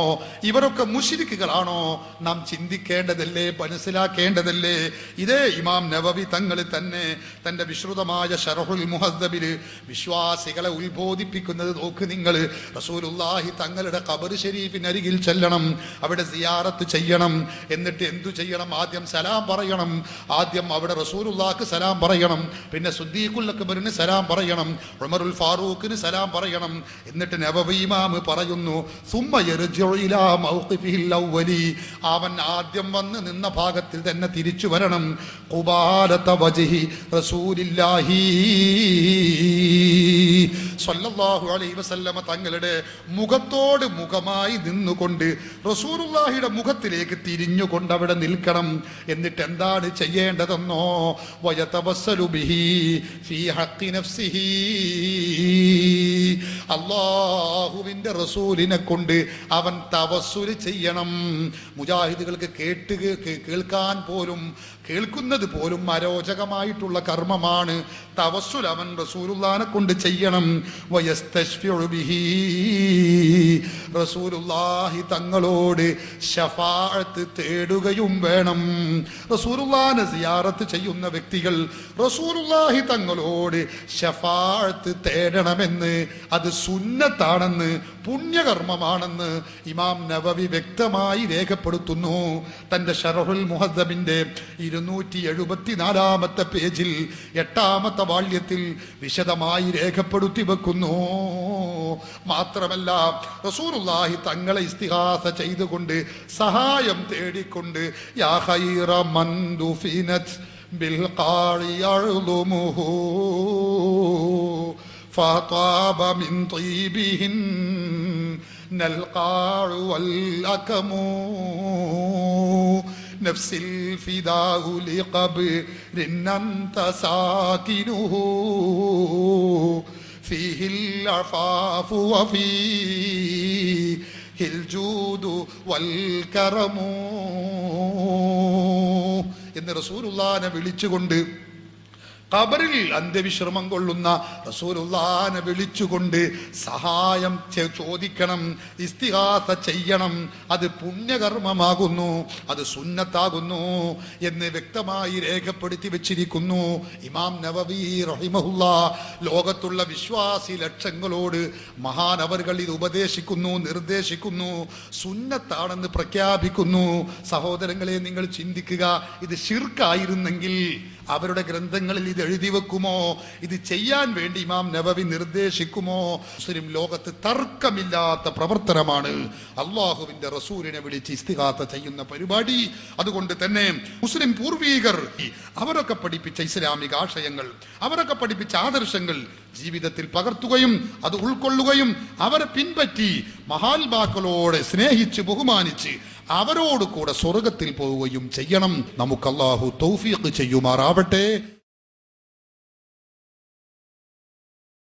ഇവരൊക്കെ മുശ്രിക്കുകളാണോ? നാം ചിന്തിക്കേണ്ടതല്ലേ, മനസ്സിലാക്കേണ്ടതല്ലേ? ഇതേ ഇമാം നവവി തങ്ങൾ തന്നെ തന്റെ വിശ്രുതമായ ശറഹുൽ മുഹദ്ദബിൽ വിശ്വാസികളെ ഉത്ബോധിപ്പിക്കുന്നത് നോക്ക് നിങ്ങൾ. റസൂലുള്ളാഹി തങ്ങളുടെ ഖബർ ശരീഫിനരികിൽ ചെല്ലണം, അവിടെ സിയാറത്ത് ചെയ്യണം. എന്നിട്ട് എന്തു ചെയ്യണം? ആദ്യം സലാം പറയണം. ആദ്യം അവിടെ റസൂലുള്ളാഹിക്ക് സലാം പറയണം, പിന്നെ സിദ്ദീഖുൽ അക്ബറിന് സലാം പറയണം, ഉമറുൽ ഫാറൂഖിന് സലാം പറയണം. എന്നിട്ട് നവവി ഇമാം പറയുന്നു, അവൻ ആദ്യം വന്ന് നിന്ന ഭാഗത്തിൽ തന്നെ തിരിച്ചു വരണം. ഖുബാലത വജ്ഹി റസൂലില്ലാഹി സ്വല്ലല്ലാഹു അലൈഹി വസല്ലമ തങ്ങളുടെ മുഖത്തോട് മുഖമായി നിന്നുകൊണ്ട് റസൂലുള്ളാഹിയുടെ മുഖത്തിലേക്ക് തിരിഞ്ഞുകൊണ്ട് അവിടെ നിൽക്കണം. എന്നിട്ട് എന്താണ് ചെയ്യേണ്ടതെന്നോ? വയതവസ്സലു ബിഹി ഫീ ഹഖ്ഖി നഫ്സിഹി, അല്ലാഹ് അള്ളാഹുവിന്റെ റസൂലിനെ കൊണ്ട് അവൻ തവസ്സുല് ചെയ്യണം. മുജാഹിദുകൾക്ക് കേൾക്കാൻ പോലും, കേൾക്കുന്നത് പോലും അരോചകമായിട്ടുള്ള കർമ്മമാണ്. തവസ്സുൽ അവൻ റസൂലുള്ളാഹിനെ കൊണ്ട് ചെയ്യണം. വയസ്തശ്ഫിഉ ബിഹി, റസൂലുള്ളാഹി തങ്ങളോട് ശഫാഅത്ത് തേടുകയും വേണം. റസൂലുള്ളാഹിനെ സിയാറത്ത് ചെയ്യുന്ന വ്യക്തികൾ റസൂലുള്ളാഹി തങ്ങളോട് ശഫാഅത്ത് തേടണമെന്ന്, അത് സുന്നത്താണെന്ന്, പുണ്യകർമ്മമാണെന്ന് ഇമാം നവവി വ്യക്തമായി രേഖപ്പെടുത്തുന്നു. തന്റെ ശറഹുൽ മുഹദ്ദബിന്റെ 274 പേജിൽ 8ാമത്തെ വാള്യത്തിൽ വിശദമായി രേഖപ്പെടുത്തി വെക്കുന്നു. മാത്രമല്ല റസൂലുള്ളാഹി തങ്ങളെ ഇസ്തിഗാസ ചെയ്തുകൊണ്ട്, സഹായം തേടിക്കൊണ്ട്, യാ ഖൈറ മൻ ദുഫിനത് ബിൽ ഖാരി അഅ്ളുമുഹു ഫതാബ മിൻ തീബിഹിൻ നൽ ഖാഉ വൽ അകമു നഫ്സിൽ ഫിദാഉ ലിഖബ്രിൻ അൻത സാകിനുഹു ഫീഹിൽ അഫാഫു വഫീഹിൽ ജൂദു വൽ കറമു എന്ന് റസൂലുള്ളാഹിനെ വിളിച്ചുകൊണ്ട്, ഖബറിൽ അന്ത്യവിശ്രമം കൊള്ളുന്ന റസൂലുള്ളാഹിനെ വിളിച്ചുകൊണ്ട് സഹായം ചോദിക്കണം, ഇസ്തിഗാസ ചെയ്യണം. അത് പുണ്യകർമ്മമാകുന്നു, അത് സുന്നത്താകുന്നു എന്ന് വ്യക്തമായി രേഖപ്പെടുത്തി വെച്ചിരിക്കുന്നു ഇമാം നവവി റഹിമഹുല്ലാഹ്. ലോകത്തുള്ള വിശ്വാസി ലക്ഷങ്ങളോട് മഹാനവറുകൾ ഇത് ഉപദേശിക്കുന്നു, നിർദ്ദേശിക്കുന്നു, സുന്നത്താണെന്ന് പ്രഖ്യാപിക്കുന്നു. സഹോദരങ്ങളെ, നിങ്ങൾ ചിന്തിക്കുക, ഇത് ശിർക്കായിരുന്നെങ്കിൽ അവരുടെ ഗ്രന്ഥങ്ങളിൽ ഇത് എഴുതി വെക്കുമോ? ഇത് ചെയ്യാൻ വേണ്ടി ഇമാം നവവി നിർദ്ദേശിക്കുമോ? മുസ്ലിം ലോകത്ത് തർക്കമില്ലാത്ത പ്രവർത്തനമാണ് അള്ളാഹുവിന്റെ റസൂലിനെ വിളിച്ച് ഇസ്തിഗാസ ചെയ്യുന്ന പരിപാടി. അതുകൊണ്ട് തന്നെ മുസ്ലിം പൂർവീകർ അവരൊക്കെ പഠിപ്പിച്ച ഇസ്ലാമിക ആശയങ്ങൾ, അവരൊക്കെ പഠിപ്പിച്ച ആദർശങ്ങൾ ജീവിതത്തിൽ പകർത്തുകയും അത് ഉൾക്കൊള്ളുകയും അവരെ പിൻപറ്റി മഹാത്മാക്കളോട് സ്നേഹിച്ച് ബഹുമാനിച്ച് അവരോട് കൂടെ സ്വർഗത്തിൽ പോവുകയും ചെയ്യണം. നമുക്ക് അല്ലാഹു തൗഫീഖ് ചെയ്യുമാറാവട്ടെ.